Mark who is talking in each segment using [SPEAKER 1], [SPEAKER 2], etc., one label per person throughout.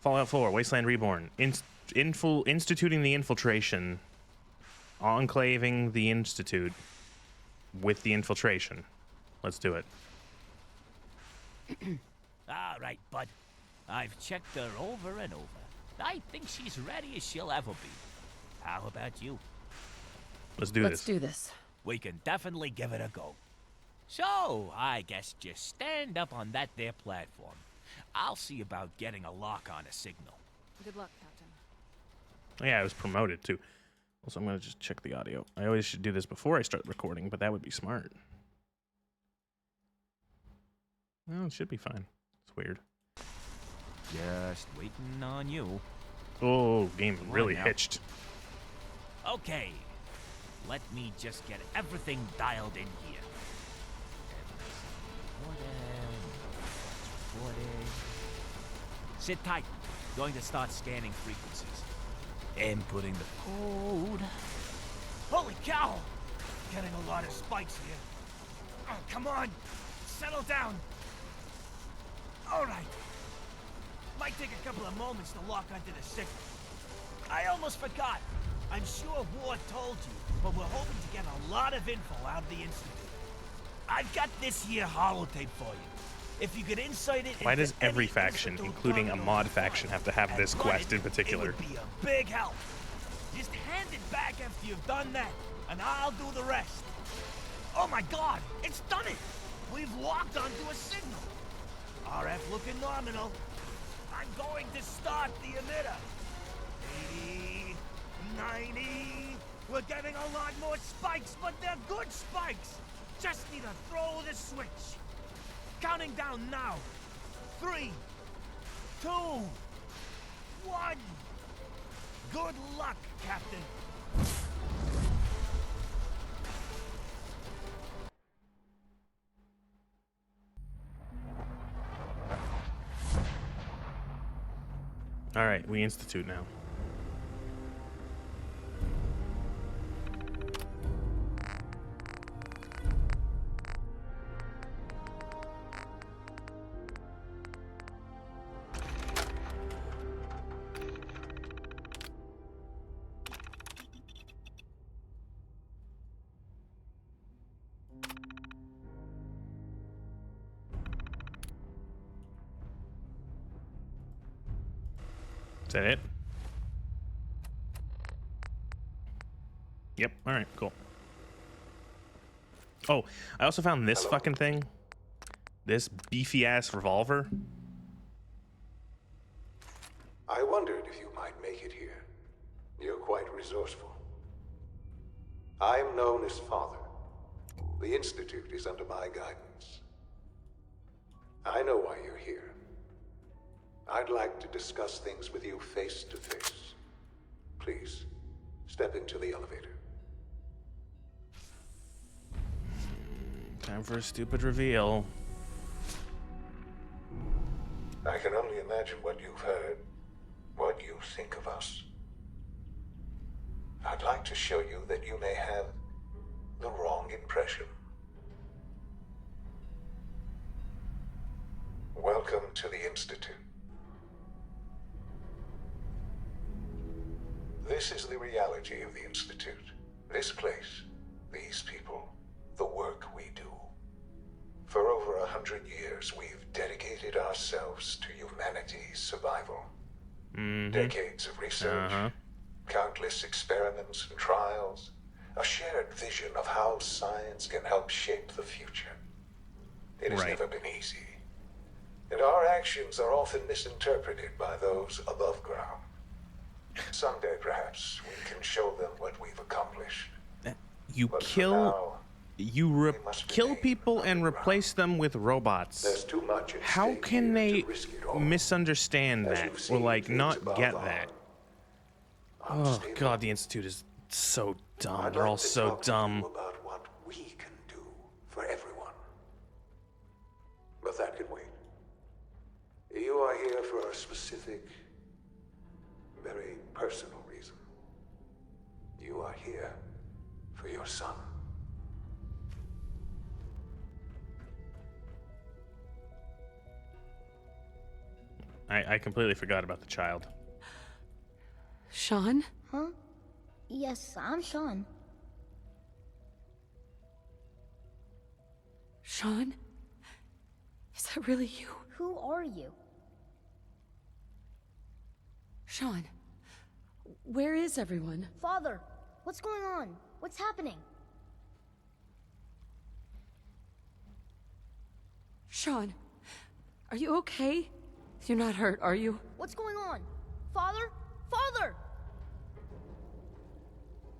[SPEAKER 1] Fallout 4, Wasteland Reborn. Instituting the infiltration. Enclaving the Institute with the infiltration. Let's do it.
[SPEAKER 2] All right, bud. I've checked her over and over. I think she's ready as she'll ever be. How about you?
[SPEAKER 1] Let's do
[SPEAKER 3] this.
[SPEAKER 2] We can definitely give it a go. So, I guess just stand up on that there platform. I'll see about getting a lock on a signal.
[SPEAKER 3] Good luck, Captain.
[SPEAKER 1] Oh, yeah, I was promoted too. Also, I'm going to just check the audio. I always should do this before I start recording, but that would be smart. Well, it should be fine. It's weird.
[SPEAKER 2] Just waiting on you.
[SPEAKER 1] Oh, game really hitched.
[SPEAKER 2] Okay. Let me just get everything dialed in here. Recording. Sit tight. Going to start scanning frequencies. Inputting the code. Holy cow! Getting a lot of spikes here. Oh, come on! Settle down! Alright. Might take a couple of moments to lock onto the signal. I almost forgot. I'm sure Ward told you, but we're hoping to get a lot of info out of the Institute. I've got this here holotape for you. If you could insert it.
[SPEAKER 1] Why does every faction, including a mod faction, have to have this quest in particular?
[SPEAKER 2] It would be a big help. Just hand it back after you've done that, and I'll do the rest. Oh my God, it's done it! We've locked onto a signal. RF looking nominal. I'm going to start the emitter. 80, 90. We're getting a lot more spikes, but they're good spikes. Just need to throw the switch. Counting down now. 3, 2, 1. Good luck, Captain.
[SPEAKER 1] All right, we institute now. Is that it? Yep. All right, cool. Oh, I also found this fucking thing. This beefy-ass revolver.
[SPEAKER 4] I wondered if you might make it here. You're quite resourceful. I am known as Father. The Institute is under my guidance. I know why you're here. I'd like to discuss things with you face to face. Please, step into the elevator.
[SPEAKER 1] Time for a stupid reveal.
[SPEAKER 4] I can only imagine what you've heard, what you think of us. I'd like to show you that you may have the wrong impression. Welcome to the Institute. This is the reality of the Institute. This place, these people, the work we do. For over 100 years, we've dedicated ourselves to humanity's survival. Decades of research, countless experiments and trials, a shared vision of how science can help shape the future. It has never been easy, and our actions are often misinterpreted by those above ground. Someday, perhaps, we can show them what we've accomplished.
[SPEAKER 1] You kill people and replace them with robots.
[SPEAKER 4] There's too much at
[SPEAKER 1] How
[SPEAKER 4] stake
[SPEAKER 1] can
[SPEAKER 4] here
[SPEAKER 1] they
[SPEAKER 4] to risk it all.
[SPEAKER 1] misunderstand
[SPEAKER 4] As
[SPEAKER 1] that
[SPEAKER 4] you've
[SPEAKER 1] or
[SPEAKER 4] seen
[SPEAKER 1] like
[SPEAKER 4] things
[SPEAKER 1] not
[SPEAKER 4] above
[SPEAKER 1] get
[SPEAKER 4] are
[SPEAKER 1] that? Oh
[SPEAKER 4] unstable.
[SPEAKER 1] God, the Institute is so dumb.
[SPEAKER 4] I'd
[SPEAKER 1] They're
[SPEAKER 4] like
[SPEAKER 1] all
[SPEAKER 4] to
[SPEAKER 1] so
[SPEAKER 4] talk to you
[SPEAKER 1] dumb.
[SPEAKER 4] about what we can do for everyone. But that can wait. You are here for a specific, very personal reason. You are here for your son.
[SPEAKER 1] I completely forgot about the child.
[SPEAKER 3] Sean?
[SPEAKER 5] Huh? Yes, I'm Sean.
[SPEAKER 3] Sean? Is that really you?
[SPEAKER 5] Who are you?
[SPEAKER 3] Sean, where is everyone?
[SPEAKER 5] Father, what's going on? What's happening?
[SPEAKER 3] Sean, are you okay? You're not hurt, are you?
[SPEAKER 5] What's going on? Father? Father!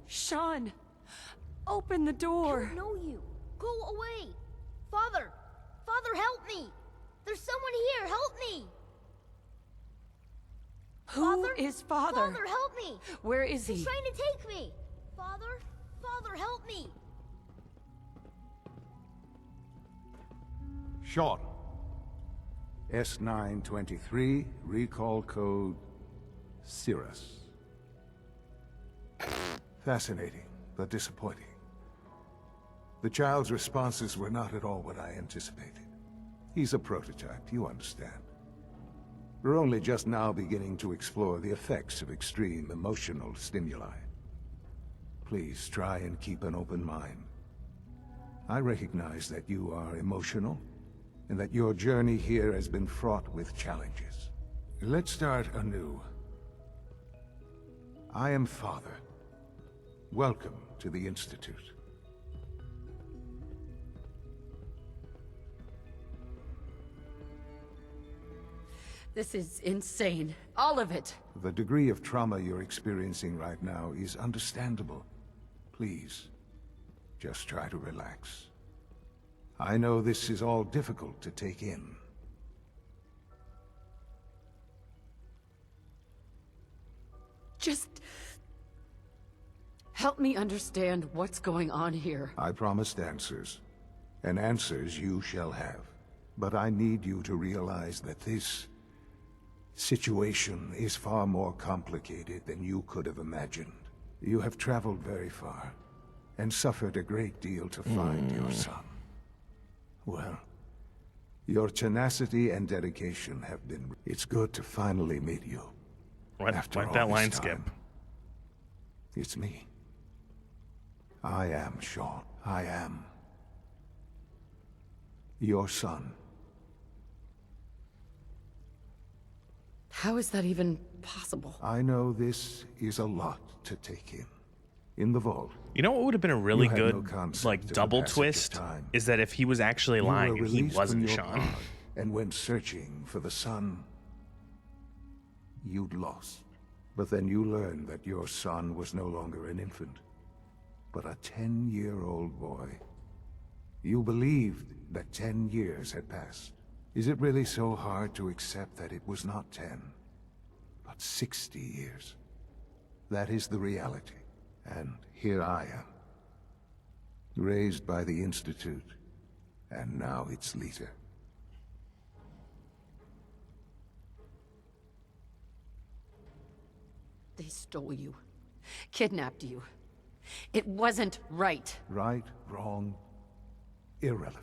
[SPEAKER 3] Sean, open the
[SPEAKER 5] I
[SPEAKER 3] door.
[SPEAKER 5] don't know you. Go away. Father! Father, help me! There's someone here, help me!
[SPEAKER 3] Who is Father?
[SPEAKER 5] Father, help me!
[SPEAKER 3] Where is
[SPEAKER 5] He's
[SPEAKER 3] he?
[SPEAKER 5] trying to take me! Father? Father, help me!
[SPEAKER 6] Sean. S923, recall code Cirrus. Fascinating, but disappointing. The child's responses were not at all what I anticipated. He's a prototype, you understand. We're only just now beginning to explore the effects of extreme emotional stimuli. Please try and keep an open mind. I recognize that you are emotional, and that your journey here has been fraught with challenges. Let's start anew. I am Father. Welcome to the Institute.
[SPEAKER 3] This is insane. All of it.
[SPEAKER 6] The degree of trauma you're experiencing right now is understandable. Please, just try to relax. I know this is all difficult to take in.
[SPEAKER 3] Just help me understand what's going on here.
[SPEAKER 6] I promised answers, and answers you shall have. But I need you to realize that this situation is far more complicated than you could have imagined. You have traveled very far, and suffered a great deal to find your son. Well, your tenacity and dedication have been... It's good to finally meet you.
[SPEAKER 1] Why'd
[SPEAKER 6] After all
[SPEAKER 1] that
[SPEAKER 6] this
[SPEAKER 1] line
[SPEAKER 6] time.
[SPEAKER 1] skip?
[SPEAKER 6] It's me. I am Sean. I am your son.
[SPEAKER 3] How is that even possible?
[SPEAKER 6] I know this is a lot to take in. In the vault,
[SPEAKER 1] You know what would have been a really
[SPEAKER 6] You had no
[SPEAKER 1] good,
[SPEAKER 6] concept
[SPEAKER 1] like,
[SPEAKER 6] of the
[SPEAKER 1] double
[SPEAKER 6] passage of
[SPEAKER 1] twist?
[SPEAKER 6] time.
[SPEAKER 1] Is that if he was actually
[SPEAKER 6] you
[SPEAKER 1] lying
[SPEAKER 6] were
[SPEAKER 1] and he
[SPEAKER 6] released
[SPEAKER 1] wasn't
[SPEAKER 6] from your
[SPEAKER 1] Sean.
[SPEAKER 6] pod and went searching for the sun. You'd lost. But then you learned that your son was no longer an infant, but a 10-year-old boy. You believed that 10 years had passed. Is it really so hard to accept that it was not 10, but 60 years? That is the reality. And here I am, raised by the Institute, and now its leader.
[SPEAKER 3] They stole you. Kidnapped you. It wasn't right.
[SPEAKER 6] Right, wrong, irrelevant.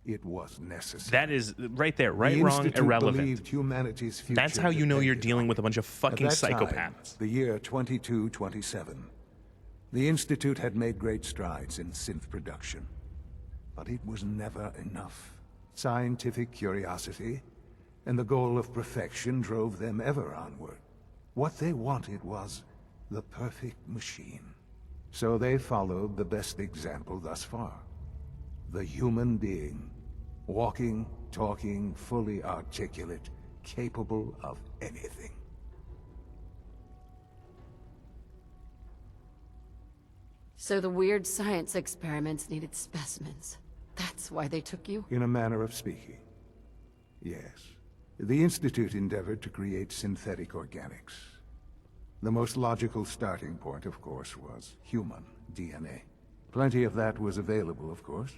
[SPEAKER 6] It was necessary.
[SPEAKER 1] That is right there. Right,
[SPEAKER 6] The
[SPEAKER 1] wrong,
[SPEAKER 6] Institute
[SPEAKER 1] irrelevant.
[SPEAKER 6] believed humanity's future
[SPEAKER 1] That's how you know you're
[SPEAKER 6] depended
[SPEAKER 1] dealing
[SPEAKER 6] on
[SPEAKER 1] with a
[SPEAKER 6] it.
[SPEAKER 1] bunch of fucking
[SPEAKER 6] At that time,
[SPEAKER 1] psychopaths.
[SPEAKER 6] the year 2227, the Institute had made great strides in synth production. But it was never enough. Scientific curiosity and the goal of perfection drove them ever onward. What they wanted was the perfect machine. So they followed the best example thus far. The human being. Walking, talking, fully articulate, capable of anything.
[SPEAKER 3] So the weird science experiments needed specimens. That's why they took you?
[SPEAKER 6] In a manner of speaking. Yes. The Institute endeavored to create synthetic organics. The most logical starting point, of course, was human DNA. Plenty of that was available, of course.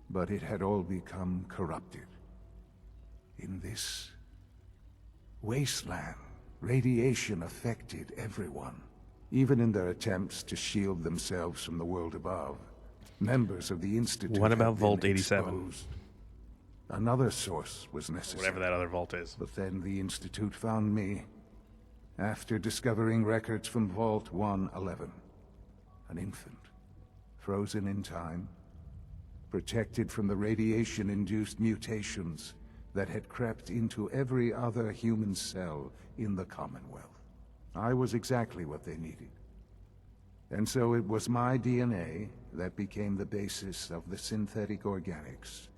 [SPEAKER 6] But it had all become corrupted. In this wasteland, radiation affected everyone. Even in their attempts to shield themselves from the world above, members of the Institute
[SPEAKER 1] What about
[SPEAKER 6] had been
[SPEAKER 1] Vault 87?
[SPEAKER 6] exposed. Another source was necessary.
[SPEAKER 1] Whatever that other vault is.
[SPEAKER 6] But then the Institute found me, after discovering records from Vault 111. An infant, frozen in time, protected from the radiation-induced mutations that had crept into every other human cell in the Commonwealth. I was exactly what they needed. And so it was my DNA that became the basis of the synthetic organics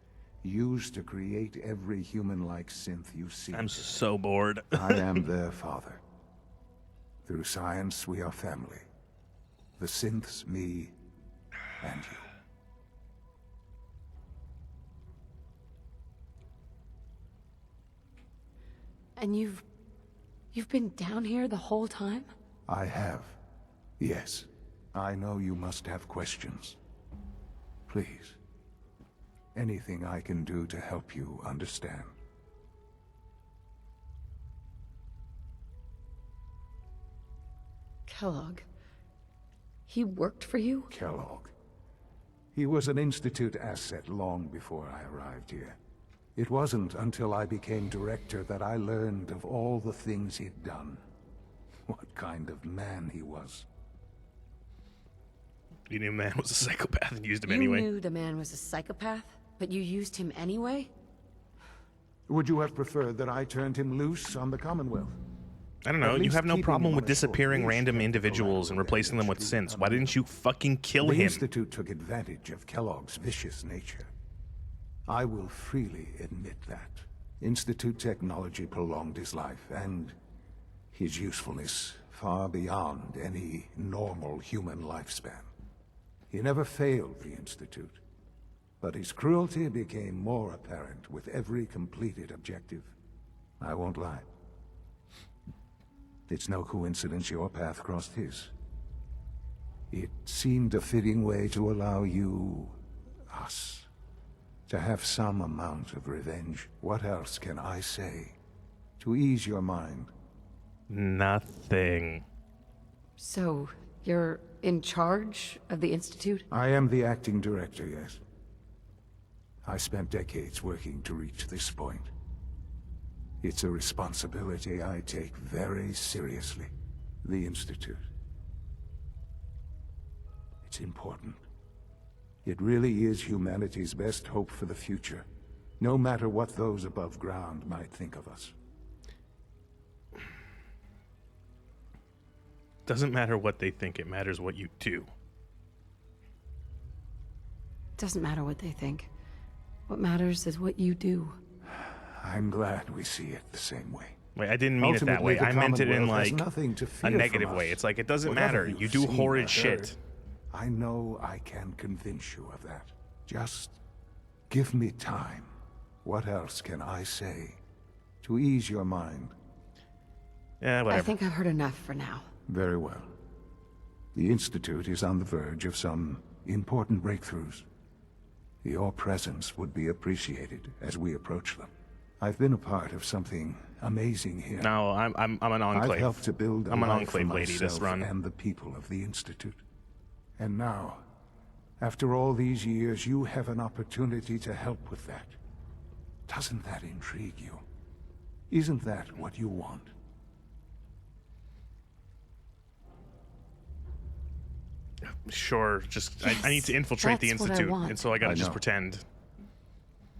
[SPEAKER 6] used to create every human-like synth you see.
[SPEAKER 1] I'm so bored.
[SPEAKER 6] I am their father. Through science, we are family. The synths, me, and you.
[SPEAKER 3] And you've been down here the whole time?
[SPEAKER 6] I have. Yes. I know you must have questions. Please. Anything I can do to help you understand.
[SPEAKER 3] Kellogg. He worked for you?
[SPEAKER 6] Kellogg. He was an Institute asset long before I arrived here. It wasn't until I became director that I learned of all the things he'd done. What kind of man he was.
[SPEAKER 1] You knew man was a psychopath and used him
[SPEAKER 3] You
[SPEAKER 1] anyway.
[SPEAKER 3] knew the man was a psychopath, but you used him anyway?
[SPEAKER 6] Would you have preferred that I turned him loose on the Commonwealth?
[SPEAKER 1] I don't know,
[SPEAKER 6] At
[SPEAKER 1] you
[SPEAKER 6] least
[SPEAKER 1] have no
[SPEAKER 6] keeping
[SPEAKER 1] problem
[SPEAKER 6] him
[SPEAKER 1] with
[SPEAKER 6] on a short
[SPEAKER 1] disappearing
[SPEAKER 6] leash
[SPEAKER 1] random
[SPEAKER 6] kept the
[SPEAKER 1] individuals and
[SPEAKER 6] collateral
[SPEAKER 1] replacing them with
[SPEAKER 6] damage to
[SPEAKER 1] synths. Why didn't you fucking kill
[SPEAKER 6] The
[SPEAKER 1] him?
[SPEAKER 6] Institute took advantage of Kellogg's vicious nature. I will freely admit that. Institute technology prolonged his life, and his usefulness far beyond any normal human lifespan. He never failed the Institute, but his cruelty became more apparent with every completed objective. I won't lie. It's no coincidence your path crossed his. It seemed a fitting way to allow you, us, to have some amount of revenge. What else can I say to ease your mind?
[SPEAKER 1] Nothing.
[SPEAKER 3] So, you're in charge of the Institute?
[SPEAKER 6] I am the acting director, yes. I spent decades working to reach this point. It's a responsibility I take very seriously. The Institute. It's important. It really is humanity's best hope for the future, no matter what those above ground might think of us.
[SPEAKER 1] Doesn't matter what they think, it matters what you do.
[SPEAKER 3] Doesn't matter what they think. What matters is what you do.
[SPEAKER 6] I'm glad we see it the same way.
[SPEAKER 1] Wait, I didn't mean it that
[SPEAKER 6] Ultimately,
[SPEAKER 1] way.
[SPEAKER 6] the
[SPEAKER 1] I meant it in
[SPEAKER 6] Commonwealth has
[SPEAKER 1] like
[SPEAKER 6] nothing to
[SPEAKER 1] a
[SPEAKER 6] fear
[SPEAKER 1] negative
[SPEAKER 6] from
[SPEAKER 1] way.
[SPEAKER 6] us.
[SPEAKER 1] It's like, it doesn't
[SPEAKER 6] Whatever
[SPEAKER 1] matter. You
[SPEAKER 6] you've
[SPEAKER 1] do
[SPEAKER 6] seen
[SPEAKER 1] horrid
[SPEAKER 6] or
[SPEAKER 1] shit.
[SPEAKER 6] heard, I know I can convince you of that. Just give me time. What else can I say to ease your mind?
[SPEAKER 1] Yeah, whatever.
[SPEAKER 3] I think I've heard enough for now.
[SPEAKER 6] Very well. The Institute is on the verge of some important breakthroughs. Your presence would be appreciated as we approach them. I've been a part of something amazing here.
[SPEAKER 1] No, I'm an enclave.
[SPEAKER 6] I've helped to build a
[SPEAKER 1] I'm an
[SPEAKER 6] life
[SPEAKER 1] enclave
[SPEAKER 6] for
[SPEAKER 1] lady this
[SPEAKER 6] myself
[SPEAKER 1] run.
[SPEAKER 6] and the people of the Institute. And now, after all these years, you have an opportunity to help with that. Doesn't that intrigue you? Isn't that what you want?
[SPEAKER 1] Sure, just I need to infiltrate the
[SPEAKER 3] that's what I
[SPEAKER 1] Institute,
[SPEAKER 3] want.
[SPEAKER 1] and so I gotta
[SPEAKER 6] I
[SPEAKER 1] just
[SPEAKER 6] know.
[SPEAKER 1] pretend.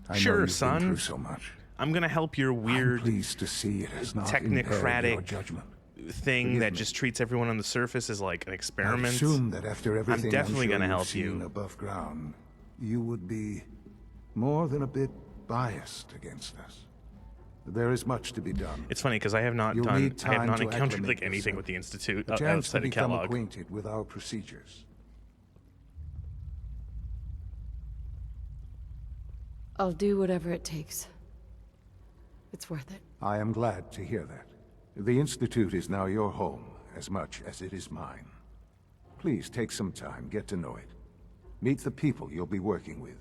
[SPEAKER 6] I know
[SPEAKER 1] Sure,
[SPEAKER 6] you've
[SPEAKER 1] son.
[SPEAKER 6] been through so much.
[SPEAKER 1] I'm gonna help your
[SPEAKER 6] I'm
[SPEAKER 1] weird
[SPEAKER 6] pleased to see it has not impaired your
[SPEAKER 1] technocratic
[SPEAKER 6] judgment.
[SPEAKER 1] thing
[SPEAKER 6] Forgive
[SPEAKER 1] that
[SPEAKER 6] me.
[SPEAKER 1] just treats everyone on the surface as like an
[SPEAKER 6] I
[SPEAKER 1] experiment.
[SPEAKER 6] assume that after everything
[SPEAKER 1] definitely
[SPEAKER 6] sure
[SPEAKER 1] gonna
[SPEAKER 6] you've
[SPEAKER 1] help you.
[SPEAKER 6] seen above ground, you would be more than a bit biased against us. There is much to be done.
[SPEAKER 1] It's funny because I have not
[SPEAKER 6] You'll
[SPEAKER 1] done,
[SPEAKER 6] need
[SPEAKER 1] I have
[SPEAKER 6] time
[SPEAKER 1] not
[SPEAKER 6] to
[SPEAKER 1] encountered
[SPEAKER 6] acclimate
[SPEAKER 1] like anything
[SPEAKER 6] yourself.
[SPEAKER 1] with the Institute
[SPEAKER 6] A chance to
[SPEAKER 1] outside of
[SPEAKER 6] become
[SPEAKER 1] Kellogg.
[SPEAKER 6] acquainted with our procedures.
[SPEAKER 3] I'll do whatever it takes. It's worth it.
[SPEAKER 6] I am glad to hear that. The Institute is now your home, as much as it is mine. Please take some time, get to know it. Meet the people you'll be working with.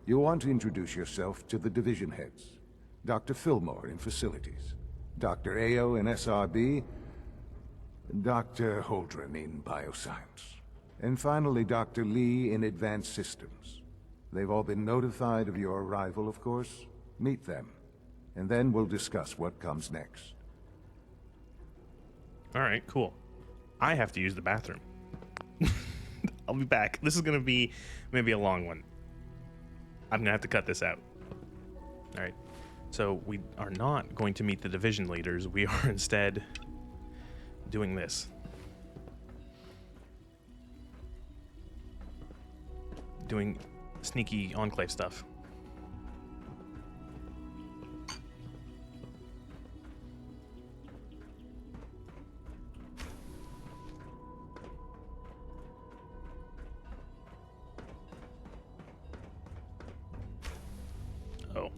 [SPEAKER 6] You'll want to introduce yourself to the division heads. Dr. Fillmore in Facilities, Dr. Ayo in SRB, Dr. Holdren in Bioscience, and finally Dr. Lee in Advanced Systems. They've all been notified of your arrival, of course. Meet them, and then we'll discuss what comes next.
[SPEAKER 1] All right, cool. I have to use the bathroom. I'll be back. This is going to be maybe a long one. I'm going to have to cut this out. All right. So we are not going to meet the division leaders. We are instead doing this. Doing sneaky Enclave stuff. Oh.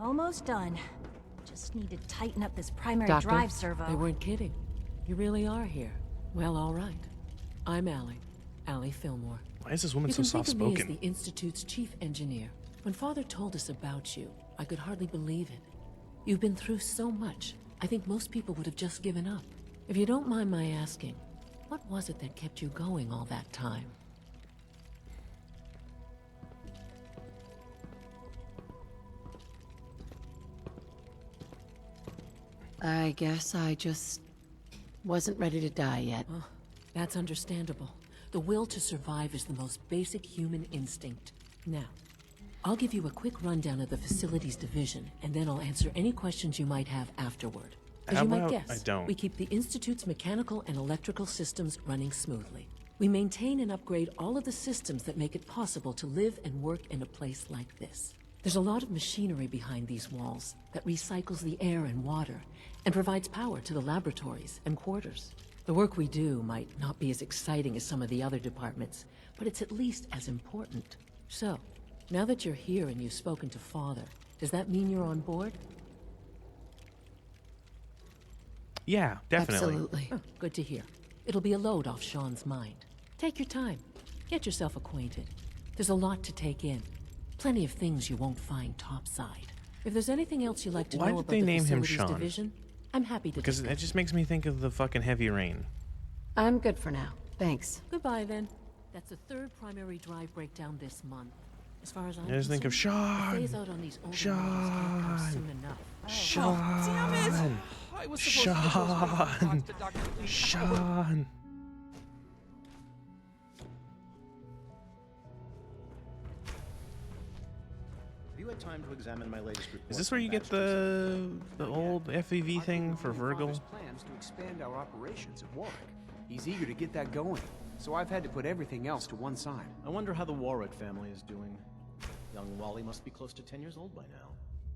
[SPEAKER 7] Almost done. Just need to tighten up this primary
[SPEAKER 3] Doctor,
[SPEAKER 7] drive servo.
[SPEAKER 8] They weren't kidding. You really are here. Well, all right. I'm Allie Fillmore.
[SPEAKER 1] Why is this woman
[SPEAKER 8] You
[SPEAKER 1] so
[SPEAKER 8] can think of me as
[SPEAKER 1] soft-spoken?
[SPEAKER 8] the Institute's chief engineer. When Father told us about you, I could hardly believe it. You've been through so much, I think most people would have just given up. If you don't mind my asking, what was it that kept you going all that time?
[SPEAKER 3] I guess I just wasn't ready to die yet.
[SPEAKER 8] Oh, that's understandable. The will to survive is the most basic human instinct. Now, I'll give you a quick rundown of the facilities division, and then I'll answer any questions you might have afterward. As
[SPEAKER 1] How
[SPEAKER 8] you might
[SPEAKER 1] about
[SPEAKER 8] guess,
[SPEAKER 1] I don't?
[SPEAKER 8] we keep the Institute's mechanical and electrical systems running smoothly. We maintain and upgrade all of the systems that make it possible to live and work in a place like this. There's a lot of machinery behind these walls that recycles the air and water and provides power to the laboratories and quarters. The work we do might not be as exciting as some of the other departments, but it's at least as important. So, now that you're here and you've spoken to Father, does that mean you're on board?
[SPEAKER 1] Yeah, definitely.
[SPEAKER 3] Absolutely.
[SPEAKER 8] Oh, good to hear. It'll be a load off Sean's mind. Take your time. Get yourself acquainted. There's a lot to take in. Plenty of things you won't find topside. If there's anything else you'd like to
[SPEAKER 1] Why
[SPEAKER 8] know
[SPEAKER 1] did
[SPEAKER 8] about
[SPEAKER 1] they
[SPEAKER 8] the
[SPEAKER 1] name him
[SPEAKER 8] facilities
[SPEAKER 1] Sean?
[SPEAKER 8] division, I'm happy to
[SPEAKER 1] Because
[SPEAKER 8] discuss.
[SPEAKER 1] it just makes me think of the fucking Heavy Rain.
[SPEAKER 3] I'm good for now. Thanks.
[SPEAKER 8] Goodbye, then. That's the third primary drive breakdown this month. As far as I'm
[SPEAKER 1] I just think of
[SPEAKER 8] concerned, the
[SPEAKER 1] Sean.
[SPEAKER 8] phase out on these older models can't come
[SPEAKER 1] Sean.
[SPEAKER 8] soon enough.
[SPEAKER 1] Sean.
[SPEAKER 9] Damn it! I was supposed to get those results
[SPEAKER 1] Sean.
[SPEAKER 9] to Dr. Lee.
[SPEAKER 1] Sean.
[SPEAKER 10] Have you had time to examine my latest report?
[SPEAKER 1] Is this where you get the old FEV thing for Virgil?
[SPEAKER 11] Plans to expand our operations at Warwick. He's eager to get that going, so I've had to put everything else to one side.
[SPEAKER 10] I wonder how the Warwick family is doing. Young Wally must be close to 10 years old by now.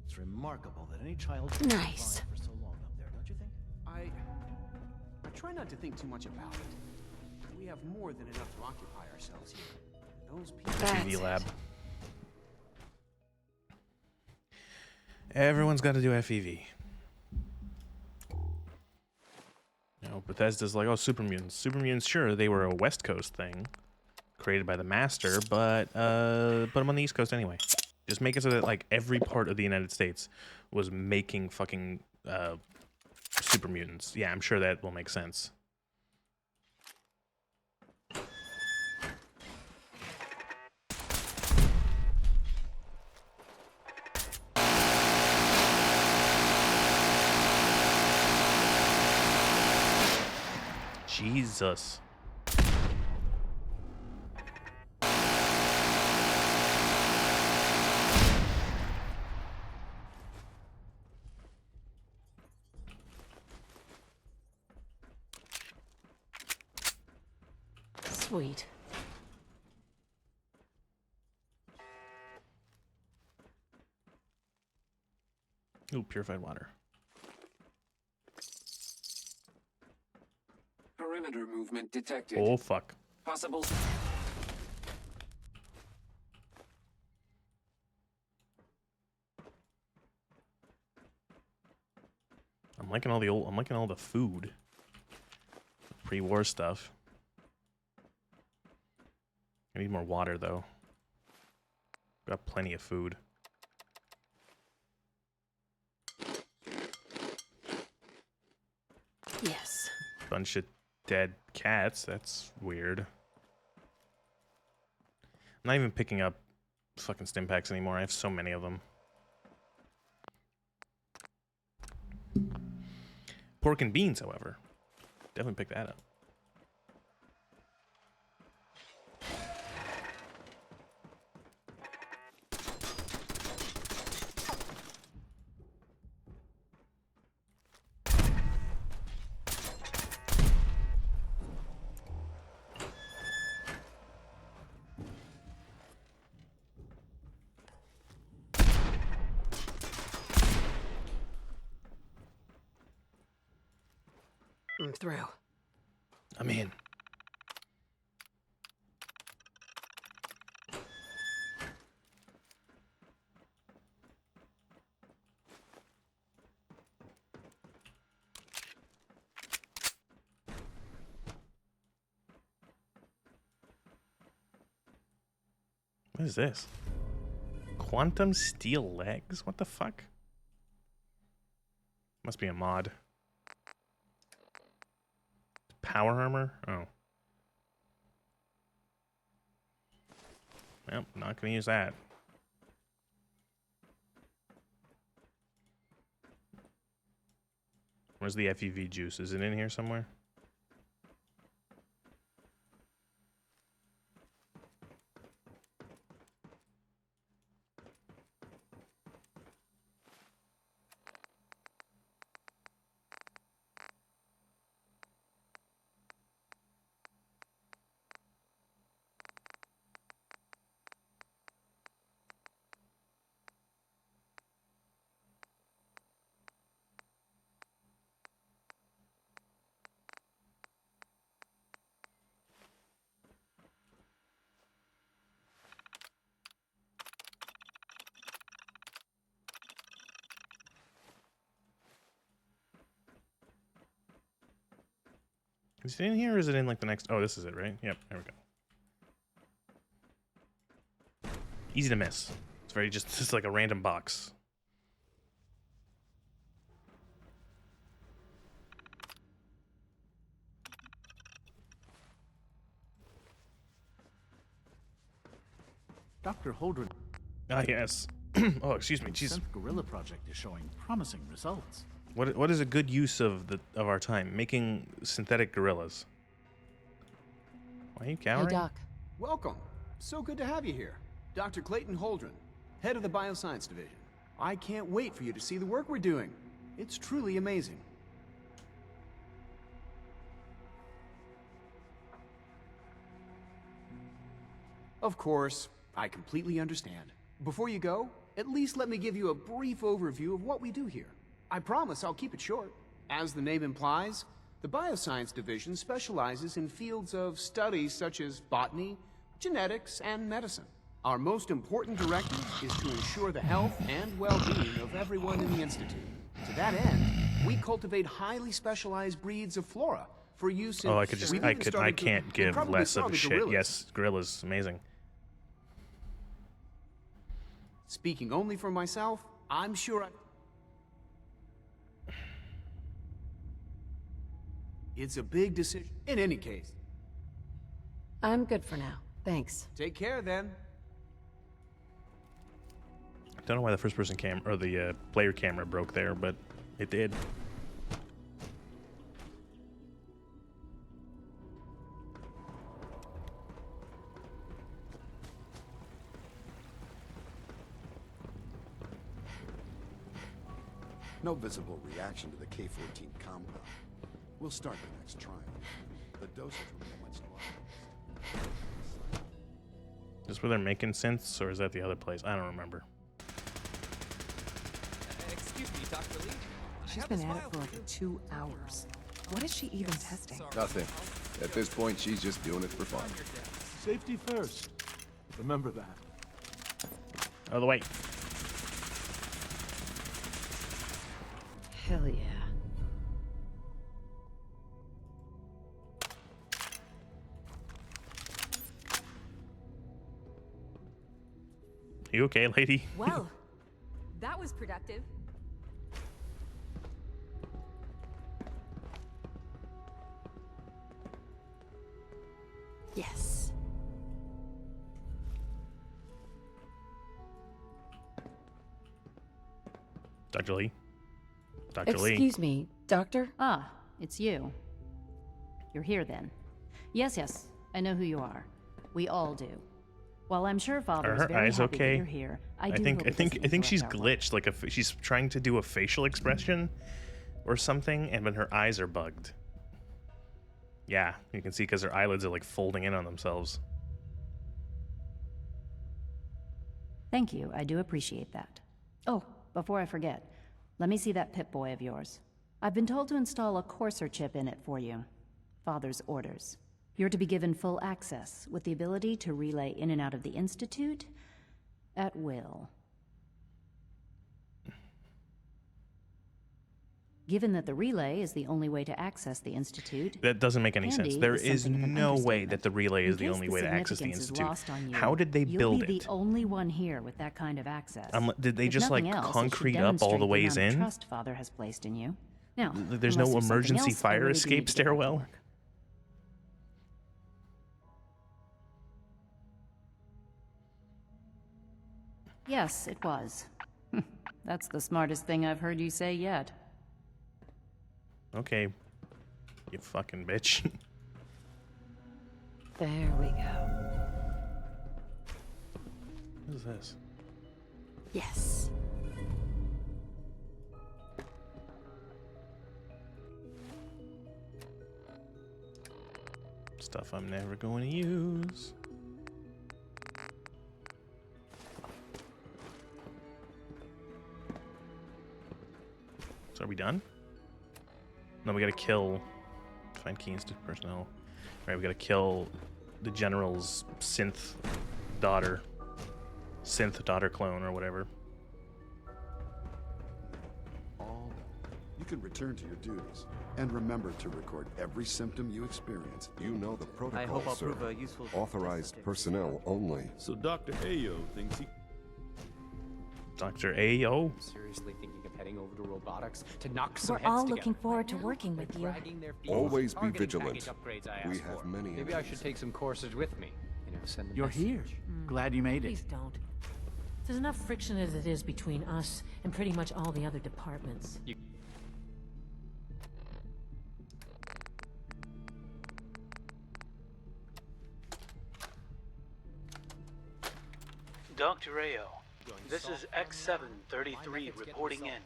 [SPEAKER 10] It's remarkable that any child can
[SPEAKER 3] Nice.
[SPEAKER 10] survive for so long up there, don't you think?
[SPEAKER 11] I try not to think too much about it. We have more than enough to occupy ourselves here. Those people.
[SPEAKER 3] That's
[SPEAKER 1] FEV
[SPEAKER 3] it.
[SPEAKER 1] lab. Everyone's got to do FEV. You know, Bethesda's like, oh, super mutants. Super mutants, sure, they were a West Coast thing created by the Master, but put them on the East Coast anyway. Just make it so that like every part of the United States was making fucking super mutants. Yeah, I'm sure that will make sense. Jesus.
[SPEAKER 3] Sweet.
[SPEAKER 1] Ooh, purified water.
[SPEAKER 12] Perimeter movement detected.
[SPEAKER 1] Oh, fuck.
[SPEAKER 12] Possible.
[SPEAKER 1] I'm liking all the food. Pre-war stuff. I need more water though. Got plenty of food.
[SPEAKER 3] Yes.
[SPEAKER 1] Bunch of dead cats. That's weird. I'm not even picking up fucking stim packs anymore. I have so many of them. Pork and beans, however. Definitely pick that up.
[SPEAKER 3] I'm through.
[SPEAKER 1] I'm in. What is this? Quantum steel legs? What the fuck? Must be a mod. Power armor? Oh. Well, not gonna use that. Where's the FEV juice? Is it in here somewhere? Is it in here or is it in like the next? Oh, this is it, right? Yep, there we go. Easy to miss. It's very just like a random box.
[SPEAKER 13] Dr. Holdren.
[SPEAKER 1] Ah, yes. Oh, excuse me.
[SPEAKER 13] The
[SPEAKER 1] Jesus.
[SPEAKER 13] Gorilla project is showing promising results.
[SPEAKER 1] What is a good use of our time? Making synthetic gorillas. Why are you cowering?
[SPEAKER 3] Hey, Doc.
[SPEAKER 11] Welcome. So good to have you here. Dr. Clayton Holdren, head of the Bioscience Division. I can't wait for you to see the work we're doing. It's truly amazing. Of course, I completely understand. Before you go, at least let me give you a brief overview of what we do here. I promise I'll keep it short. As the name implies, the Bioscience Division specializes in fields of studies such as botany, genetics, and medicine. Our most important directive is to ensure the health and well-being of everyone in the Institute. To that end, we cultivate highly specialized breeds of flora for use in...
[SPEAKER 1] Oh, I could just,
[SPEAKER 11] We've
[SPEAKER 1] I
[SPEAKER 11] even
[SPEAKER 1] could, I
[SPEAKER 11] started to-
[SPEAKER 1] can't
[SPEAKER 11] you
[SPEAKER 1] give
[SPEAKER 11] probably
[SPEAKER 1] less
[SPEAKER 11] saw
[SPEAKER 1] of a
[SPEAKER 11] the
[SPEAKER 1] shit.
[SPEAKER 11] gorillas.
[SPEAKER 1] Yes, gorillas, amazing.
[SPEAKER 11] Speaking only for myself, I'm sure It's a big decision. In any case,
[SPEAKER 3] I'm good for now. Thanks.
[SPEAKER 11] take care then.
[SPEAKER 1] Don't know why the first-person camera or the player camera broke there, but it did.
[SPEAKER 14] No visible reaction to the K-14 compound. We'll start the next trial. The dosage will be much larger.
[SPEAKER 1] Is this where they're making synths, or is that the other place? I don't remember.
[SPEAKER 15] Excuse me, Dr. Lee.
[SPEAKER 16] She's been at it for like 2 hours. What is she even testing?
[SPEAKER 17] Nothing. At this point, she's just doing it for fun.
[SPEAKER 13] Safety first. Remember that.
[SPEAKER 1] Out of the way.
[SPEAKER 3] Hell yeah.
[SPEAKER 1] You okay, lady?
[SPEAKER 18] Well, that was productive.
[SPEAKER 3] Yes.
[SPEAKER 1] Dr. Lee? Dr. Lee?
[SPEAKER 3] Excuse me, Doctor?
[SPEAKER 19] Ah, it's you. You're here then. Yes, I know who you are. We all do. While I'm sure Father
[SPEAKER 1] Are
[SPEAKER 19] is
[SPEAKER 1] her
[SPEAKER 19] very
[SPEAKER 1] eyes
[SPEAKER 19] happy
[SPEAKER 1] okay?
[SPEAKER 19] that you're here, I
[SPEAKER 1] I
[SPEAKER 19] do
[SPEAKER 1] think
[SPEAKER 19] hope it doesn't
[SPEAKER 1] she's
[SPEAKER 19] interrupt our work.
[SPEAKER 1] glitched. Like she's trying to do a facial expression or something, and when her eyes are bugged. Yeah, you can see because her eyelids are like folding in on themselves.
[SPEAKER 19] Thank you, I do appreciate that. Oh, before I forget, let me see that Pip-Boy of yours. I've been told to install a Courser chip in it for you. Father's orders. You're to be given full access, with the ability to relay in and out of the Institute at will. Given that the relay is the only way to access the Institute...
[SPEAKER 1] That doesn't make any sense.
[SPEAKER 19] handy
[SPEAKER 1] There
[SPEAKER 19] is
[SPEAKER 1] is
[SPEAKER 19] something of an
[SPEAKER 1] no way
[SPEAKER 19] understatement.
[SPEAKER 1] that the relay is
[SPEAKER 19] In
[SPEAKER 1] the
[SPEAKER 19] case
[SPEAKER 1] only way to access the
[SPEAKER 19] significance is
[SPEAKER 1] Institute.
[SPEAKER 19] lost on you,
[SPEAKER 1] How did they build
[SPEAKER 19] You'll be
[SPEAKER 1] it?
[SPEAKER 19] the only one here with that kind of access.
[SPEAKER 1] Did they
[SPEAKER 19] If
[SPEAKER 1] just like
[SPEAKER 19] nothing else, it should
[SPEAKER 1] concrete up all the
[SPEAKER 19] demonstrate
[SPEAKER 1] ways
[SPEAKER 19] amount of
[SPEAKER 1] in?
[SPEAKER 19] Trust Father has placed in you. Now,
[SPEAKER 1] There's no
[SPEAKER 19] unless something
[SPEAKER 1] emergency
[SPEAKER 19] else, I
[SPEAKER 1] fire
[SPEAKER 19] really do
[SPEAKER 1] escape
[SPEAKER 19] need to get back to
[SPEAKER 1] stairwell?
[SPEAKER 19] work. Yes, it was. That's the smartest thing I've heard you say yet.
[SPEAKER 1] Okay. You fucking bitch.
[SPEAKER 3] There we go.
[SPEAKER 1] What is this?
[SPEAKER 3] Yes.
[SPEAKER 1] Stuff I'm never going to use. So are we done? No, we gotta kill... Find key institute personnel. Right, we gotta kill the general's synth daughter clone or whatever.
[SPEAKER 14] You can return to your duties. And remember to record every symptom you experience. You know the protocol,
[SPEAKER 15] I hope I'll
[SPEAKER 14] sir.
[SPEAKER 15] prove a useful...
[SPEAKER 14] Authorized personnel only.
[SPEAKER 20] So Dr. Ayo thinks he...
[SPEAKER 1] Dr. Ayo?
[SPEAKER 15] Seriously thinking of heading over to robotics to knock some
[SPEAKER 7] We're
[SPEAKER 15] heads
[SPEAKER 7] all
[SPEAKER 15] together.
[SPEAKER 7] looking forward to working with you.
[SPEAKER 14] Always be
[SPEAKER 15] Targeting
[SPEAKER 14] vigilant.
[SPEAKER 15] package upgrades I
[SPEAKER 14] We
[SPEAKER 15] asked
[SPEAKER 14] have
[SPEAKER 15] for.
[SPEAKER 14] many
[SPEAKER 15] Maybe I
[SPEAKER 14] enemies.
[SPEAKER 15] should take some courses with me. You know, send a
[SPEAKER 13] You're
[SPEAKER 15] message.
[SPEAKER 13] here. Glad you made it.
[SPEAKER 8] Please don't. There's enough friction as it is between us and pretty much all the other departments.
[SPEAKER 21] Dr. Ayo, this is X733 reporting in.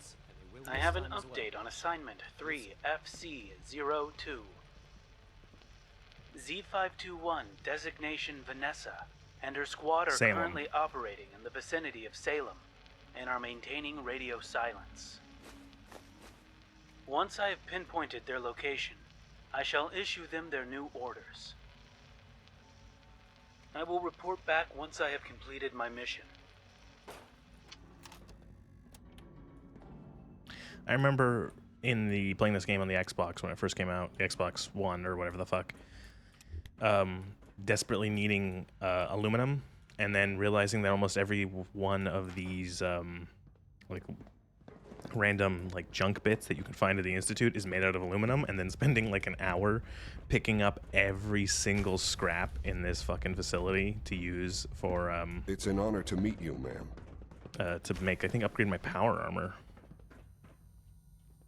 [SPEAKER 21] I have an update on assignment 3FC02. Z521 designation Vanessa and her squad are
[SPEAKER 1] Salem.
[SPEAKER 21] currently operating in the vicinity of Salem and are maintaining radio silence. Once I have pinpointed their location, I shall issue them their new orders. I will report back once I have completed my mission.
[SPEAKER 1] I remember playing this game on the Xbox when it first came out, the Xbox One or whatever the fuck, desperately needing aluminum, and then realizing that almost every one of these like random like junk bits that you can find at the Institute is made out of aluminum, and then spending like an hour picking up every single scrap in this fucking facility to use for
[SPEAKER 14] It's an honor to meet you, ma'am.
[SPEAKER 1] to make, I think, upgrade my power armor.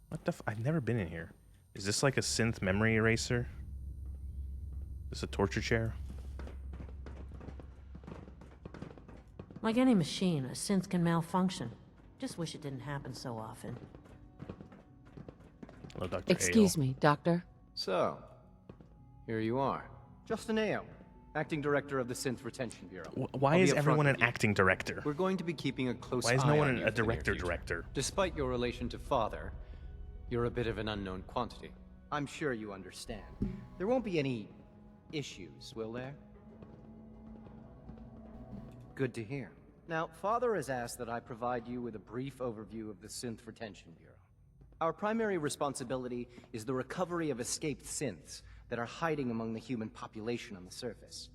[SPEAKER 1] What the I've never been in here. Is this like a synth memory eraser? Is this a torture chair?
[SPEAKER 8] Like any machine, a synth can malfunction. Just wish it didn't happen so often.
[SPEAKER 1] Hello, Dr.
[SPEAKER 3] Excuse me, Doctor.
[SPEAKER 10] So, here you are. Justin Ayo, Acting Director of the Synth Retention Bureau.
[SPEAKER 1] Why
[SPEAKER 10] I'll be
[SPEAKER 1] is
[SPEAKER 10] upfront
[SPEAKER 1] everyone
[SPEAKER 10] with
[SPEAKER 1] an
[SPEAKER 10] you.
[SPEAKER 1] acting director?
[SPEAKER 10] We're going to be keeping a close
[SPEAKER 1] Why is
[SPEAKER 10] eye
[SPEAKER 1] no one
[SPEAKER 10] on you
[SPEAKER 1] a
[SPEAKER 10] for the near
[SPEAKER 1] director
[SPEAKER 10] future.
[SPEAKER 1] director?
[SPEAKER 10] Despite your relation to Father, you're a bit of an unknown quantity. I'm sure you understand. There won't be any issues, will there? Good to hear. Now, Father has asked that I provide you with a brief overview of the Synth Retention Bureau. Our primary responsibility is the recovery of escaped synths that are hiding among the human population on the surface.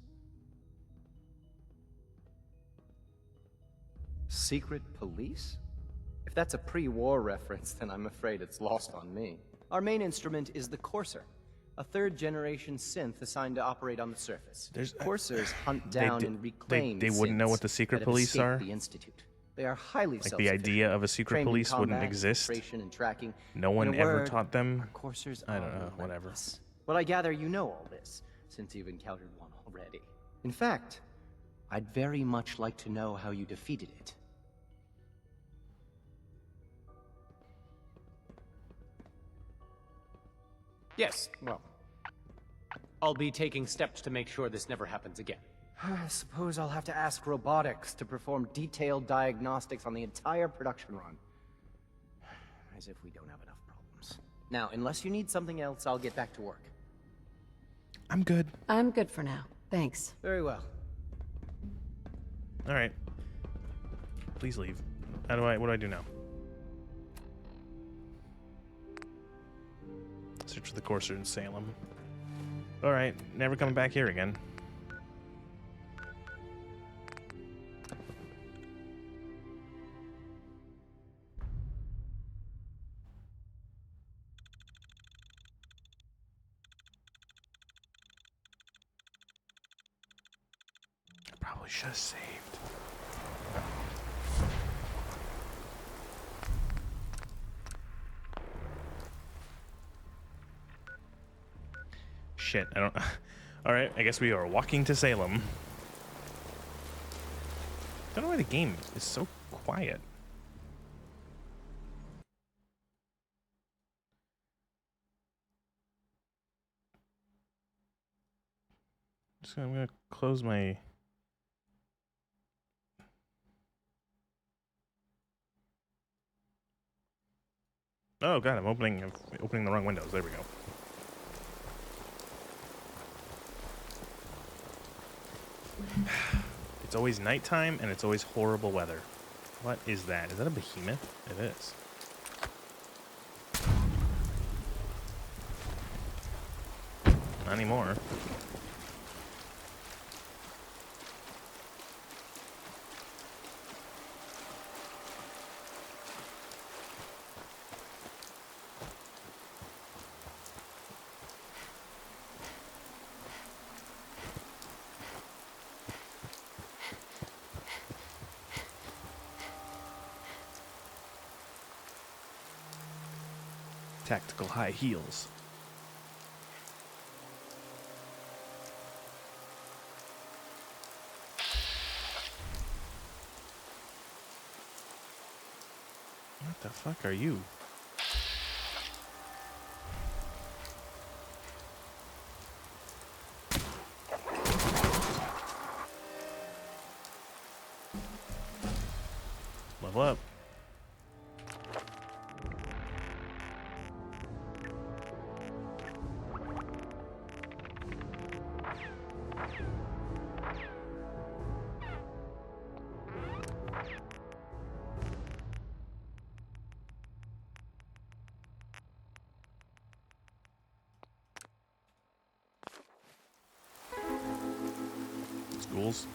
[SPEAKER 10] Secret police? If that's a pre-war reference, then I'm afraid it's lost on me. Our main instrument is the Courser, a third-generation synth assigned to operate on the surface. Coursers hunt down and reclaim
[SPEAKER 1] they wouldn't know
[SPEAKER 10] synths
[SPEAKER 1] what the secret
[SPEAKER 10] that have
[SPEAKER 1] police
[SPEAKER 10] escaped
[SPEAKER 1] are?
[SPEAKER 10] the Institute. They are highly
[SPEAKER 1] Like the idea of a secret police wouldn't exist.
[SPEAKER 10] And tracking.
[SPEAKER 1] No one ever
[SPEAKER 10] word,
[SPEAKER 1] taught them.
[SPEAKER 10] our coursers
[SPEAKER 1] I don't
[SPEAKER 10] are
[SPEAKER 1] know, whatever.
[SPEAKER 10] relentless. But I gather you know all this, since you've encountered one already. In fact, I'd very much like to know how you defeated it.
[SPEAKER 15] Yes, well, I'll be taking steps to make sure this never happens again.
[SPEAKER 10] I suppose I'll have to ask robotics to perform detailed diagnostics on the entire production run. As if we don't have enough problems. Now, unless you need something else, I'll get back to work.
[SPEAKER 1] I'm good.
[SPEAKER 3] I'm good for now. Thanks.
[SPEAKER 10] Very well.
[SPEAKER 1] All right. Please leave. What do I do now? Search for the courser in Salem. All right, never coming back here again. I probably should have saved. Shit, I don't... Alright, I guess we are walking to Salem. I don't know why the game is so quiet. I'm gonna close my... Oh god, I'm opening the wrong windows. There we go. It's always nighttime and it's always horrible weather. What is that? Is that a behemoth? It is. Not anymore. Tactical high heels. What the fuck are you? Level up. Schools.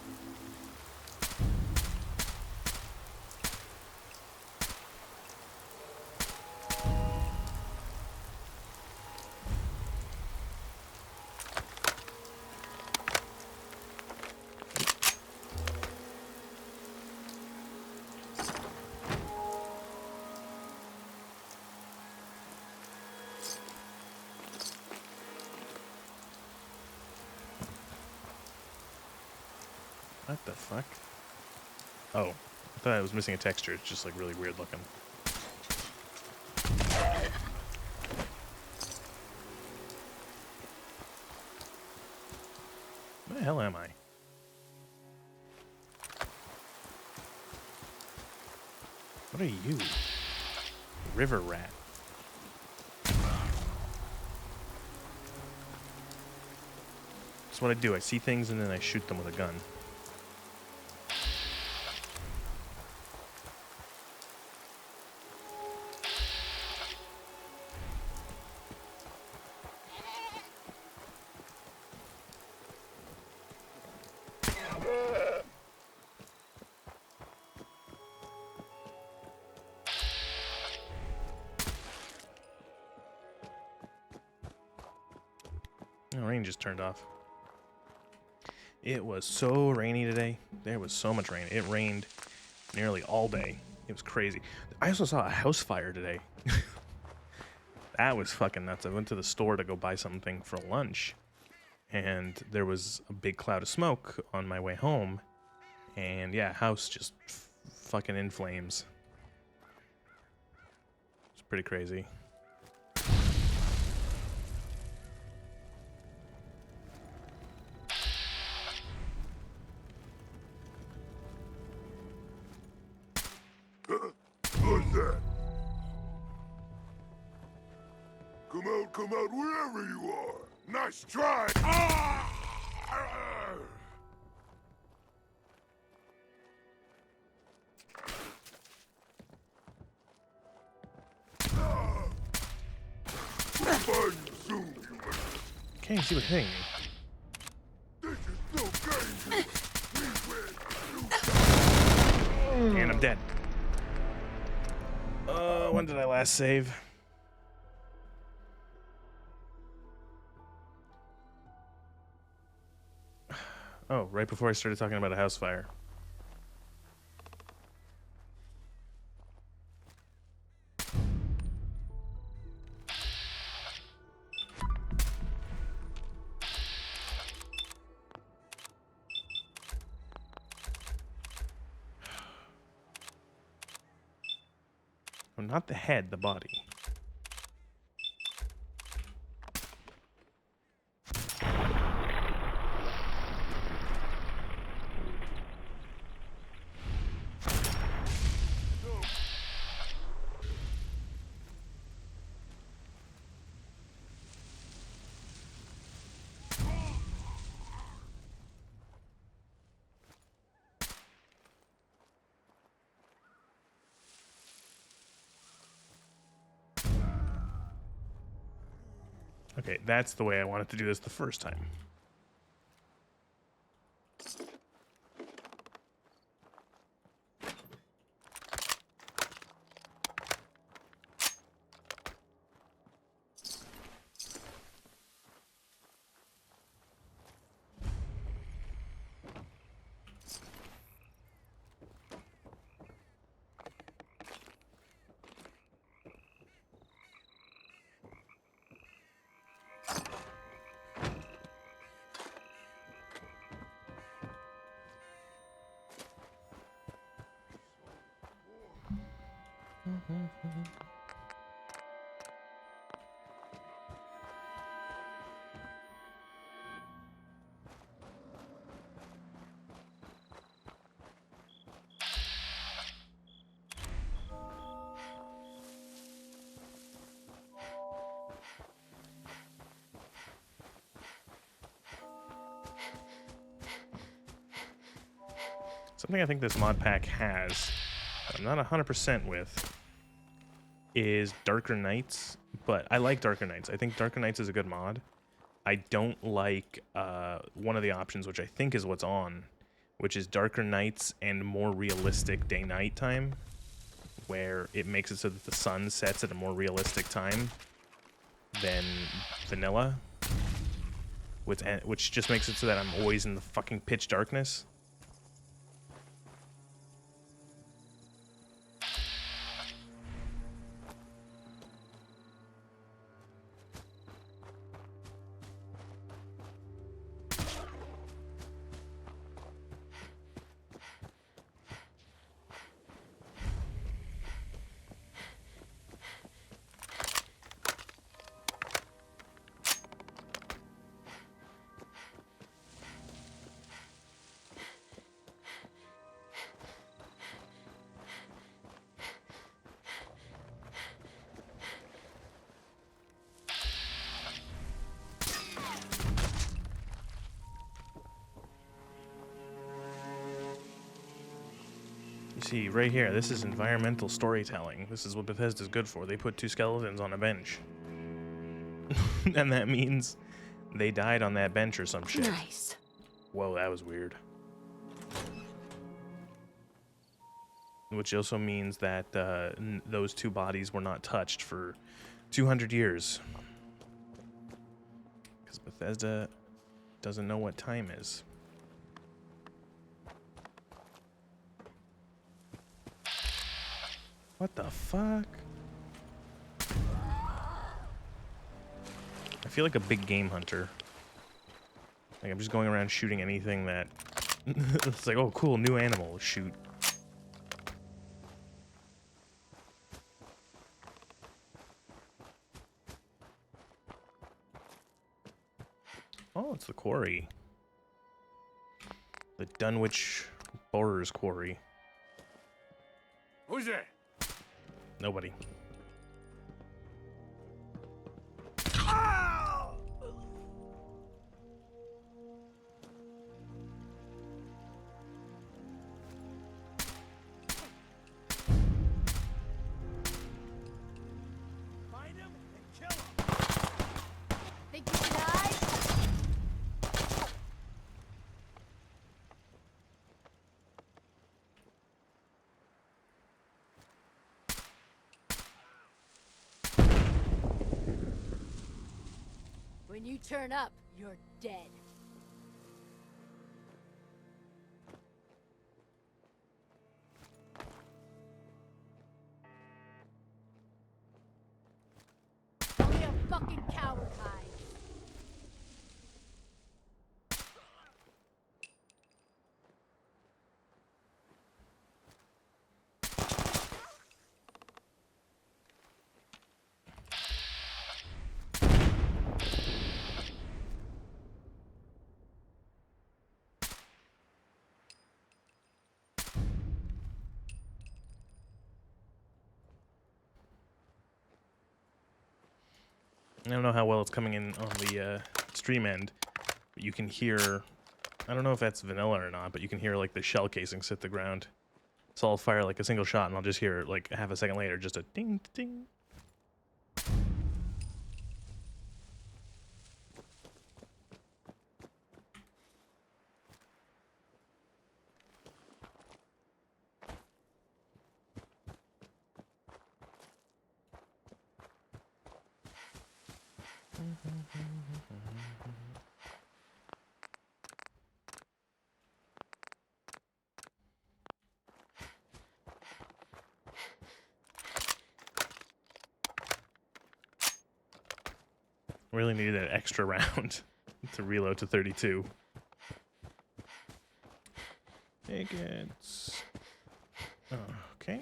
[SPEAKER 1] What the fuck? Oh, I thought I was missing a texture. It's just like really weird looking. Where the hell am I? What are you? River rat. That's what I do. I see things and then I shoot them with a gun. The rain just turned off. It was so rainy today. There was so much rain. It rained nearly all day. It was crazy. I also saw a house fire today. That was fucking nuts. I went to the store to go buy something for lunch, and there was a big cloud of smoke on my way home, and yeah, house just fucking in flames. It's pretty crazy.
[SPEAKER 14] What's that? Come out wherever you are. Nice try. Ah! We'll find you soon, human.
[SPEAKER 1] Can't see what hitting me.
[SPEAKER 14] This is no game. We win.
[SPEAKER 1] And I'm dead. When did I last save? Oh, right before I started talking about a house fire. Oh, not the head, the body. Okay, that's the way I wanted to do this the first time. Something I think this mod pack has, that I'm not 100% with, is Darker Nights, but I like Darker Nights. I think Darker Nights is a good mod. I don't like one of the options, which I think is what's on, which is Darker Nights and more realistic day-night time, where it makes it so that the sun sets at a more realistic time than vanilla, which just makes it so that I'm always in the fucking pitch darkness. You see, right here, this is environmental storytelling. This is what Bethesda's good for. They put two skeletons on a bench. And that means they died on that bench or some shit.
[SPEAKER 3] Nice.
[SPEAKER 1] Whoa, that was weird. Which also means that those two bodies were not touched for 200 years. Because Bethesda doesn't know what time is. What the fuck? I feel like a big game hunter. Like I'm just going around shooting anything that it's like, oh cool, new animal, shoot. Oh, it's the quarry. The Dunwich Borers Quarry.
[SPEAKER 13] Who's there?
[SPEAKER 1] Nobody.
[SPEAKER 5] Find him and kill him. Think you can hide? When you turn up, you're dead. Only a fucking coward hides.
[SPEAKER 1] I don't know how well it's coming in on the stream end, but you can hear, I don't know if that's vanilla or not, but you can hear like the shell casings hit the ground. So I'll fire like a single shot and I'll just hear like half a second later just a ding ding. Really needed an extra round to reload to 32. Tickets. Okay.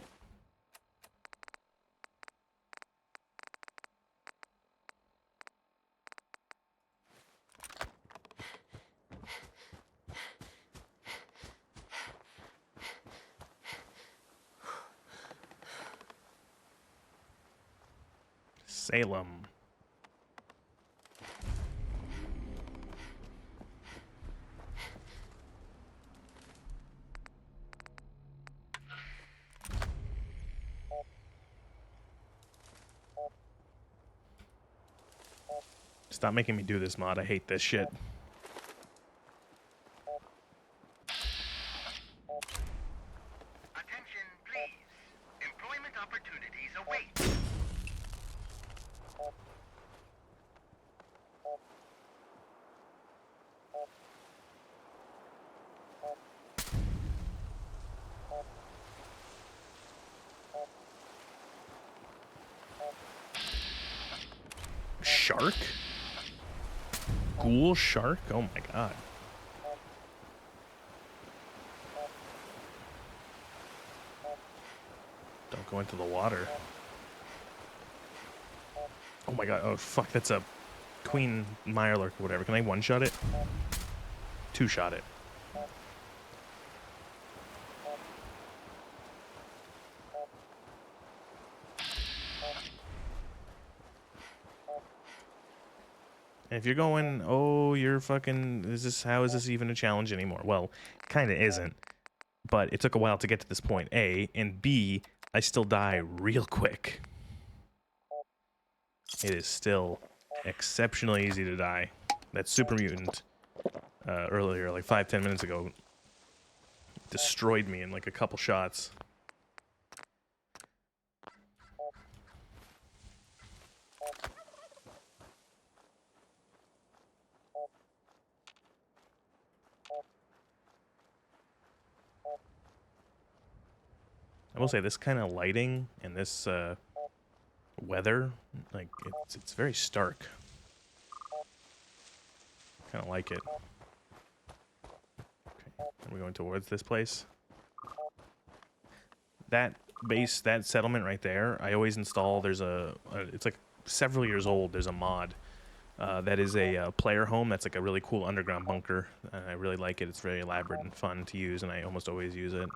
[SPEAKER 1] Salem. Stop making me do this, mod. I hate this shit.
[SPEAKER 2] Attention, please. Employment opportunities await.
[SPEAKER 1] Shark? Ghoul shark? Oh my god. Don't go into the water. Oh my god. Oh fuck, that's a Queen Mirelurk or whatever. Can I one-shot it? Two-shot it. And if you're going, oh, you're fucking, how is this even a challenge anymore? Well, it kind of isn't. But it took a while to get to this point, A. And B, I still die real quick. It is still exceptionally easy to die. That super mutant earlier, like 5-10 minutes ago, destroyed me in like a couple shots. I will say this kind of lighting and this weather, like it's very stark. Kind of like it. Okay, are we going towards this place? That base, that settlement right there, I always install. There's it's like several years old. There's a mod that is a player home. That's like a really cool underground bunker. I really like it. It's very elaborate and fun to use, and I almost always use it.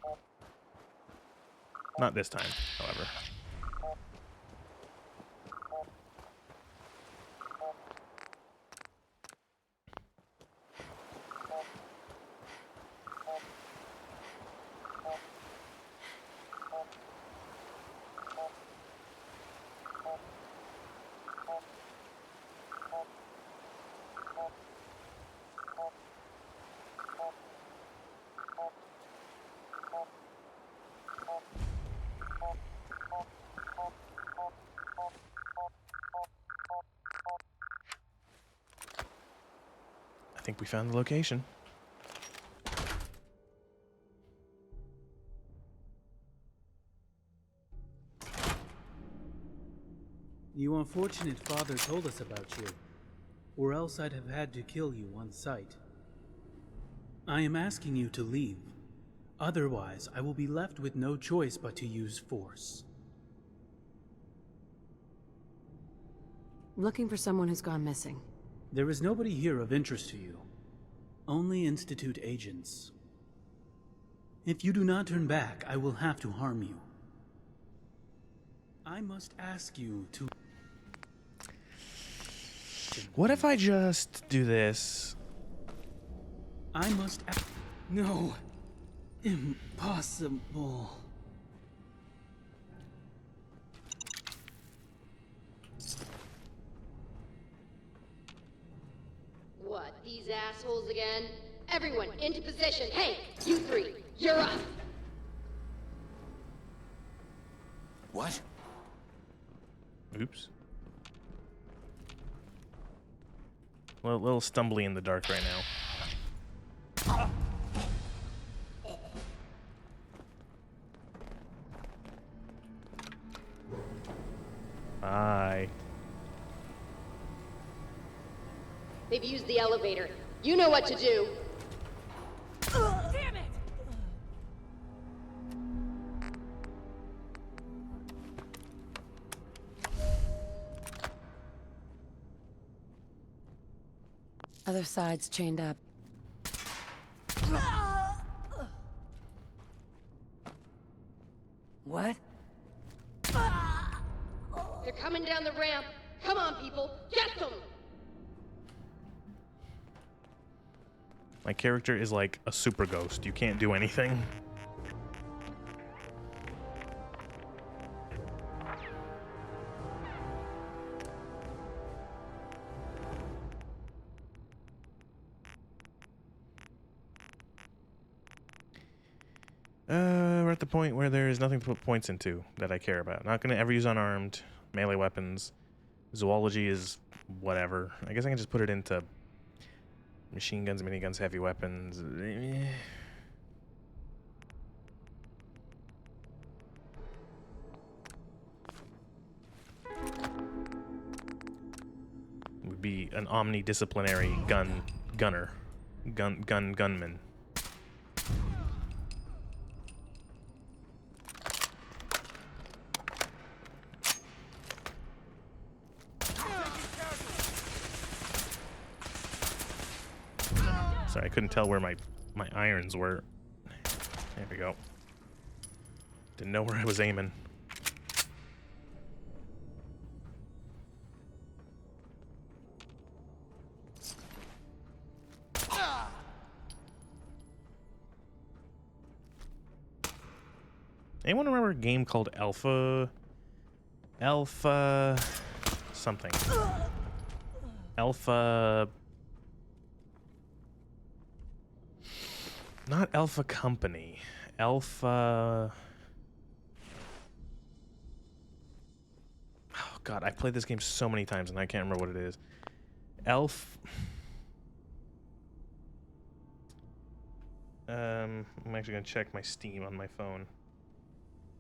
[SPEAKER 1] Not this time, however. I think we found the location.
[SPEAKER 21] You unfortunate father told us about you, or else I'd have had to kill you on sight. I am asking you to leave. Otherwise, I will be left with no choice but to use force.
[SPEAKER 3] Looking for someone who's gone missing.
[SPEAKER 21] There is nobody here of interest to you. Only Institute agents. If you do not turn back, I will have to harm you. I must ask you to...
[SPEAKER 1] What if I just do this?
[SPEAKER 21] I must... No. Impossible.
[SPEAKER 5] What, these assholes again? Everyone, into position. Hey, you three, you're up.
[SPEAKER 17] What?
[SPEAKER 1] Oops. Well, a little stumbly in the dark right now. Bye.
[SPEAKER 5] They've used the elevator. You know what to do.
[SPEAKER 7] Damn it!
[SPEAKER 3] Other side's chained up. What?
[SPEAKER 5] They're coming down the ramp. Come on, people, get them!
[SPEAKER 1] My character is like a super ghost. You can't do anything. We're at the point where there is nothing to put points into that I care about. Not gonna ever use unarmed, melee weapons. Zoology is whatever. I guess I can just put it into machine guns, miniguns, heavy weapons. Would be an omnidisciplinary gunman. Sorry, I couldn't tell where my irons were. There we go. Didn't know where I was aiming. Anyone remember a game called Alpha something? Alpha... Not Alpha Company. Alpha... Oh god, I played this game so many times and I can't remember what it is. I'm actually gonna check my Steam on my phone.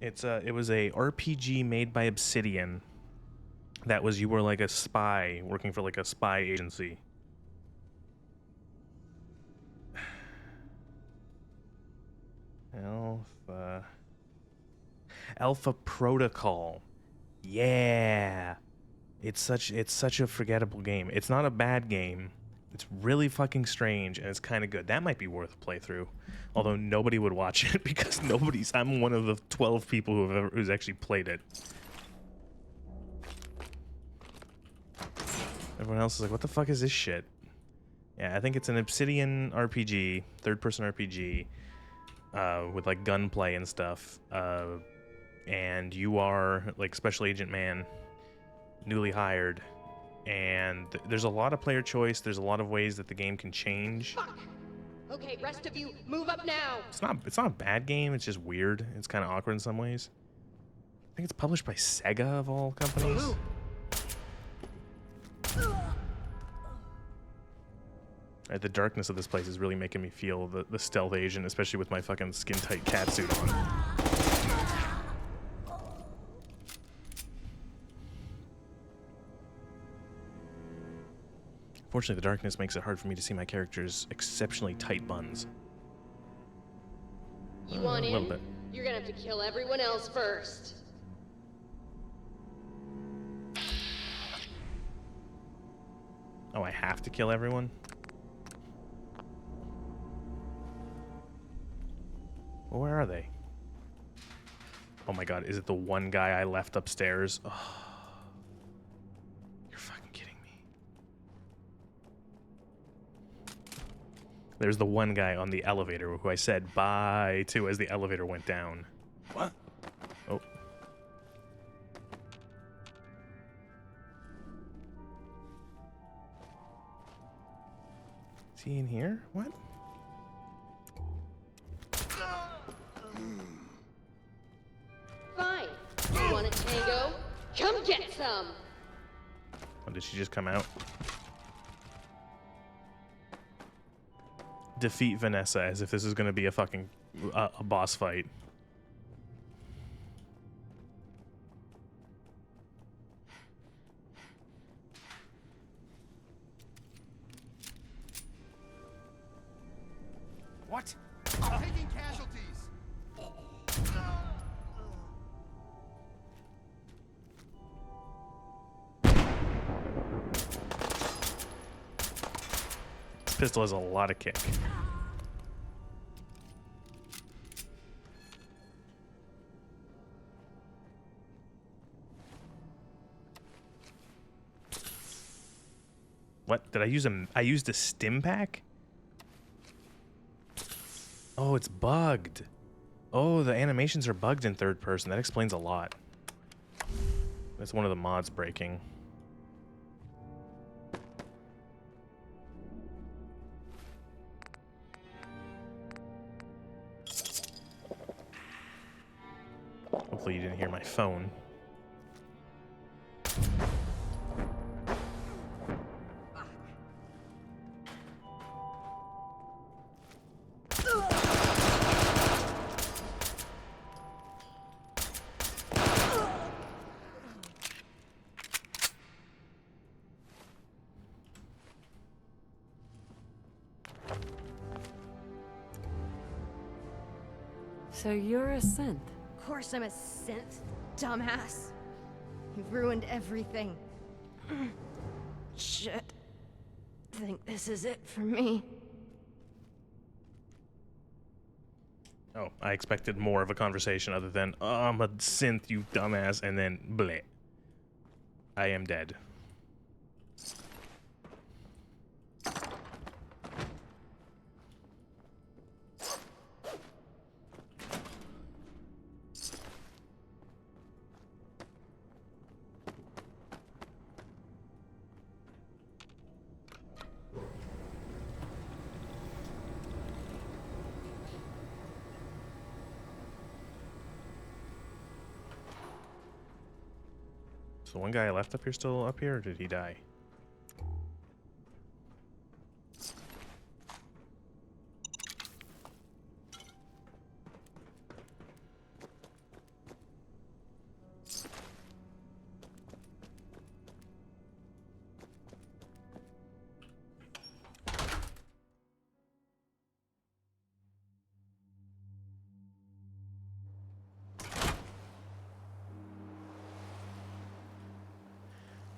[SPEAKER 1] It was a RPG made by Obsidian. That was, you were like a spy working for like a spy agency. Alpha Protocol. Yeah. It's such a forgettable game. It's not a bad game. It's really fucking strange and it's kind of good. That might be worth a playthrough. Although nobody would watch it because I'm one of the 12 people who's actually played it. Everyone else is like, what the fuck is this shit? Yeah, I think it's an Obsidian RPG, third-person RPG, with like gunplay and stuff. And you are like Special Agent Man, newly hired, and there's a lot of player choice. There's a lot of ways that the game can change.
[SPEAKER 4] Fuck. Okay, rest of you, move up now.
[SPEAKER 1] It's not a bad game. It's just weird. It's kind of awkward in some ways. I think it's published by Sega of all companies. The darkness of this place is really making me feel the stealth agent, especially with my fucking skin-tight catsuit on. Fortunately, the darkness makes it hard for me to see my character's exceptionally tight buns.
[SPEAKER 4] You want
[SPEAKER 1] a
[SPEAKER 4] in?
[SPEAKER 1] little bit.
[SPEAKER 4] You're gonna have to kill everyone else first.
[SPEAKER 1] Oh, I have to kill everyone? Well, where are they? Oh my god, is it the one guy I left upstairs? Oh, you're fucking kidding me. There's the one guy on the elevator who I said bye to as the elevator went down.
[SPEAKER 17] What?
[SPEAKER 1] Oh. Is he in here? What?
[SPEAKER 4] Fine. You want a tango? Come get some.
[SPEAKER 1] Oh, did she just come out? Defeat Vanessa as if this is going to be a fucking a boss fight.
[SPEAKER 17] What? I'm taking casualties.
[SPEAKER 1] This pistol has a lot of kick. What? Did I use I used a stim pack? Oh, it's bugged. Oh, the animations are bugged in third person. That explains a lot. That's one of the mods breaking. Hopefully you didn't hear my phone.
[SPEAKER 3] So you're a synth.
[SPEAKER 5] Of course I'm a synth, dumbass. You've ruined everything. Shit. Think this is it for me.
[SPEAKER 1] Oh, I expected more of a conversation other than, oh, I'm a synth, you dumbass, and then bleh. I am dead. So one guy I left up here still up here, or did he die?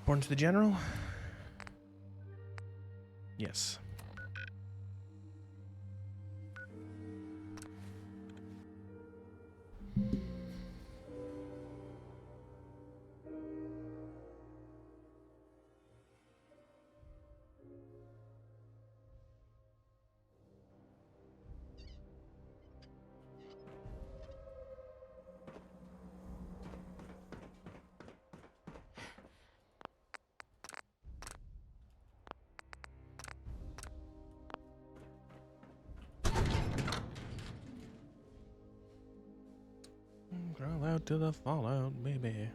[SPEAKER 1] Born to the general? Yes. Crawl out to the fallout, baby.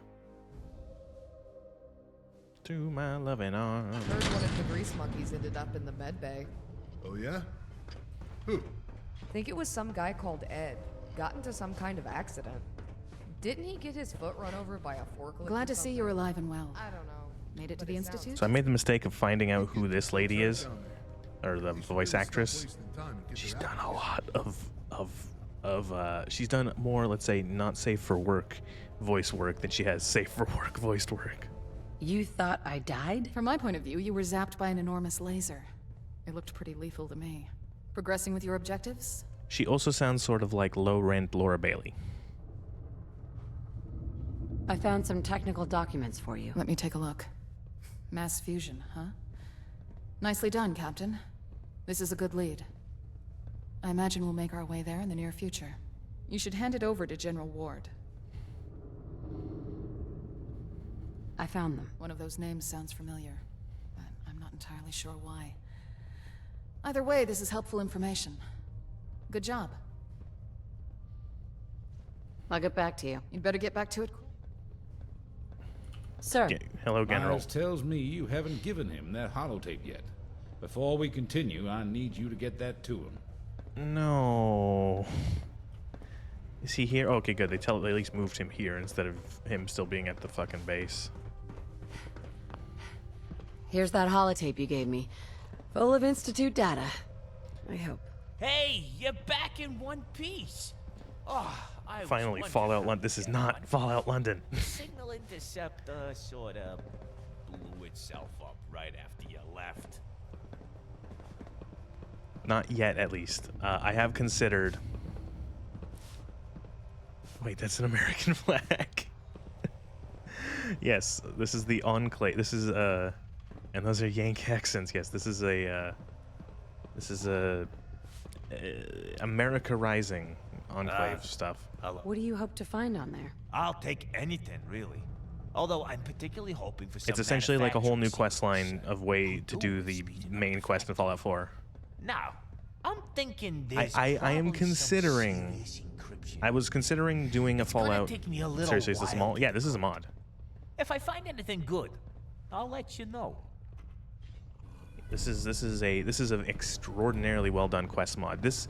[SPEAKER 1] To my loving arms.
[SPEAKER 6] I heard one of the grease monkeys ended up in the med bay.
[SPEAKER 14] Oh yeah? Who?
[SPEAKER 6] Think it was some guy called Ed. Got into some kind of accident. Didn't he get his foot run over by a forklift?
[SPEAKER 3] Glad to see you're alive and well.
[SPEAKER 6] I don't know.
[SPEAKER 3] Made it to the Institute?
[SPEAKER 1] So I made the mistake of finding out who this lady is, or the voice actress. She's done a lot she's done more, let's say, not safe for work voice work than she has safe for work voiced work.
[SPEAKER 3] You thought I died? From my point of view, you were zapped by an enormous laser. It looked pretty lethal to me. Progressing with your objectives?
[SPEAKER 1] She also sounds sort of like low-rent Laura Bailey.
[SPEAKER 3] I found some technical documents for you. Let me take a look. Mass fusion, huh? Nicely done, Captain. This is a good lead. I imagine we'll make our way there in the near future. You should hand it over to General Ward. I found them. One of those names sounds familiar, but I'm not entirely sure why. Either way, this is helpful information. Good job. I'll get back to you. You'd better get back to it. Sir.
[SPEAKER 1] Yeah, hello, General.
[SPEAKER 20] Miles tells me you haven't given him that holotape yet. Before we continue, I need you to get that to him.
[SPEAKER 1] No. Is he here? Okay, good. They at least moved him here instead of him still being at the fucking base.
[SPEAKER 3] Here's that holotape you gave me. Full of Institute data. I hope.
[SPEAKER 22] Hey, you're back in one piece. Oh, I
[SPEAKER 1] Finally, Fallout London. This is not Fallout London.
[SPEAKER 22] The signal interceptor sort of blew itself up right after you left.
[SPEAKER 1] Not yet, at least. I have considered... Wait, that's an American flag. Yes, this is the Enclave. This is, and those are Yankee accents. Yes, this is a, America Rising Enclave stuff.
[SPEAKER 22] Hello.
[SPEAKER 3] What do you hope to find on there?
[SPEAKER 22] I'll take anything, really. Although I'm particularly hoping for some
[SPEAKER 1] It's essentially like a whole new
[SPEAKER 22] manufacturing
[SPEAKER 1] quest line of way to do the main quest in Fallout 4.
[SPEAKER 22] Now, I'm thinking there's
[SPEAKER 1] I am
[SPEAKER 22] probably
[SPEAKER 1] considering... I was considering doing a Fallout...
[SPEAKER 22] take me a little
[SPEAKER 1] Seriously, is this a
[SPEAKER 22] while
[SPEAKER 1] mod? Yeah, this is a mod.
[SPEAKER 22] If I find anything good, I'll let you know.
[SPEAKER 1] This is an extraordinarily well done quest mod. This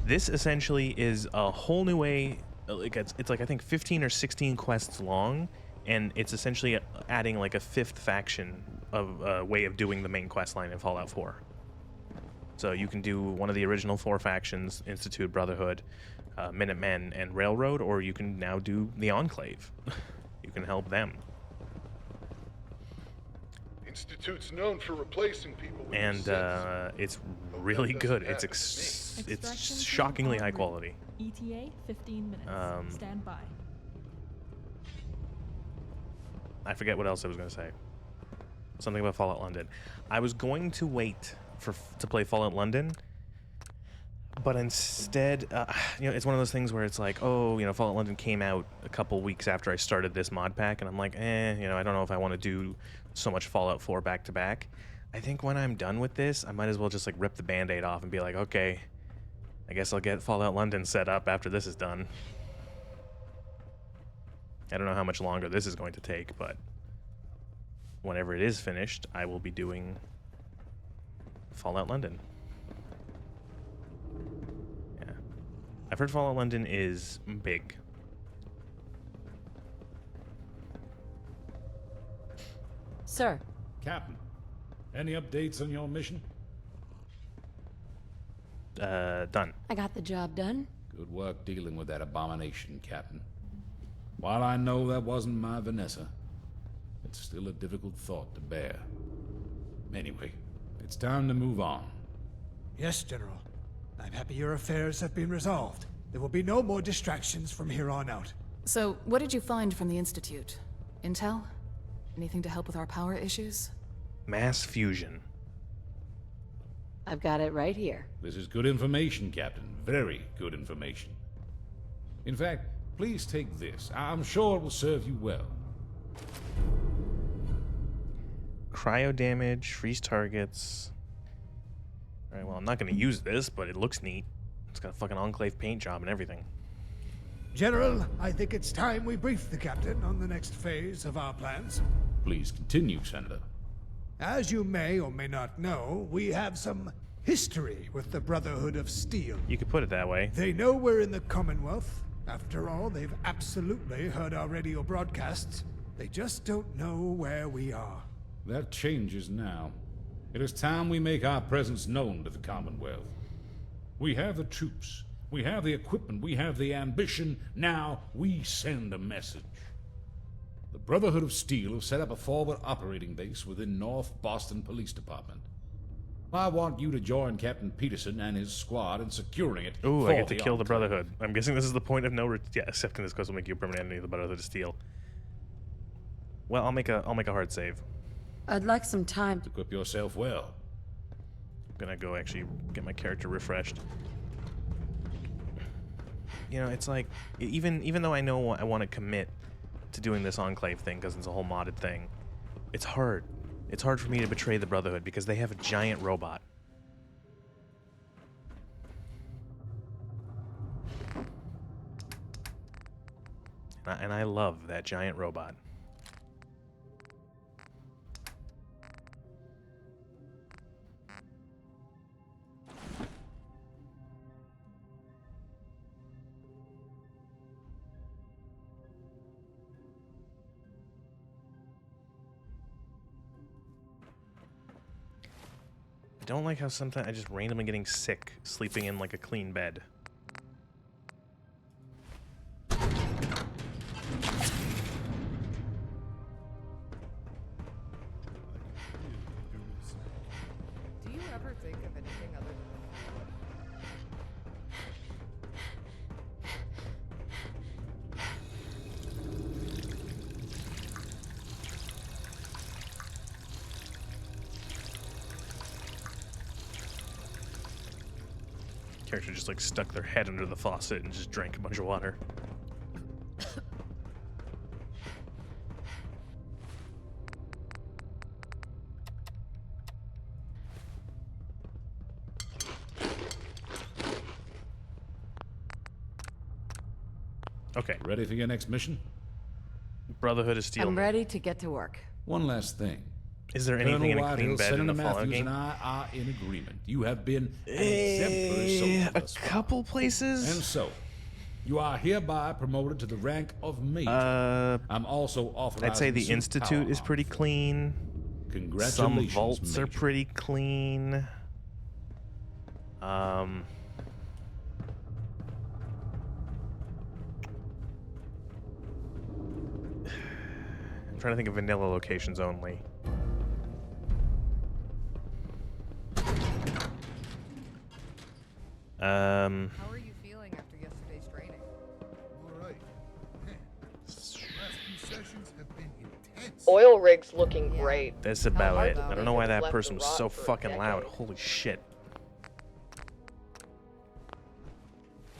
[SPEAKER 1] essentially is a whole new way. Like it's like I think 15 or 16 quests long, and it's essentially adding like a fifth faction of way of doing the main quest line in Fallout 4. So you can do one of the original 4 factions: Institute, Brotherhood, Minutemen, and Railroad, or you can now do the Enclave. You can help them.
[SPEAKER 23] Institute's known for replacing people with
[SPEAKER 1] And it's really good. It's shockingly high quality.
[SPEAKER 24] ETA 15 minutes. Stand by.
[SPEAKER 1] I forget what else I was going to say. Something about Fallout London. I was going to wait to play Fallout London, but instead, you know, it's one of those things where it's like, oh, you know, Fallout London came out a couple weeks after I started this mod pack, and I'm like, you know, I don't know if I want to do so much Fallout 4 back to back. I think when I'm done with this, I might as well just like rip the Band-Aid off and be like, okay, I guess I'll get Fallout London set up after this is done. I don't know how much longer this is going to take, but whenever it is finished, I will be doing Fallout London. Yeah. I've heard Fallout London is big.
[SPEAKER 3] Sir.
[SPEAKER 20] Captain, any updates on your mission?
[SPEAKER 1] Done.
[SPEAKER 3] I got the job done.
[SPEAKER 20] Good work dealing with that abomination, Captain. While I know that wasn't my Vanessa, it it's still a difficult thought to bear. Anyway, it's time to move on.
[SPEAKER 9] Yes, General. I'm happy your affairs have been resolved. There will be no more distractions from here on out.
[SPEAKER 3] So, what did you find from the Institute? Intel? Anything to help with our power issues?
[SPEAKER 1] Mass fusion.
[SPEAKER 11] I've got it right here.
[SPEAKER 20] This is good information, Captain. Very good information. In fact, please take this. I'm sure it will serve you well.
[SPEAKER 1] Cryo damage, freeze targets. Alright, well, I'm not going to use this, but it looks neat. It's got a fucking Enclave paint job and everything.
[SPEAKER 9] General, I think it's time we brief the Captain on the next phase of our plans.
[SPEAKER 20] Please continue, Senator.
[SPEAKER 9] As you may or may not know, we have some history with the Brotherhood of Steel.
[SPEAKER 1] You could put it that way.
[SPEAKER 9] They know we're in the Commonwealth. After all, they've absolutely heard our radio broadcasts. They just don't know where we are.
[SPEAKER 20] That changes now. It is time we make our presence known to the Commonwealth. We have the troops, we have the equipment, we have the ambition. Now we send a message. The Brotherhood of Steel have set up a forward operating base within North Boston Police Department. I want you to join Captain Peterson and his squad in securing it.
[SPEAKER 1] Ooh, I get to kill the Brotherhood. I'm guessing this is the point of no yeah, accepting this quest will make you a permanent enemy of the Brotherhood of Steel. Well, I'll make a hard save.
[SPEAKER 11] I'd like some time
[SPEAKER 20] to equip yourself well.
[SPEAKER 1] I'm gonna go actually get my character refreshed. You know, it's like even though I know I want to commit to doing this Enclave thing because it's a whole modded thing, it's hard. It's hard for me to betray the Brotherhood because they have a giant robot. And I love that giant robot. I don't like how sometimes I just randomly getting sick, sleeping in like a clean bed.
[SPEAKER 6] Do you ever think of anything other than
[SPEAKER 1] Character just like stuck their head under the faucet and just drank a bunch of water. Okay.
[SPEAKER 20] Ready for your next mission?
[SPEAKER 1] Brotherhood of Steel.
[SPEAKER 11] I'm ready to get to work.
[SPEAKER 20] One last thing.
[SPEAKER 1] Is there anything in a clean bed in the Fallout game?
[SPEAKER 20] And I are in agreement. You have been an exemplary soldier thus far.
[SPEAKER 1] Couple places.
[SPEAKER 20] And so, you are hereby promoted to the rank of major. I'm also authorized.
[SPEAKER 1] I'd say the Institute is pretty clean.
[SPEAKER 20] Congratulations.
[SPEAKER 1] Some vaults are
[SPEAKER 20] Major.
[SPEAKER 1] pretty clean. I'm trying to think of vanilla locations only.
[SPEAKER 6] How are you feeling after yesterday's training?
[SPEAKER 17] All right. Last few sessions have been intense.
[SPEAKER 12] Oil rig's looking great.
[SPEAKER 1] That's about it. I don't know why that
[SPEAKER 12] Left
[SPEAKER 1] person
[SPEAKER 12] to
[SPEAKER 1] was
[SPEAKER 12] rot
[SPEAKER 1] so
[SPEAKER 12] for a
[SPEAKER 1] fucking loud.
[SPEAKER 12] decade.
[SPEAKER 1] Holy shit.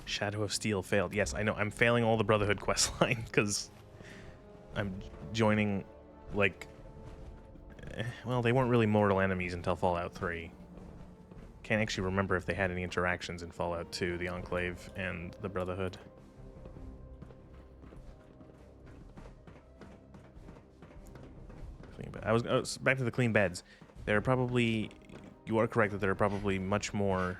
[SPEAKER 1] Shadow of Steel failed. Yes, I know. I'm failing all the Brotherhood questline because I'm joining, like, well, they weren't really mortal enemies until Fallout 3. Can't actually remember if they had any interactions in Fallout 2, the Enclave and the Brotherhood. I was back to the clean beds. There are probably, you are correct that there are probably much more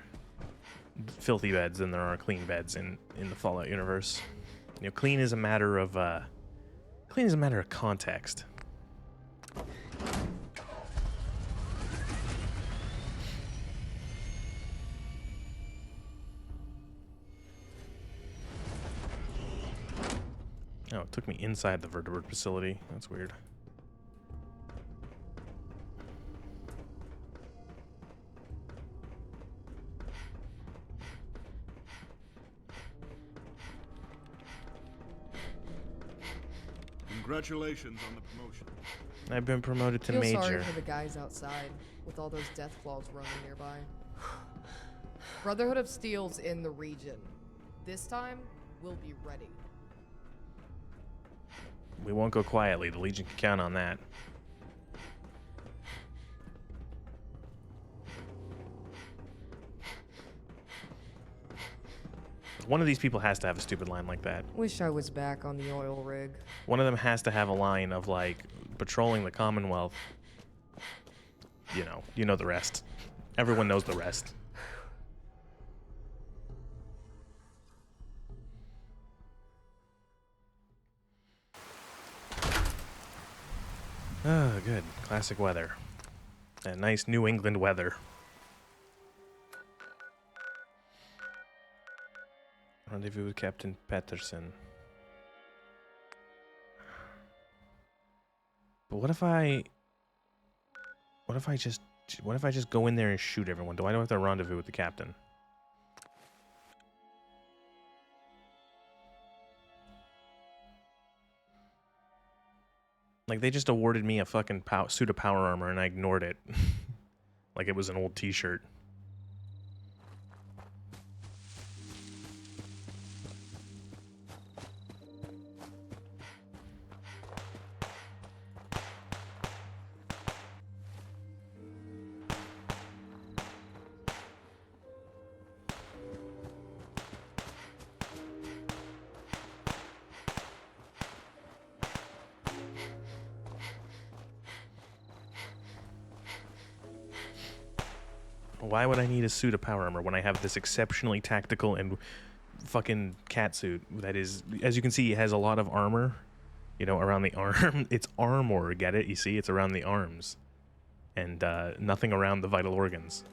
[SPEAKER 1] filthy beds than there are clean beds in the Fallout universe. You know, clean is a matter of context. Oh, it took me inside the vertebrate facility. That's weird.
[SPEAKER 23] Congratulations on the promotion.
[SPEAKER 1] I've been promoted to
[SPEAKER 6] Feel
[SPEAKER 1] major.
[SPEAKER 6] sorry for the guys outside with all those death claws roaming nearby. Brotherhood of Steel's in the region. This time, we'll be ready.
[SPEAKER 1] We won't go quietly. The Legion can count on that. One of these people has to have a stupid line like that.
[SPEAKER 6] Wish I was back on the oil rig.
[SPEAKER 1] One of them has to have a line of like patrolling the Commonwealth. You know the rest. Everyone knows the rest. Oh, good. Classic weather. That nice New England weather. Rendezvous with Captain Patterson. But what if I just go in there and shoot everyone? Do I have to rendezvous with the captain? Like, they just awarded me a fucking suit of power armor and I ignored it. Like it was an old t-shirt. Why would I need a suit of power armor when I have this exceptionally tactical and fucking cat suit that is, as you can see, it has a lot of armor, you know, around the arm. It's armor, get it? You see, it's around the arms and nothing around the vital organs.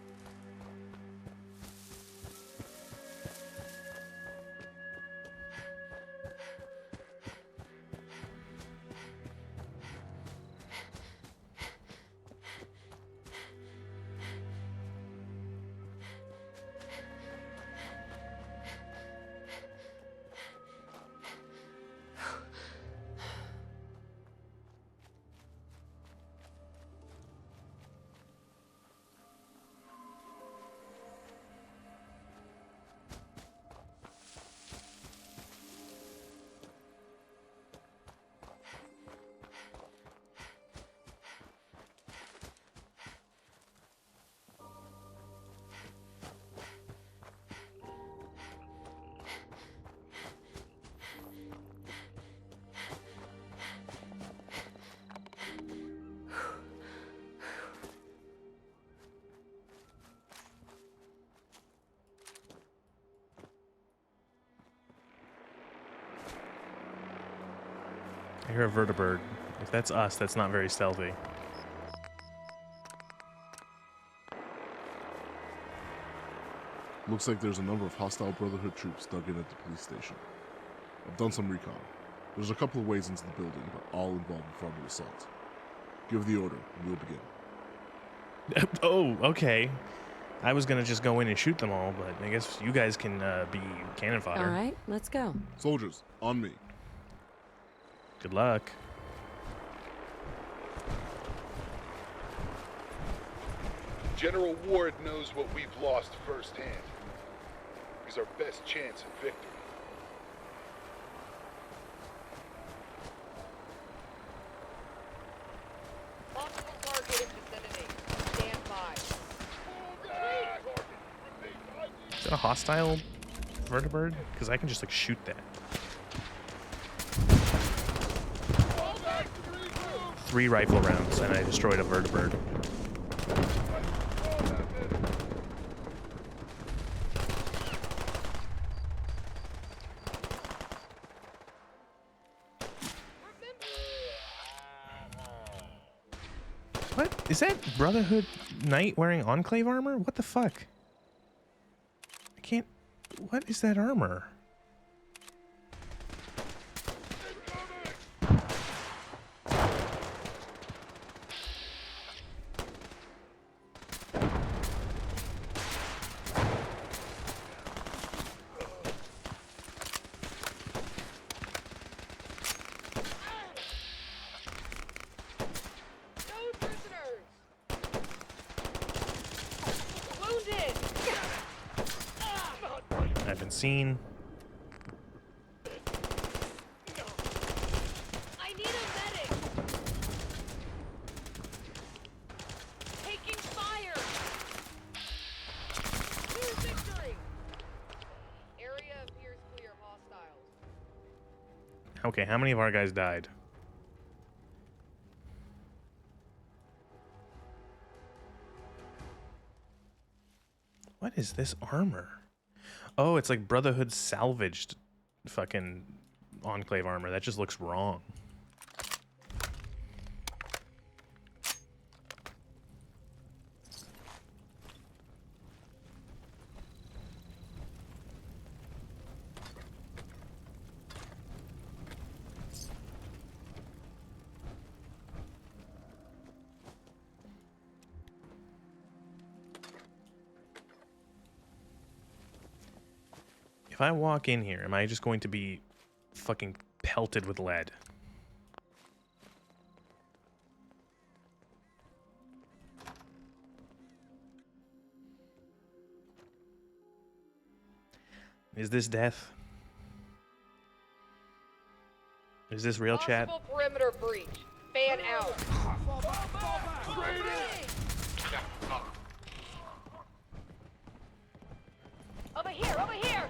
[SPEAKER 1] I hear a vertibird. If that's us, that's not very stealthy.
[SPEAKER 8] Looks like there's a number of hostile Brotherhood troops dug in at the police station. I've done some recon. There's a couple of ways into the building, but all involve a frontal assault. Give the order, and we'll begin.
[SPEAKER 1] Oh, okay. I was gonna just go in and shoot them all, but I guess you guys can be cannon fodder.
[SPEAKER 11] All right, let's go.
[SPEAKER 8] Soldiers, on me.
[SPEAKER 1] Good luck.
[SPEAKER 23] General Ward knows what we've lost firsthand. He's our best chance of victory.
[SPEAKER 12] Possible target in vicinity. Stand by.
[SPEAKER 1] Is that a hostile vertibird? Because I can just like shoot that. 3 rifle rounds and I destroyed a vertibird. What? Is that Brotherhood Knight wearing Enclave armor? What the fuck? I can't... What is that armor? scene.
[SPEAKER 12] I need a medic. Taking fire. Clear victory. Area appears clear. Hostiles.
[SPEAKER 1] Okay, how many of our guys died? What is this armor? Oh, it's like Brotherhood salvaged fucking Enclave armor. That just looks wrong. If I walk in here, am I just going to be fucking pelted with lead? Is this death? Is this real chat?
[SPEAKER 12] Possible perimeter breach. Fan out. Over here, over here.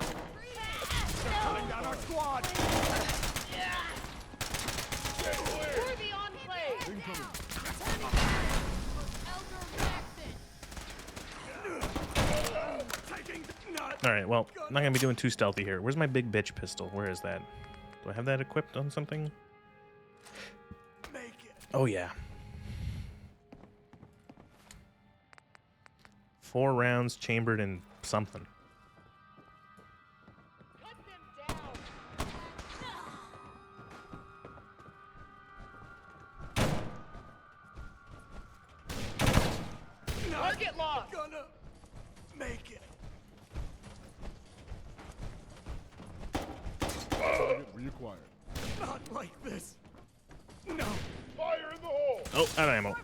[SPEAKER 17] Pulling down our squad.
[SPEAKER 12] For the Enclave.
[SPEAKER 1] Alright, well, I'm not gonna be doing too stealthy here. Where's my big bitch pistol? Where is that? Do I have that equipped on something? Oh, yeah. 4 rounds chambered in something.
[SPEAKER 12] Target locked.
[SPEAKER 17] Gonna make it.
[SPEAKER 8] Target reacquired.
[SPEAKER 17] Not like this. No. Fire in the hole.
[SPEAKER 1] Oh, out of ammo.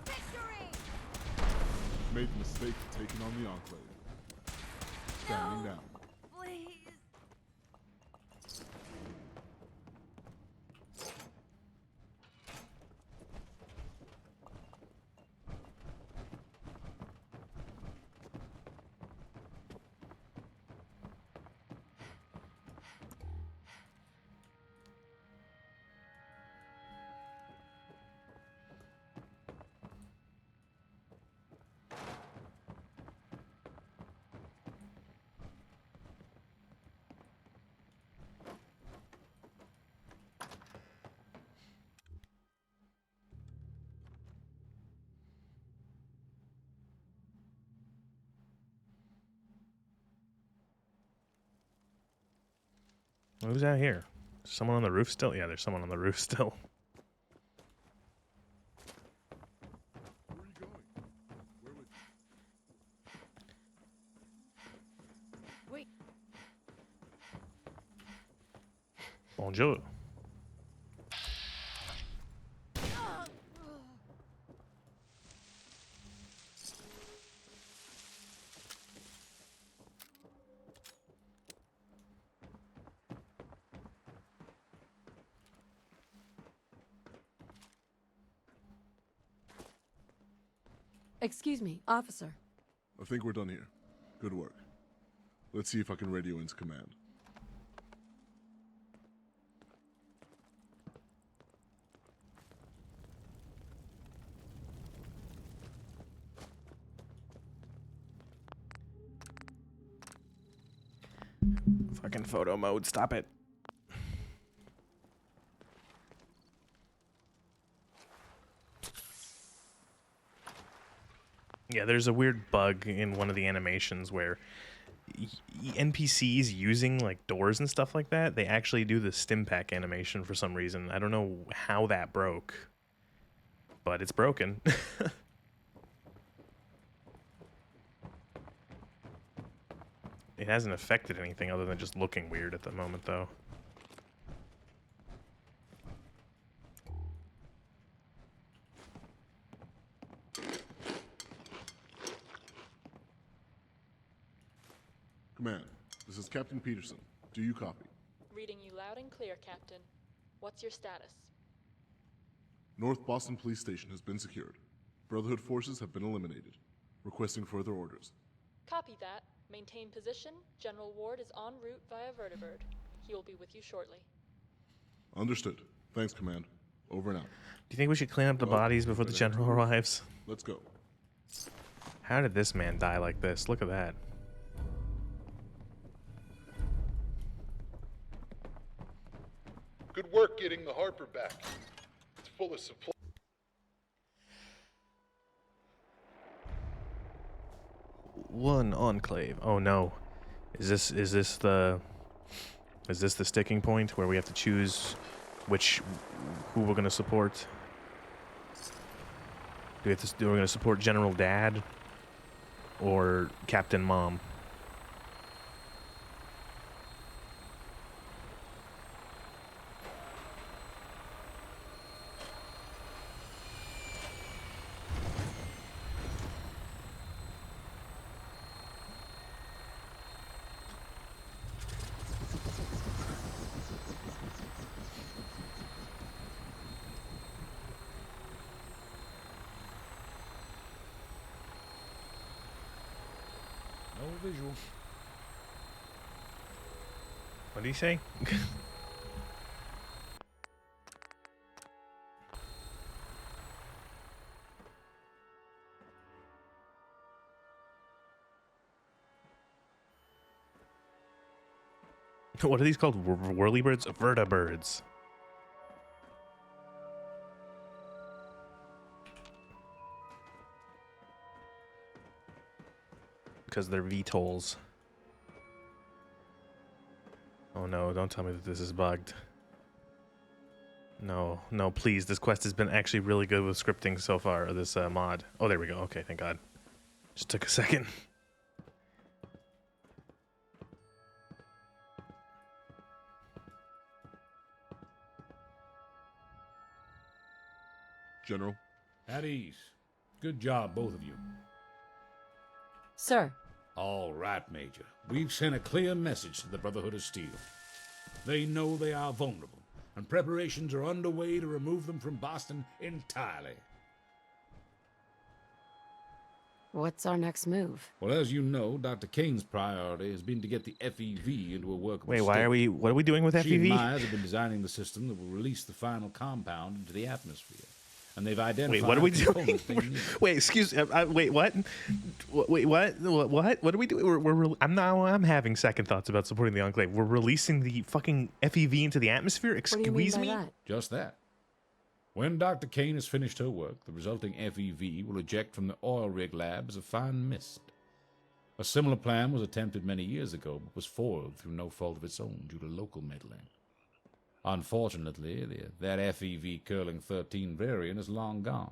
[SPEAKER 8] Made the mistake of taking on the Enclave. Standing down.
[SPEAKER 7] Please.
[SPEAKER 1] Who's out here? Someone on the roof still? Yeah, there's someone on the roof still.
[SPEAKER 8] Where are you going? Where would
[SPEAKER 12] Wait.
[SPEAKER 1] Bonjour.
[SPEAKER 11] Excuse me, officer.
[SPEAKER 8] I think we're done here. Good work. Let's see if I can radio into command.
[SPEAKER 1] Fucking photo mode, stop it. Yeah, there's a weird bug in one of the animations where NPCs using like doors and stuff like that, they actually do the stim pack animation for some reason. I don't know how that broke, but it's broken. It hasn't affected anything other than just looking weird at the moment, though.
[SPEAKER 8] Command, this is Captain Peterson. Do you copy?
[SPEAKER 24] Reading you loud and clear, Captain. What's your status?
[SPEAKER 8] North Boston Police Station has been secured. Brotherhood forces have been eliminated. Requesting further orders.
[SPEAKER 24] Copy that. Maintain position. General Ward is en route via Vertibird. He will be with you shortly.
[SPEAKER 8] Understood. Thanks, Command. Over and out.
[SPEAKER 1] Do you think we should clean up the bodies before the general arrives?
[SPEAKER 8] Let's go.
[SPEAKER 1] How did this man die like this? Look at that.
[SPEAKER 23] Good work getting the Harper back. It's full of supplies.
[SPEAKER 1] One Enclave. Oh no. Is this the sticking point where we have to choose who we're gonna support? We're gonna support General Dad or Captain Mom?
[SPEAKER 20] No visual.
[SPEAKER 1] What did he say? What are these called? Whirlybirds? Vertibirds. Because they're VTOLs. Oh no, don't tell me that this is bugged. No, no, please. This quest has been actually really good with scripting so far, this mod. Oh, there we go. Okay, thank God. Just took a second.
[SPEAKER 8] General.
[SPEAKER 20] At ease. Good job, both of you.
[SPEAKER 11] Sir.
[SPEAKER 20] All right, Major. We've sent a clear message to the Brotherhood of Steel. They know they are vulnerable, and preparations are underway to remove them from Boston entirely.
[SPEAKER 11] What's our next move?
[SPEAKER 20] Well, as you know, Dr. Kane's priority has been to get the FEV into a workable
[SPEAKER 1] Wait,
[SPEAKER 20] state.
[SPEAKER 1] what are we doing with FEV?
[SPEAKER 20] She and Myers have been designing the system that will release the final compound into the atmosphere. And they've identified...
[SPEAKER 1] Wait, what are we doing? Wait, excuse me. Wait, what? Wait, what? What are we doing? I'm having second thoughts about supporting the Enclave. We're releasing the fucking FEV into the atmosphere? Excuse me?
[SPEAKER 20] Just that. When Dr. Kane has finished her work, the resulting FEV will eject from the oil rig lab as a fine mist. A similar plan was attempted many years ago, but was foiled through no fault of its own due to local meddling. Unfortunately, that FEV curling 13 variant is long gone.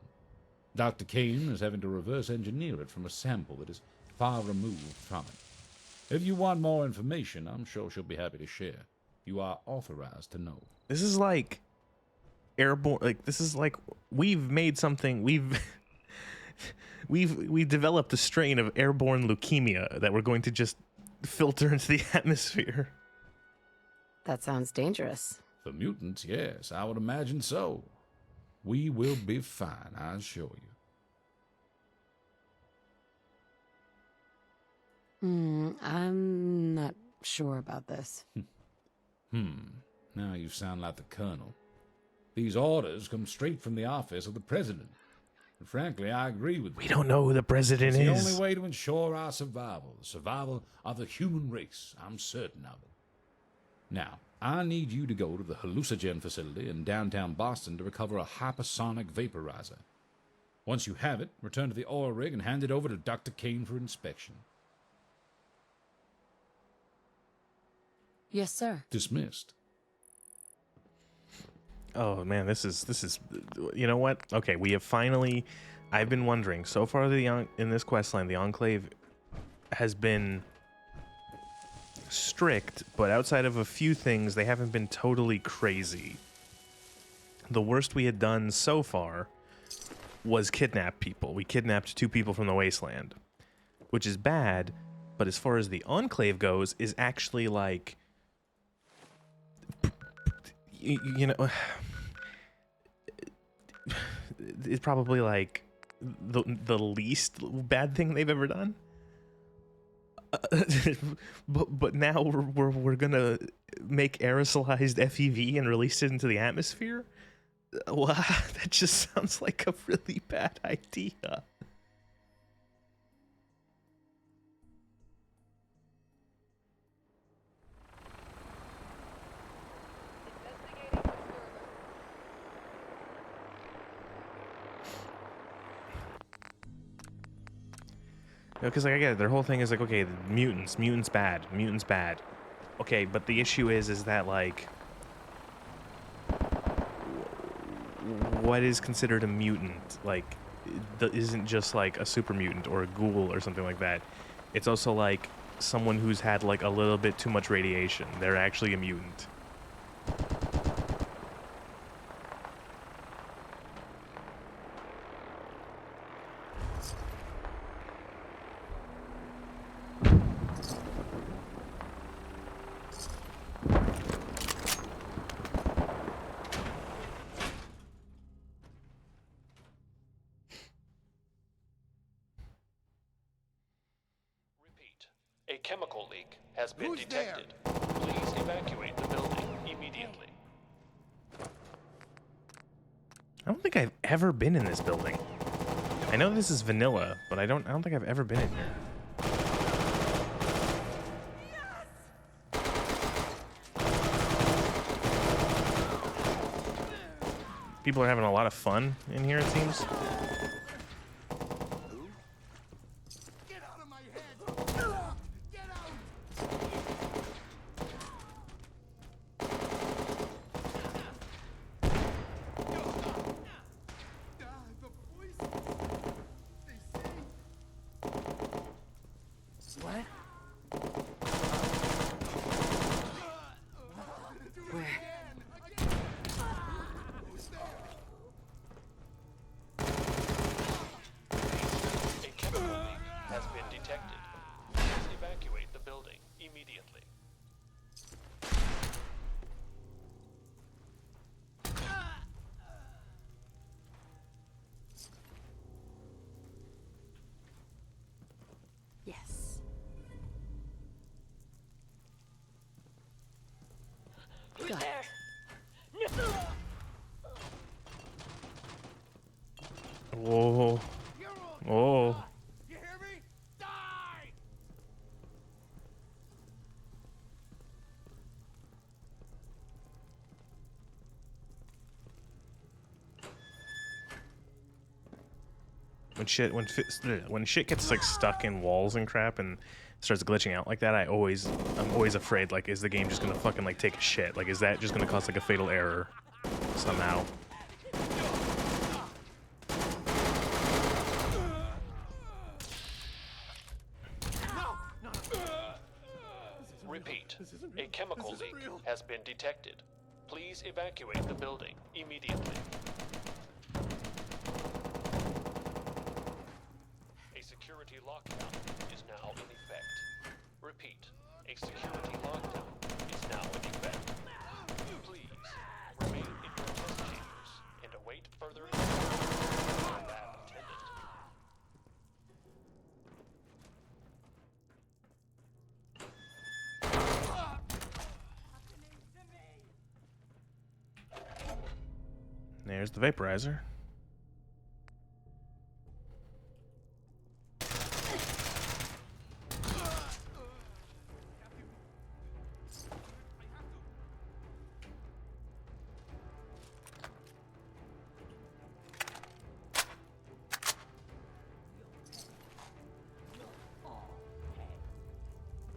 [SPEAKER 20] Dr. Kane is having to reverse engineer it from a sample that is far removed from it. If you want more information, I'm sure she'll be happy to share. You are authorized to know.
[SPEAKER 1] This is like airborne. Like, this is like we've made something. We've developed a strain of airborne leukemia that we're going to just filter into the atmosphere.
[SPEAKER 11] That sounds dangerous.
[SPEAKER 20] For mutants, yes, I would imagine so. We will be fine, I assure you.
[SPEAKER 11] I'm not sure about this.
[SPEAKER 20] Now you sound like the Colonel. These orders come straight from the office of the President. And frankly, I agree with you.
[SPEAKER 1] We don't know who the President is.
[SPEAKER 20] It's the only way to ensure our survival. The survival of the human race. I'm certain of it. Now, I need you to go to the hallucinogen facility in downtown Boston to recover a hypersonic vaporizer. Once you have it, return to the oil rig and hand it over to Dr. Kane for inspection.
[SPEAKER 11] Yes, sir.
[SPEAKER 20] Dismissed.
[SPEAKER 1] Oh man, this is you know what? Okay, we have finally. I've been wondering so far in this questline, the Enclave has been strict, but outside of a few things, they haven't been totally crazy. The worst we had done so far was kidnap people. We kidnapped 2 people from the Wasteland, which is bad, but as far as the Enclave goes, is actually like you know, it's probably like the least bad thing they've ever done. But now we're gonna make aerosolized FEV and release it into the atmosphere. Wow, that just sounds like a really bad idea. Because like I get it, their whole thing is like, okay, mutants bad, mutants bad. Okay, but the issue is that like, what is considered a mutant? Like, isn't just like a super mutant or a ghoul or something like that. It's also like someone who's had like a little bit too much radiation. They're actually a mutant.
[SPEAKER 15] A chemical leak has been detected. Please evacuate the building immediately.
[SPEAKER 1] I don't think I've ever been in this building. I know this is vanilla, but I don't think I've ever been in here. People are having a lot of fun in here, it seems.
[SPEAKER 11] Yes.
[SPEAKER 4] Who's
[SPEAKER 11] Got
[SPEAKER 4] there?
[SPEAKER 11] it.
[SPEAKER 4] No!
[SPEAKER 1] Whoa. Oh.
[SPEAKER 17] You hear me? Die!
[SPEAKER 1] When shit gets like stuck in walls and crap and starts glitching out like that, I'm always afraid, like, is the game just gonna fucking like take a shit? Like, is that just gonna cause like a fatal error somehow?
[SPEAKER 15] Repeat. A chemical leak has been detected. Please evacuate the building immediately. A security lockdown is now in effect. Repeat. A security lockdown is now in effect. Please remain in your test chambers and await further instructions from the lab attendant.
[SPEAKER 1] There's the vaporizer.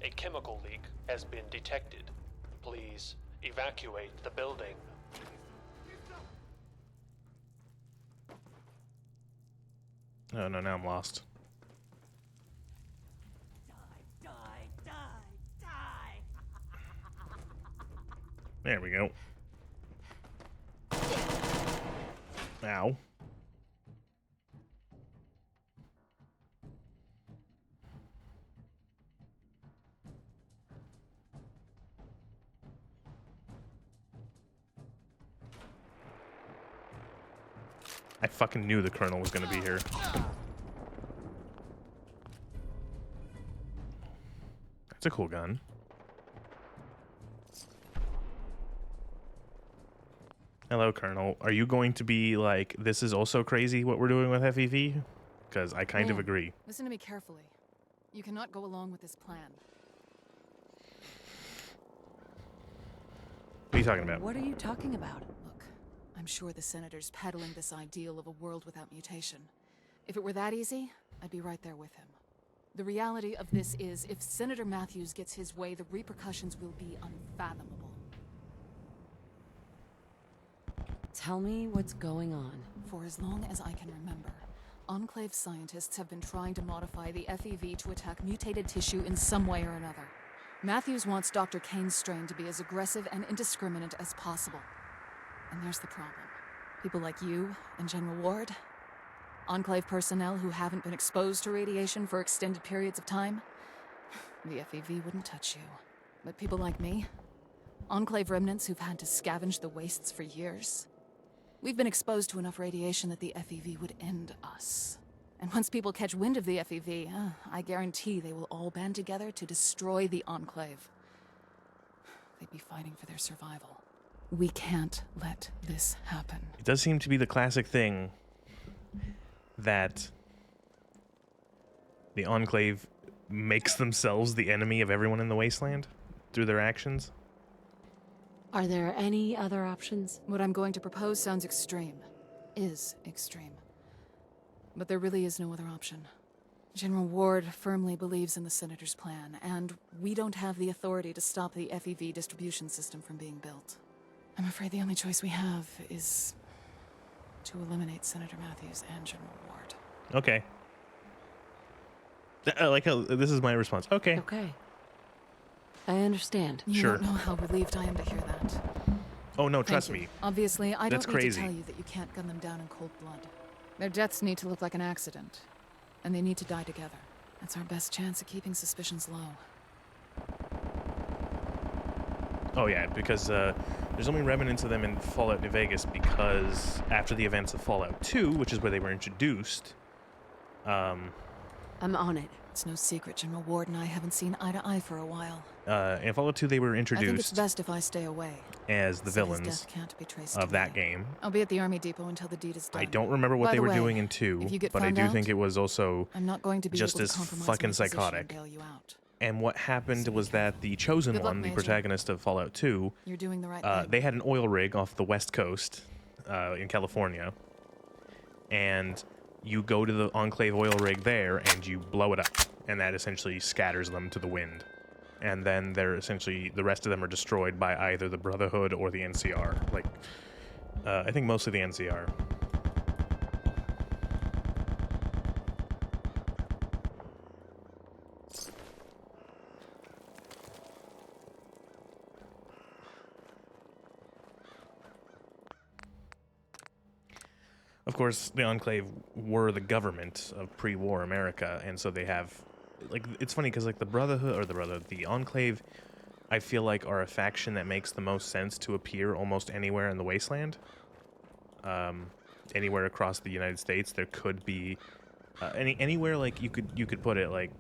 [SPEAKER 15] A chemical leak has been detected. Please evacuate the building.
[SPEAKER 1] Oh no, now I'm lost. There we go. Ow. fucking knew the Colonel was gonna be here. That's a cool gun. Hello, Colonel. Are you going to be like, this is also crazy what we're doing with FEV? Because I kind of
[SPEAKER 3] Man,
[SPEAKER 1] agree.
[SPEAKER 3] Listen to me carefully. You cannot go along with this plan.
[SPEAKER 1] What are you talking about?
[SPEAKER 11] What are you talking about?
[SPEAKER 3] Look, I'm sure the Senator's peddling this ideal of a world without mutation. If it were that easy, I'd be right there with him. The reality of this is, if Senator Matthews gets his way, the repercussions will be unfathomable.
[SPEAKER 11] Tell me what's going on.
[SPEAKER 3] For as long as I can remember, Enclave scientists have been trying to modify the FEV to attack mutated tissue in some way or another. Matthews wants Dr. Kane's strain to be as aggressive and indiscriminate as possible. And there's the problem. People like you and General Ward, Enclave personnel who haven't been exposed to radiation for extended periods of time, the FEV wouldn't touch you. But people like me, Enclave remnants who've had to scavenge the wastes for years, we've been exposed to enough radiation that the FEV would end us. And once people catch wind of the FEV, I guarantee they will all band together to destroy the Enclave. They'd be fighting for their survival. We can't let this happen.
[SPEAKER 1] It does seem to be the classic thing that the Enclave makes themselves the enemy of everyone in the Wasteland through their actions.
[SPEAKER 11] Are there any other options?
[SPEAKER 3] What I'm going to propose sounds extreme. Is extreme. But there really is no other option. General Ward firmly believes in the Senator's plan, and we don't have the authority to stop the FEV distribution system from being built. I'm afraid the only choice we have is to eliminate Senator Matthews and General Ward.
[SPEAKER 1] Okay. I like how this is my response. Okay.
[SPEAKER 11] Okay. I understand.
[SPEAKER 3] You
[SPEAKER 1] Sure.
[SPEAKER 3] don't know how relieved I am to hear that.
[SPEAKER 1] Oh no,
[SPEAKER 3] Thank
[SPEAKER 1] trust
[SPEAKER 3] you.
[SPEAKER 1] me.
[SPEAKER 3] Obviously, I
[SPEAKER 1] That's
[SPEAKER 3] don't need
[SPEAKER 1] crazy.
[SPEAKER 3] to tell you that you can't gun them down in cold blood. Their deaths need to look like an accident, and they need to die together. That's our best chance at keeping suspicions low.
[SPEAKER 1] Oh yeah, because there's only remnants of them in Fallout New Vegas because after the events of Fallout 2, which is where they were introduced,
[SPEAKER 11] I'm on it.
[SPEAKER 3] It's no secret General Ward and I haven't seen eye to eye for a while.
[SPEAKER 1] in Fallout 2 they were
[SPEAKER 3] I think it's
[SPEAKER 1] introduced
[SPEAKER 3] best if I stay away.
[SPEAKER 1] as the
[SPEAKER 3] so his
[SPEAKER 1] villains
[SPEAKER 3] death can't be traced
[SPEAKER 1] of
[SPEAKER 3] to
[SPEAKER 1] that
[SPEAKER 3] me.
[SPEAKER 1] game.
[SPEAKER 3] I'll be at the Army Depot until the deed is done.
[SPEAKER 1] I don't remember what
[SPEAKER 3] By
[SPEAKER 1] they
[SPEAKER 3] the
[SPEAKER 1] were
[SPEAKER 3] way,
[SPEAKER 1] doing in 2,
[SPEAKER 3] if you get
[SPEAKER 1] but I
[SPEAKER 3] found
[SPEAKER 1] do
[SPEAKER 3] out,
[SPEAKER 1] think it was also
[SPEAKER 3] I'm not going to be
[SPEAKER 1] just
[SPEAKER 3] able
[SPEAKER 1] as
[SPEAKER 3] to compromise
[SPEAKER 1] fucking
[SPEAKER 3] my position and
[SPEAKER 1] psychotic.
[SPEAKER 3] bail you out.
[SPEAKER 1] And what happened was that the Chosen
[SPEAKER 3] Good luck,
[SPEAKER 1] One, the
[SPEAKER 3] Major.
[SPEAKER 1] protagonist of Fallout 2,
[SPEAKER 3] You're doing the right thing.
[SPEAKER 1] they had an oil rig off the west coast in California. And you go to the Enclave oil rig there and you blow it up. And that essentially scatters them to the wind. And then they're essentially, the rest of them are destroyed by either the Brotherhood or the NCR. Like, I think mostly the NCR. Of course, the Enclave were the government of pre-war America, and so they have, like, it's funny because like the Enclave, I feel like are a faction that makes the most sense to appear almost anywhere in the Wasteland. Anywhere across the United States, there could be anywhere like you could put it like,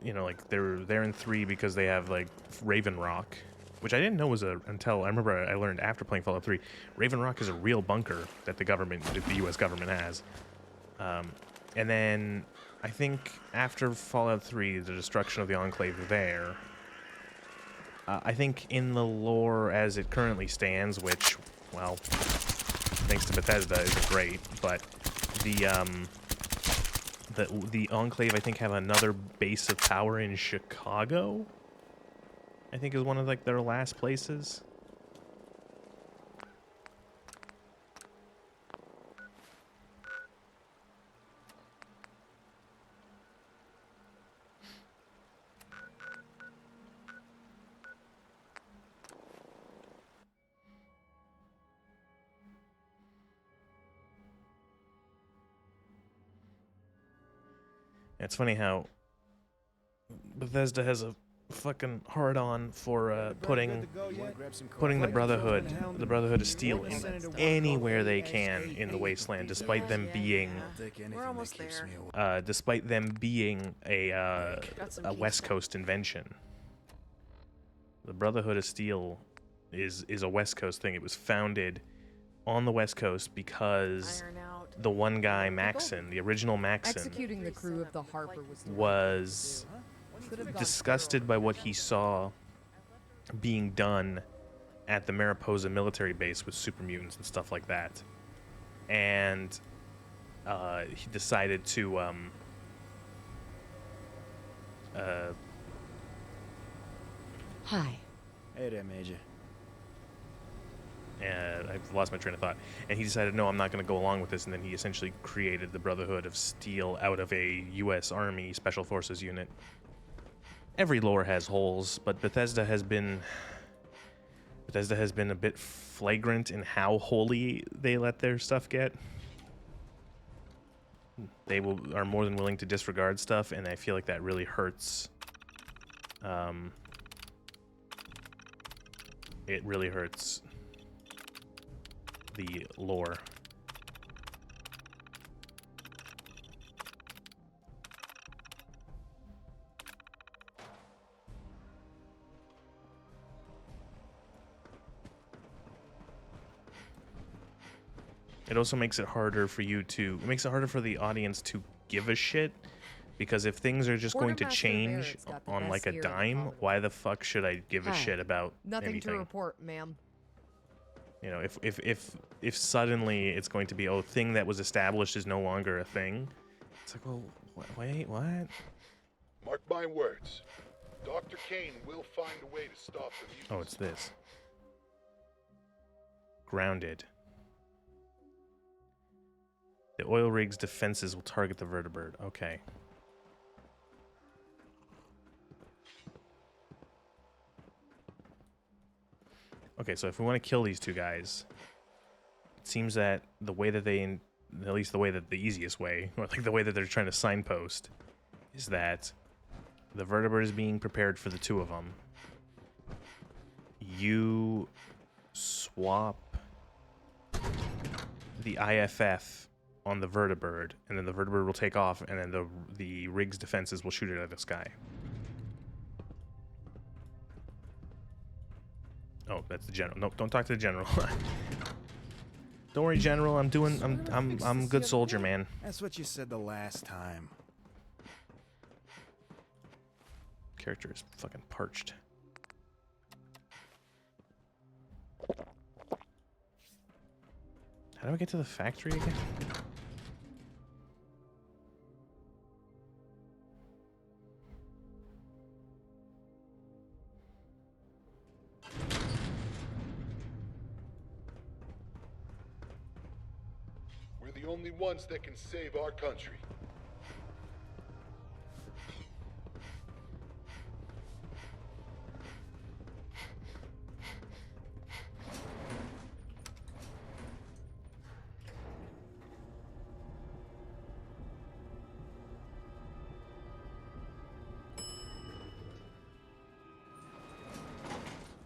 [SPEAKER 1] you know, like they're in 3 because they have like Raven Rock. Which I didn't know was until I remember I learned after playing Fallout 3. Raven Rock is a real bunker that the U.S. government has. And then I think after Fallout 3, the destruction of the Enclave there, I think in the lore as it currently stands, which, well, thanks to Bethesda, isn't great, but the Enclave I think have another base of power in Chicago. I think is one of like their last places. It's funny how Bethesda has a fucking hard on for putting the Brotherhood of Steel in anywhere they can in the Wasteland, despite them being a West Coast invention. The Brotherhood of Steel is a West Coast thing. It was founded on the West Coast because the one guy, Maxon, the original Maxon,
[SPEAKER 6] Executing the crew of the Harper
[SPEAKER 1] was disgusted by what he saw being done at the Mariposa military base with super mutants and stuff like that. And he decided to
[SPEAKER 11] Hi.
[SPEAKER 10] Hey there, Major.
[SPEAKER 1] And I've lost my train of thought. And he decided, no, I'm not going to go along with this. And then he essentially created the Brotherhood of Steel out of a U.S. Army Special Forces unit. Every lore has holes, but Bethesda has been a bit flagrant in how holy they let their stuff get. They are more than willing to disregard stuff, and I feel like that really hurts. It really hurts the lore. It also makes it harder for the audience to give a shit, because if things are just going to change on like a dime, why the fuck should I give a shit about
[SPEAKER 6] Nothing
[SPEAKER 1] anything?
[SPEAKER 6] to report, ma'am.
[SPEAKER 1] You know, if suddenly it's going to be, oh, thing that was established is no longer a thing, it's like, well, wait, what?
[SPEAKER 23] Mark my words. Dr. Kane will find a way to stop the mutants.
[SPEAKER 1] Oh, it's this. Grounded. The oil rig's defenses will target the vertibird. Okay. Okay, so if we want to kill these two guys, it seems that the way that they, at least the easiest way, or like the way that they're trying to signpost, is that the vertibird is being prepared for the two of them. You swap the IFF on the vertibird, and then the vertibird will take off, and then the rig's defenses will shoot it out of the sky. Oh, that's the general. Nope, don't talk to the general. Don't worry, General. I'm good soldier, man.
[SPEAKER 10] That's what you said the last time.
[SPEAKER 1] Character is fucking parched. How do I get to the factory again?
[SPEAKER 23] We're the only ones that can save our country.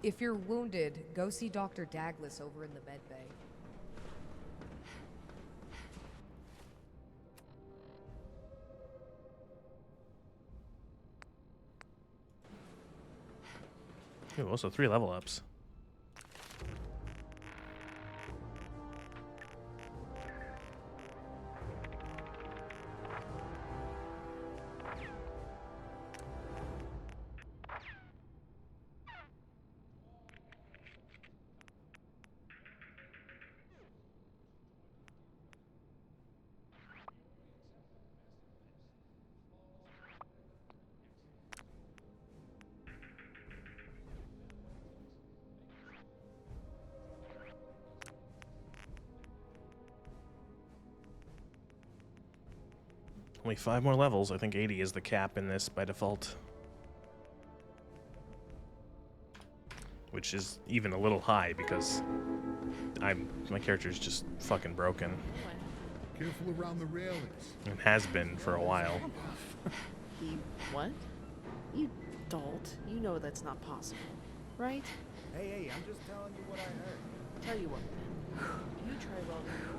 [SPEAKER 6] If you're wounded, go see Dr. Douglas over in the med bay.
[SPEAKER 1] Ooh, also 3 level ups. Only 5 more levels. I think 80 is the cap in this by default. Which is even a little high because my character is just fucking broken.
[SPEAKER 17] Careful around the railings.
[SPEAKER 1] And has been for a while.
[SPEAKER 16] The what? You
[SPEAKER 13] adult. You know that's not possible, right?
[SPEAKER 10] Hey, I'm just telling you what I heard.
[SPEAKER 13] Tell you what, then. You try welding your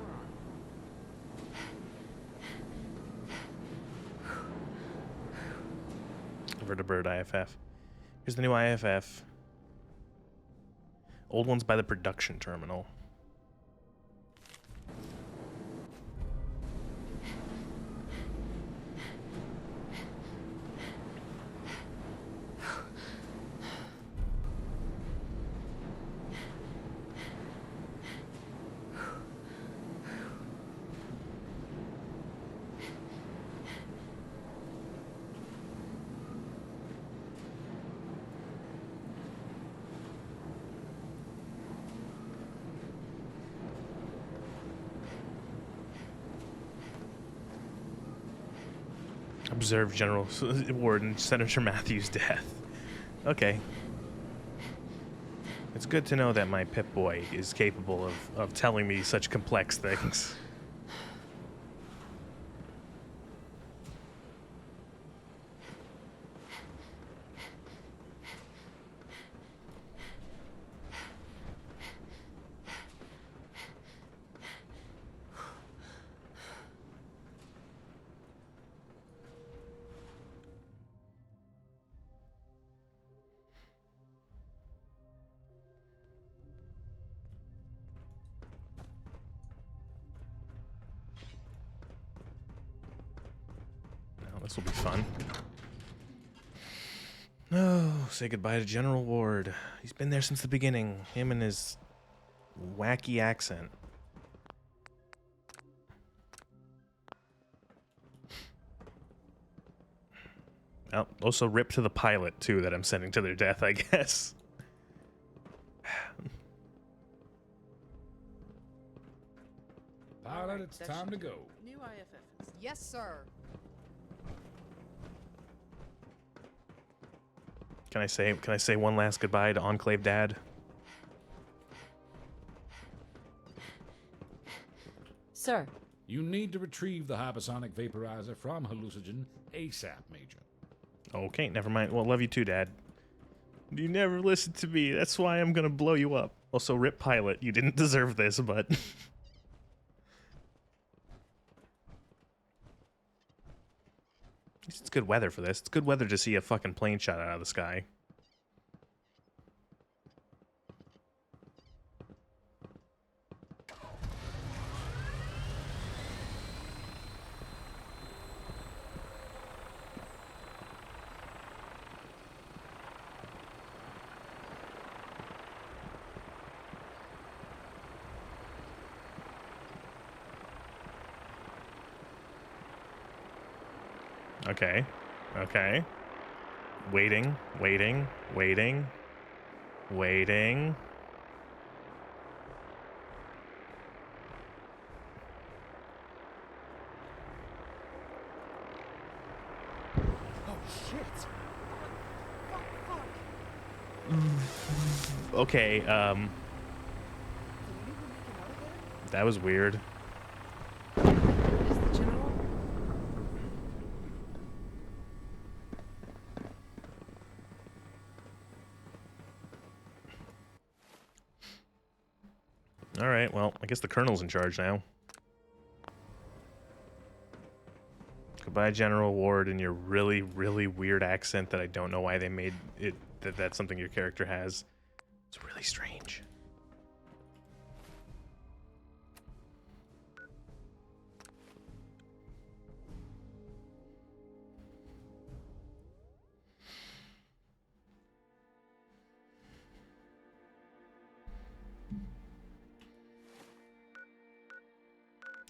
[SPEAKER 13] arm.
[SPEAKER 1] Vertibird IFF. Here's the new IFF. Old one's by the production terminal. Observe General Warden Senator Matthews' death. Okay. It's good to know that my Pip-Boy is capable of telling me such complex things. This will be fun. Oh, say goodbye to General Ward. He's been there since the beginning. Him and his wacky accent. Oh, also rip to the pilot, too, that I'm sending to their death, I guess.
[SPEAKER 20] Pilot, it's time to go.
[SPEAKER 6] New IFF. Yes, sir.
[SPEAKER 1] Can I say one last goodbye to Enclave Dad?
[SPEAKER 11] Sir.
[SPEAKER 20] You need to retrieve the hypersonic vaporizer from Hallucinogen ASAP, Major.
[SPEAKER 1] Okay, never mind. Well, love you too, Dad. You never listened to me. That's why I'm gonna blow you up. Also, rip pilot. You didn't deserve this, but... It's good weather for this. It's good weather to see a fucking plane shot out of the sky. Okay. Okay. Waiting. Waiting. Waiting. Waiting.
[SPEAKER 10] Oh, shit.
[SPEAKER 1] Okay, that was weird. Alright, well, I guess the Colonel's in charge now. Goodbye, General Ward, and your really, really weird accent that I don't know why they made it, that's something your character has. It's really strange.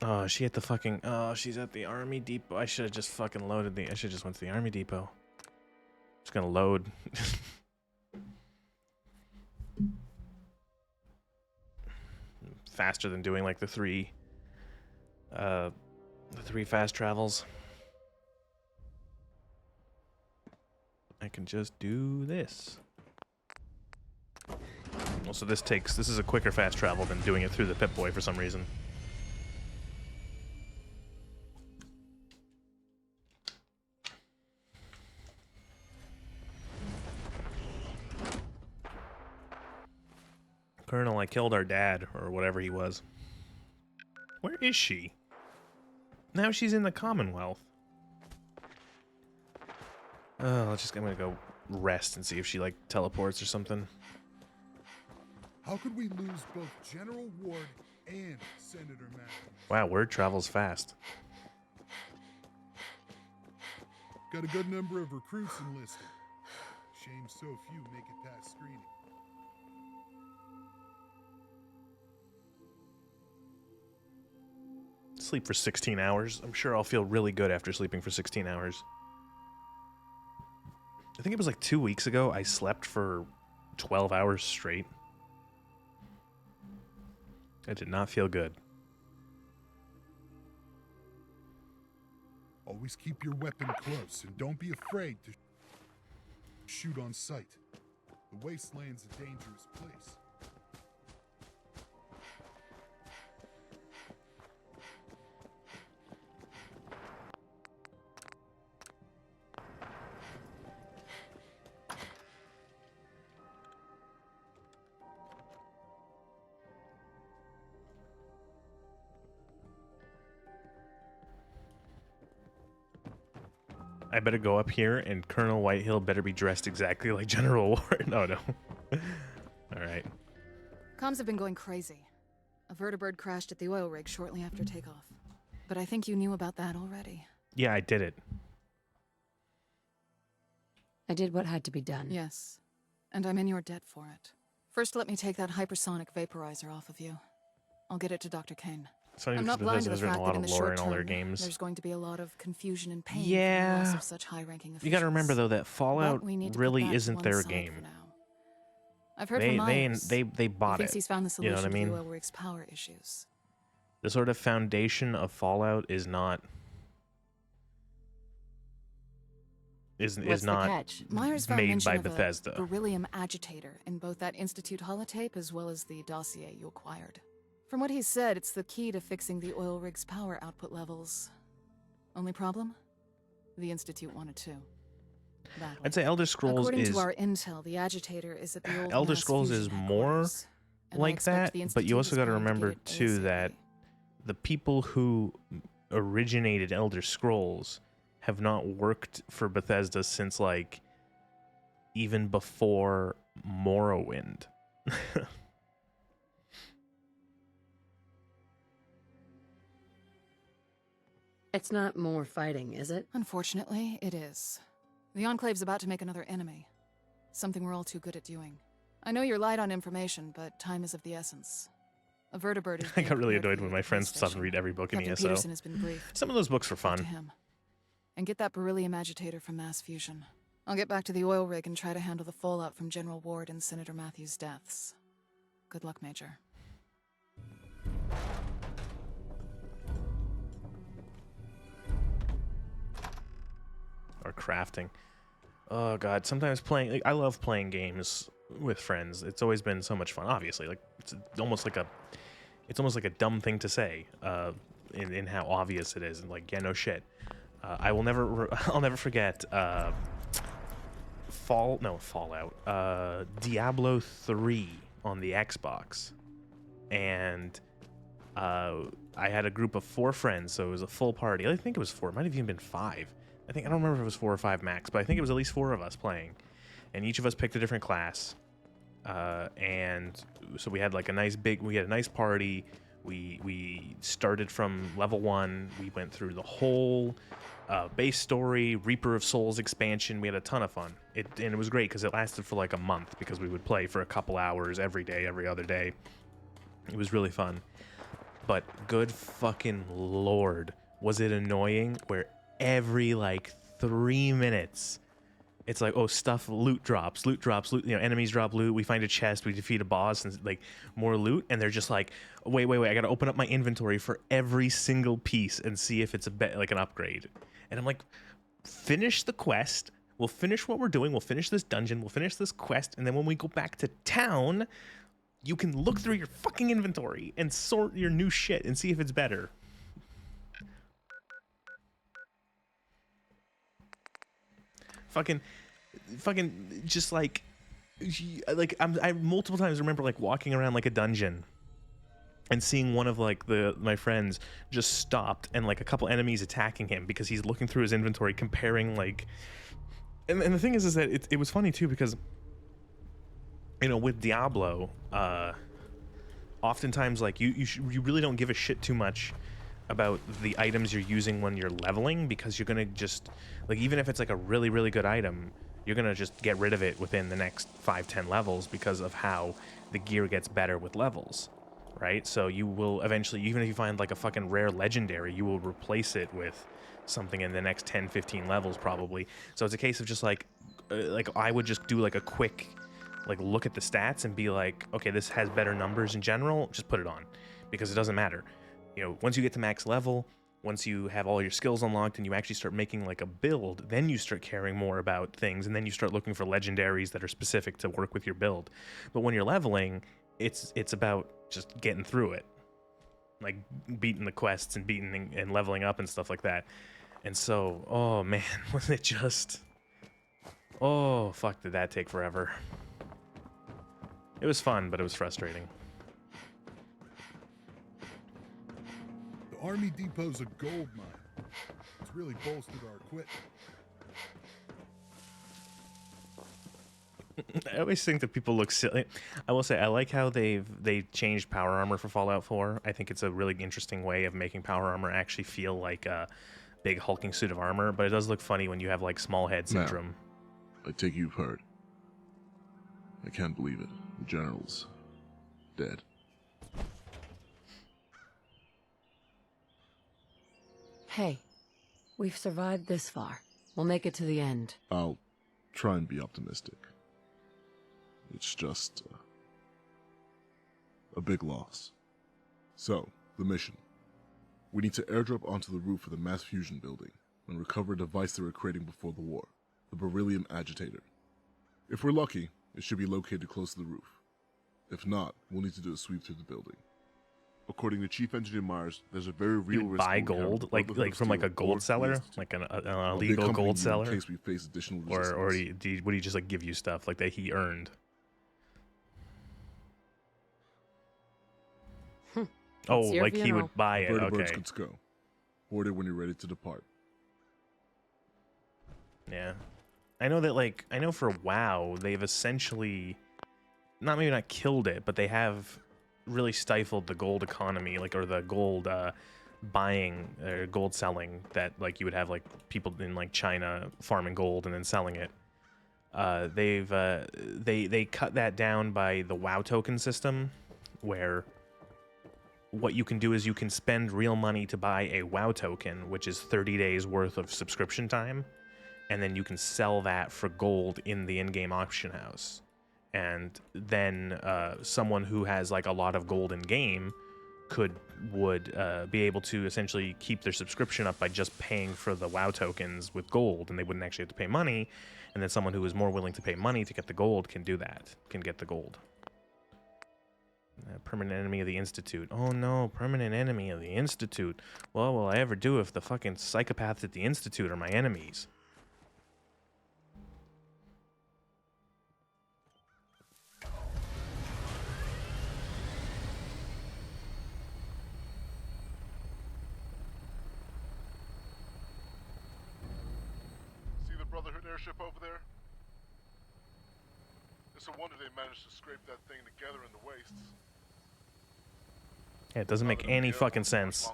[SPEAKER 1] Oh, she at the fucking... Oh, she's at the Army Depot. I should have just fucking loaded the... I should have just went to the Army Depot. Just gonna load. Faster than doing like the three fast travels. I can just do this. Also, this is a quicker fast travel than doing it through the Pip-Boy for some reason. Colonel, I killed our dad, or whatever he was. Where is she? Now she's in the Commonwealth. I'm gonna go rest and see if she, like, teleports or something.
[SPEAKER 17] How could we lose both General Ward and Senator Matthews?
[SPEAKER 1] Wow, word travels fast.
[SPEAKER 17] Got a good number of recruits enlisted. Shame so few make it past screening.
[SPEAKER 1] Sleep for 16 hours. I'm sure I'll feel really good after sleeping for 16 hours. I think it was like 2 weeks ago I slept for 12 hours straight. I did not feel good.
[SPEAKER 17] Always keep your weapon close and don't be afraid to shoot on sight. The Wasteland's a dangerous place.
[SPEAKER 1] I better go up here, and Colonel Whitehill better be dressed exactly like General Ward. Oh, no. Alright.
[SPEAKER 3] Comms have been going crazy. A vertibird crashed at the oil rig shortly after takeoff. But I think you knew about that already.
[SPEAKER 1] Yeah, I did it.
[SPEAKER 11] I did what had to be done.
[SPEAKER 3] Yes. And I'm in your debt for it. First, let me take that hypersonic vaporizer off of you. I'll get it to Dr. Kane.
[SPEAKER 1] I'm not blind to the fact that in the short term,
[SPEAKER 3] there's going to be a lot of confusion and pain
[SPEAKER 1] yeah.
[SPEAKER 3] from the loss of such high-ranking officials.
[SPEAKER 1] You got to remember though that Fallout really isn't their game.
[SPEAKER 3] I've heard from Myers.
[SPEAKER 1] They bought
[SPEAKER 3] he thinks
[SPEAKER 1] it.
[SPEAKER 3] He's found the solution
[SPEAKER 1] You know what I mean?
[SPEAKER 3] to the oil rig's power issues.
[SPEAKER 1] The sort of foundation of Fallout is not
[SPEAKER 3] Myers found
[SPEAKER 1] made
[SPEAKER 3] mention
[SPEAKER 1] by
[SPEAKER 3] of
[SPEAKER 1] Bethesda.
[SPEAKER 3] A beryllium agitator in both that Institute holotape as well as the dossier you acquired. From what he said, it's the key to fixing the oil rig's power output levels. Only problem? The Institute wanted to. Badly.
[SPEAKER 1] I'd say Elder Scrolls
[SPEAKER 3] According
[SPEAKER 1] is...
[SPEAKER 3] to our intel, the agitator is at the old
[SPEAKER 1] Elder
[SPEAKER 3] mass
[SPEAKER 1] Scrolls is
[SPEAKER 3] fusion
[SPEAKER 1] more like that,
[SPEAKER 3] the
[SPEAKER 1] but you
[SPEAKER 3] Institute
[SPEAKER 1] also
[SPEAKER 3] is
[SPEAKER 1] got to
[SPEAKER 3] going
[SPEAKER 1] remember,
[SPEAKER 3] get it
[SPEAKER 1] too, that the people who originated Elder Scrolls have not worked for Bethesda since, like, even before Morrowind.
[SPEAKER 11] It's not more fighting, is it?
[SPEAKER 3] Unfortunately, it is. The Enclave's about to make another enemy. Something we're all too good at doing. I know you're light on information, but time is of the essence. A vertibird is
[SPEAKER 1] I got really annoyed when my friends stopped and read every book in
[SPEAKER 3] Captain
[SPEAKER 1] ESO.
[SPEAKER 3] Peterson has been briefed.
[SPEAKER 1] Some of those books were
[SPEAKER 3] Talk
[SPEAKER 1] fun.
[SPEAKER 3] to him. And get that beryllium agitator from mass fusion. I'll get back to the oil rig and try to handle the fallout from General Ward and Senator Matthews' deaths. Good luck, Major.
[SPEAKER 1] Or crafting. Oh god, sometimes playing, like, I love playing games with friends. It's always been so much fun. Obviously, like, it's almost like a dumb thing to say in how obvious it is. And like, yeah, no shit. I'll never forget Fallout, Diablo 3 on the Xbox. And I had a group of 4 friends, so it was a full party. I think it was 4, it might have even been 5. I don't remember if it was 4 or 5 max, but I think it was at least 4 of us playing. And each of us picked a different class. And so we had like a nice party. We started from level 1. We went through the whole base story, Reaper of Souls expansion. We had a ton of fun. And it was great because it lasted for like a month because we would play for a couple hours every day, every other day. It was really fun. But good fucking lord, was it annoying where every like 3 minutes it's like, oh, loot drops, enemies drop loot, we find a chest, we defeat a boss, and like more loot, and they're just like, wait, I gotta open up my inventory for every single piece and see if it's like an upgrade. And I'm like, finish the quest, we'll finish what we're doing, we'll finish this dungeon, we'll finish this quest, and then when we go back to town, you can look through your fucking inventory and sort your new shit and see if it's better. Fucking just like I multiple times remember like walking around like a dungeon and seeing one of like my friends just stopped and like a couple enemies attacking him because he's looking through his inventory comparing like, and the thing is that it was funny too because, you know, with Diablo, oftentimes like you really don't give a shit too much about the items you're using when you're leveling, because you're gonna just like, even if it's like a really good item, you're gonna just get rid of it within the next 5-10 levels because of how the gear gets better with levels, right? So you will eventually, even if you find like a fucking rare legendary, you will replace it with something in the next 10-15 levels probably. So it's a case of just like I would just do like a quick like look at the stats and be like, okay, this has better numbers in general, just put it on, because it doesn't matter. You know, once you get to max level, once you have all your skills unlocked and you actually start making like a build, then you start caring more about things, and then you start looking for legendaries that are specific to work with your build. But when you're leveling, it's about just getting through it, like beating the quests and beating and leveling up and stuff like that. And so, oh man, was it just, oh fuck, did that take forever. It was fun, but it was frustrating.
[SPEAKER 17] The Army Depot's a gold mine. It's really bolstered our equipment.
[SPEAKER 1] I always think that people look silly. I will say I like how they changed power armor for Fallout 4. I think it's a really interesting way of making power armor actually feel like a big hulking suit of armor, but it does look funny when you have like small head syndrome.
[SPEAKER 8] Now, I take you've heard. I can't believe it. The general's dead.
[SPEAKER 11] Hey, we've survived this far. We'll make it to the end.
[SPEAKER 8] I'll try and be optimistic. It's just a big loss. So, the mission. We need to airdrop onto the roof of the mass fusion building and recover a device they were creating before the war, the beryllium agitator. If we're lucky, it should be located close to the roof. If not, we'll need to do a sweep through the building. According to Chief Engineer Myers, there's a very real risk.
[SPEAKER 1] Buy gold, like from like a gold seller, like an illegal gold seller,
[SPEAKER 8] in case we face additional
[SPEAKER 1] resistance. Or would he just like give you stuff like that he earned? Oh, like he would buy it.
[SPEAKER 8] Bird
[SPEAKER 1] okay.
[SPEAKER 8] Birds could go. Board it when you're ready to depart.
[SPEAKER 1] Yeah, I know that. Like, I know for WoW, they've essentially, maybe not killed it, but they have really stifled the gold economy, like, or the gold buying or gold selling that like you would have like people in like China farming gold and then selling it. They cut that down by the WoW token system, where what you can do is you can spend real money to buy a WoW token, which is 30 days worth of subscription time, and then you can sell that for gold in the in-game auction house. And then someone who has like a lot of gold in game would be able to essentially keep their subscription up by just paying for the WoW tokens with gold, and they wouldn't actually have to pay money. And then someone who is more willing to pay money to get the gold can do that, can get the gold. Permanent enemy of the Institute. Oh no, permanent enemy of the Institute. What will I ever do if the fucking psychopaths at the Institute are my enemies?
[SPEAKER 23] See the Brotherhood airship over there? It's a wonder they managed to scrape that thing together in the wastes.
[SPEAKER 1] Yeah, it doesn't make any fucking sense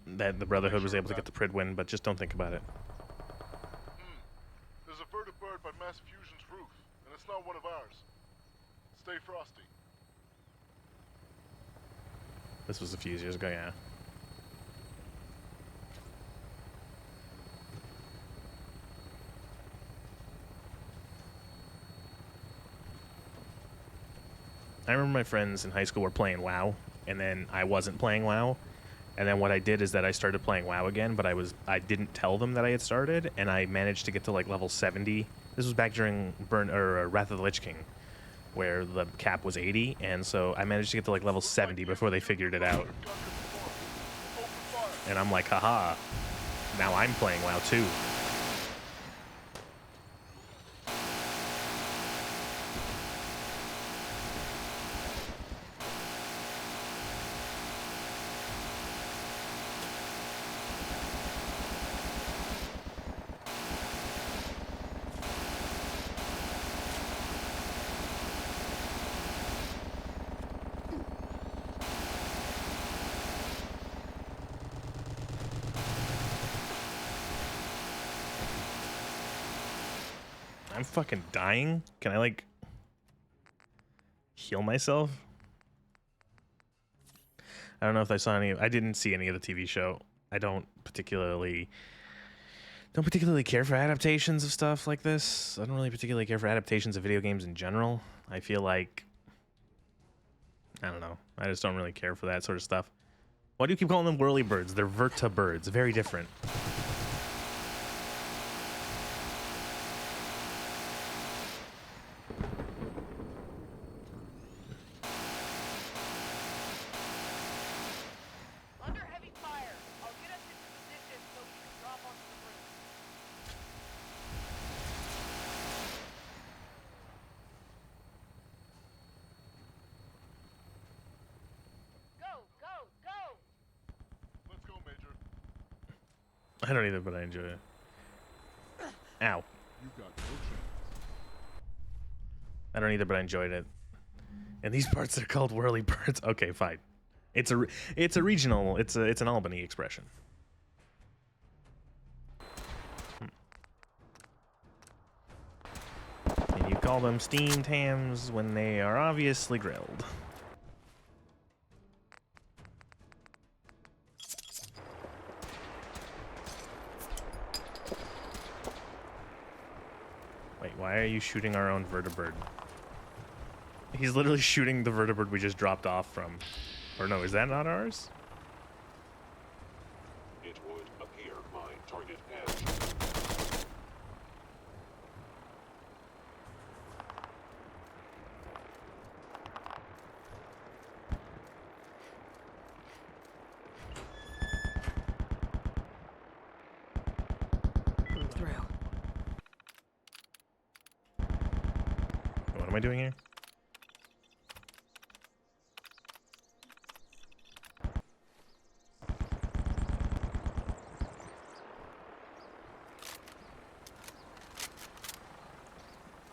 [SPEAKER 1] that the Brotherhood was able to get the Pridwin, but just don't think about it.
[SPEAKER 23] There's a vertibird by Mass Fusion's roof, and it's not one of ours. Stay frosty.
[SPEAKER 1] This was a few years ago, yeah. I remember my friends in high school were playing WoW, and then I wasn't playing WoW. And then what I did is that I started playing WoW again, but I didn't tell them that I had started, and I managed to get to like level 70. This was back during Wrath of the Lich King, where the cap was 80, and so I managed to get to like level 70 before they figured it out. And I'm like, haha, now I'm playing WoW too. I'm fucking dying. Can I, like, heal myself? I don't know if I saw any. I didn't see any of the TV show. I don't particularly care for adaptations of stuff like this. I don't really particularly care for adaptations of video games in general. I feel like, I don't know. I just don't really care for that sort of stuff. Why do you keep calling them whirlybirds? They're vertibirds. Very different.
[SPEAKER 12] Under heavy fire. I'll get us into position so we can drop onto the roof. Go, go, go!
[SPEAKER 8] Let's go, Major.
[SPEAKER 1] I don't either, but I enjoy it. Ow.
[SPEAKER 8] You got no chance.
[SPEAKER 1] I don't either, but I enjoyed it. And these parts are called whirlybirds. Okay, fine. It's a regional. It's an Albany expression. And you call them steamed hams when they are obviously grilled. Wait, why are you shooting our own vertibird? He's literally shooting the vertibird we just dropped off from. Or no, is that not ours?
[SPEAKER 15] It would appear my target edge.
[SPEAKER 3] Through.
[SPEAKER 1] What am I doing here?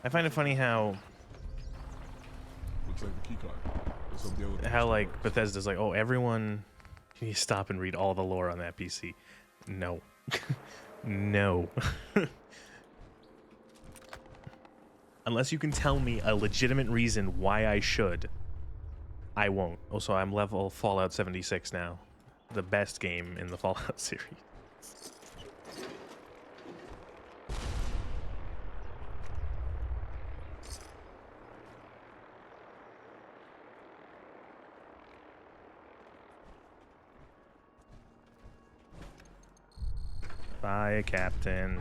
[SPEAKER 1] I find it funny how
[SPEAKER 8] Looks like the key card. There's some deal with
[SPEAKER 1] how like Bethesda's like, oh, everyone, can you stop and read all the lore on that PC? No. No. Unless you can tell me a legitimate reason why I should, I won't. Also, I'm level Fallout 76 now. The best game in the Fallout series. Bye, Captain.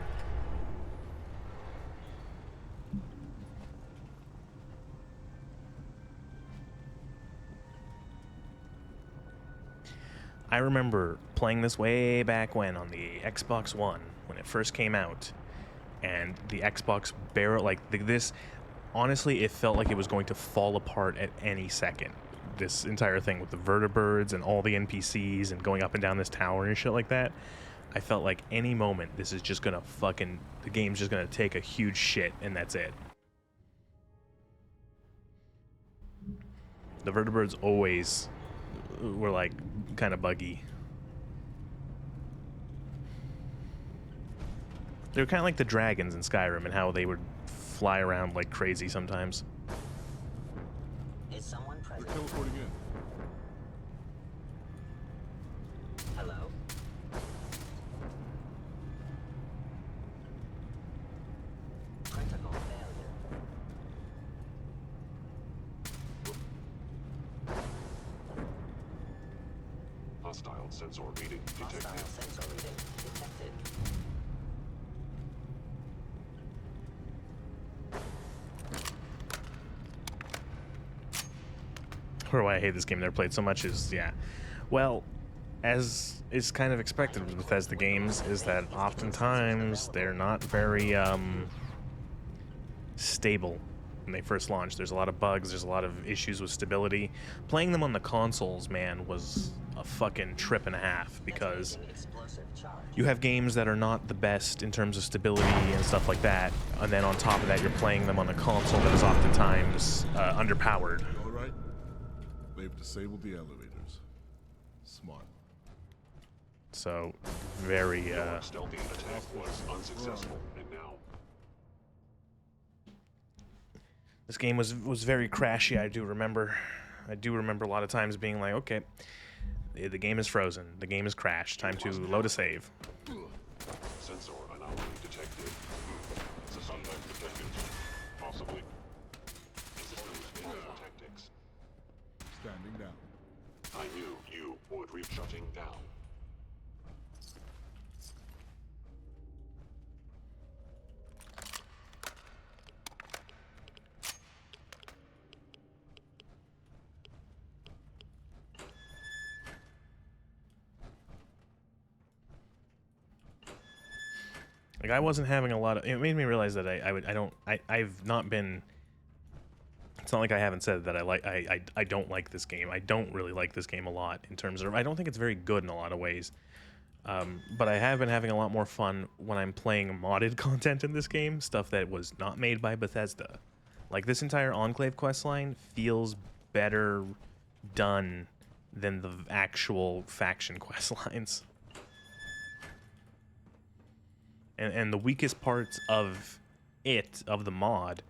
[SPEAKER 1] I remember playing this way back when on the Xbox One, when it first came out, and the Xbox barrel, like this, honestly, it felt like it was going to fall apart at any second. This entire thing with the vertibirds and all the NPCs and going up and down this tower and shit like that. I felt like any moment this is just gonna fucking, the game's just gonna take a huge shit and that's it. The vertibirds always were like kind of buggy. They were kind of like the dragons in Skyrim and how they would fly around like crazy sometimes.
[SPEAKER 2] Is someone present?
[SPEAKER 8] We're teleporting in.
[SPEAKER 2] Hello? Critical failure.
[SPEAKER 15] Hostile sensor reading detected.
[SPEAKER 2] Hostile sensor reading detected.
[SPEAKER 1] Or why I hate this game never played so much is, yeah. Well, as is kind of expected with Bethesda games, is that oftentimes they're not very stable when they first launch. There's a lot of bugs, there's a lot of issues with stability. Playing them on the consoles, man, was a fucking trip and a half because you have games that are not the best in terms of stability and stuff like that, and then on top of that you're playing them on a console that is oftentimes underpowered.
[SPEAKER 8] All right. They've disabled the elevators. Smart.
[SPEAKER 1] So, very,
[SPEAKER 15] Stealthy attack was unsuccessful, and now
[SPEAKER 1] This game was very crashy. I do remember a lot of times being like, okay, the game is frozen. The game is crashed. Time to load a save.
[SPEAKER 14] Sensor anomaly detected. System detected. Possibly. Systems failure tactics.
[SPEAKER 17] Standing down.
[SPEAKER 14] I knew you would reach shutting down.
[SPEAKER 1] Like, I wasn't having a lot of. It made me realize that I've not been. It's not like I haven't said that I don't like this game. I don't really like this game a lot in terms of. I don't think it's very good in a lot of ways. But I have been having a lot more fun when I'm playing modded content in this game, stuff that was not made by Bethesda. Like, this entire Enclave questline feels better done than the actual faction questlines. And the weakest parts of the mod,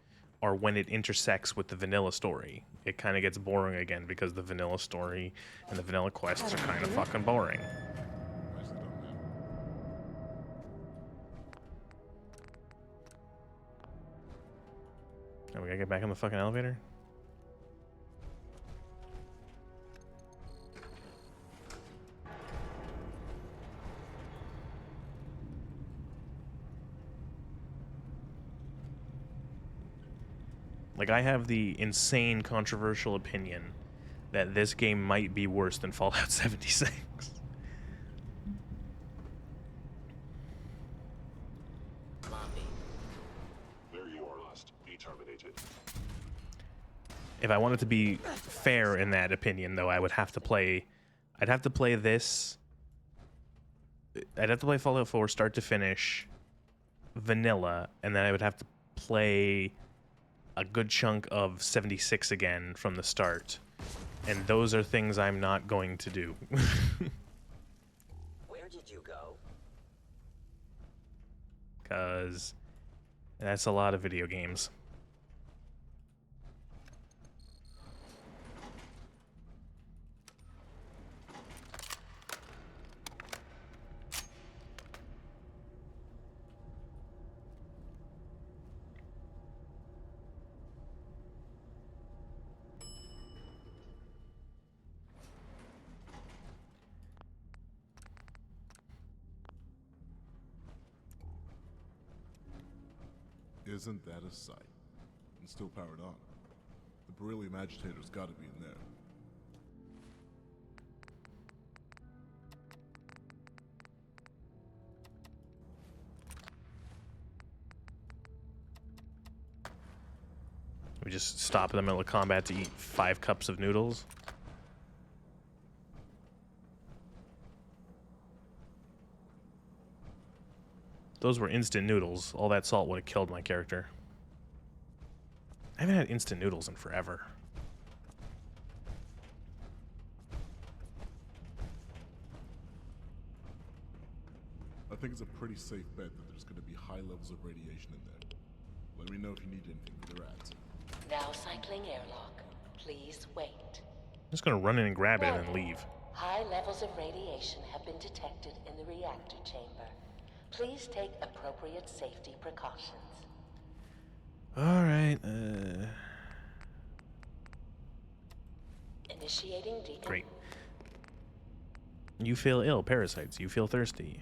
[SPEAKER 1] are when it intersects with the vanilla story. It kind of gets boring again because the vanilla story and the vanilla quests are kind of fucking boring. Oh, we gotta get back on the fucking elevator? Like, I have the insane controversial opinion that this game might be worse than Fallout 76.
[SPEAKER 14] There you are. Must be terminated.
[SPEAKER 1] If I wanted to be fair in that opinion, though, I would have to play... I'd have to play this... I'd have to play Fallout 4 start to finish, vanilla, and then I would have to play a good chunk of 76 again from the start. And those are things I'm not going to do.
[SPEAKER 2] Where did you go?
[SPEAKER 1] Because that's a lot of video games.
[SPEAKER 8] Isn't that a sight? And still powered on. The beryllium agitator's gotta be in there.
[SPEAKER 1] We just stop in the middle of combat to eat 5 cups of noodles. Those were instant noodles. All that salt would have killed my character. I haven't had instant noodles in forever.
[SPEAKER 8] I think it's a pretty safe bet that there's gonna be high levels of radiation in there. Let me know if you need anything for the rats.
[SPEAKER 16] Now cycling airlock. Please wait.
[SPEAKER 1] I'm just gonna run in and grab it and then leave.
[SPEAKER 16] High levels of radiation have been detected in the reactor chamber. Please take appropriate safety precautions.
[SPEAKER 1] Alright,
[SPEAKER 16] Initiating
[SPEAKER 1] great. You feel ill, parasites. You feel thirsty.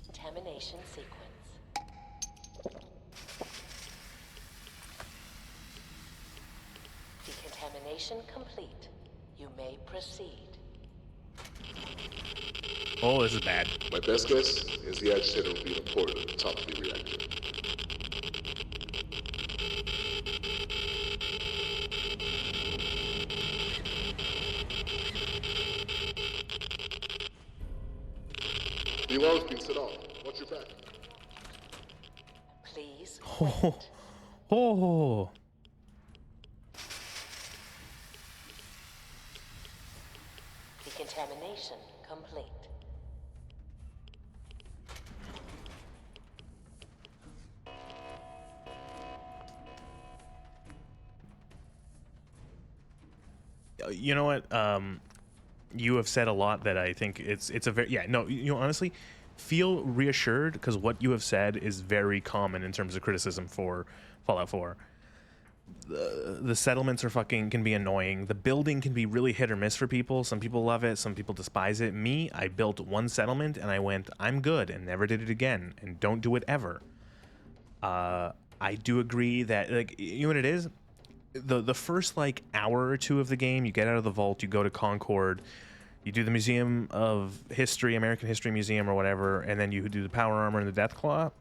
[SPEAKER 16] Contamination sequence. Decontamination complete. You may proceed.
[SPEAKER 1] Oh, this is bad.
[SPEAKER 8] My best guess is the agitator will be in a port at the top of the reactor. The alarm's being set off. Watch your back.
[SPEAKER 16] Please.
[SPEAKER 1] Oh. Oh.
[SPEAKER 16] Decontamination complete.
[SPEAKER 1] you know what? You have said a lot that I think it's a very, yeah, no, you know, honestly, feel reassured, because what you have said is very common in terms of criticism for Fallout 4. The settlements are can be annoying. The building can be really hit or miss for people. Some people love it, some people despise it. Me, I built one settlement and I went, I'm good, and never did it again, and don't do it ever. I do agree that, like, you know what it is? The first, like, hour or two of the game, you get out of the vault, you go to Concord, you do the Museum of History, American History Museum or whatever, and then you do the Power Armor and the Deathclaw.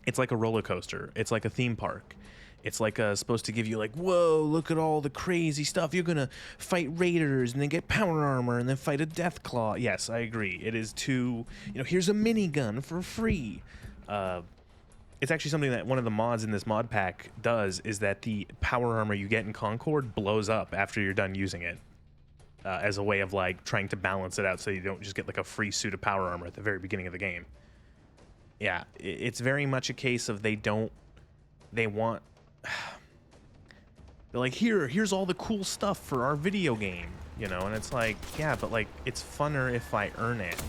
[SPEAKER 1] It's like a roller coaster. It's like a theme park. It's like supposed to give you, like, whoa, look at all the crazy stuff. You're gonna fight raiders and then get power armor and then fight a Deathclaw. Yes, I agree. It is too, you know, here's a minigun for free. It's actually something that one of the mods in this mod pack does, is that the power armor you get in Concord blows up after you're done using it, as a way of, like, trying to balance it out so you don't just get, like, a free suit of power armor at the very beginning of the game. Yeah, it's very much a case of they want, they're like, here's all the cool stuff for our video game, you know, and it's like, yeah, but, like, it's funner if I earn it.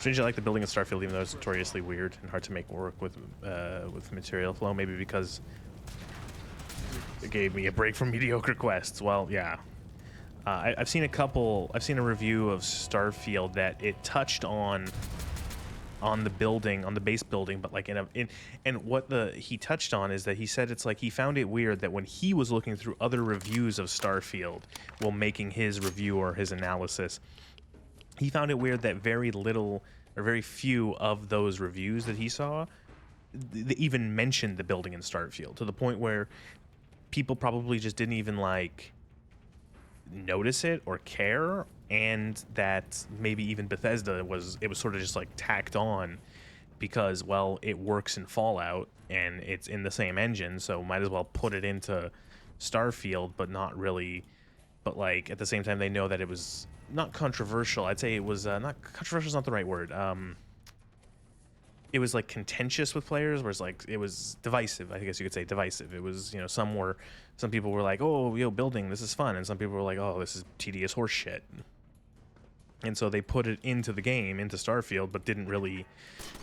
[SPEAKER 1] Strangely, I like the building in Starfield, even though it's notoriously weird and hard to make work with material flow. Maybe because it gave me a break from mediocre quests. Well, yeah. I've seen a review of Starfield that it touched on the building, on the base building, but like and what he touched on is that he said it's like he found it weird that when he was looking through other reviews of Starfield while making his review or his analysis, he found it weird that very little or very few of those reviews that he saw they even mentioned the building in Starfield, to the point where people probably just didn't even, like, notice it or care, and that maybe even Bethesda it was sort of just, like, tacked on because, well, it works in Fallout and it's in the same engine, so might as well put it into Starfield, but not really. But, like, at the same time, they know that it was not controversial. I'd say it was not controversial is not the right word. It was, like, contentious with players, whereas, like, it was divisive. I guess you could say divisive. It was, you know, some people were like, oh, yo, building, this is fun, and some people were like, oh, this is tedious horse shit. And so they put it into the game, into Starfield, but didn't really,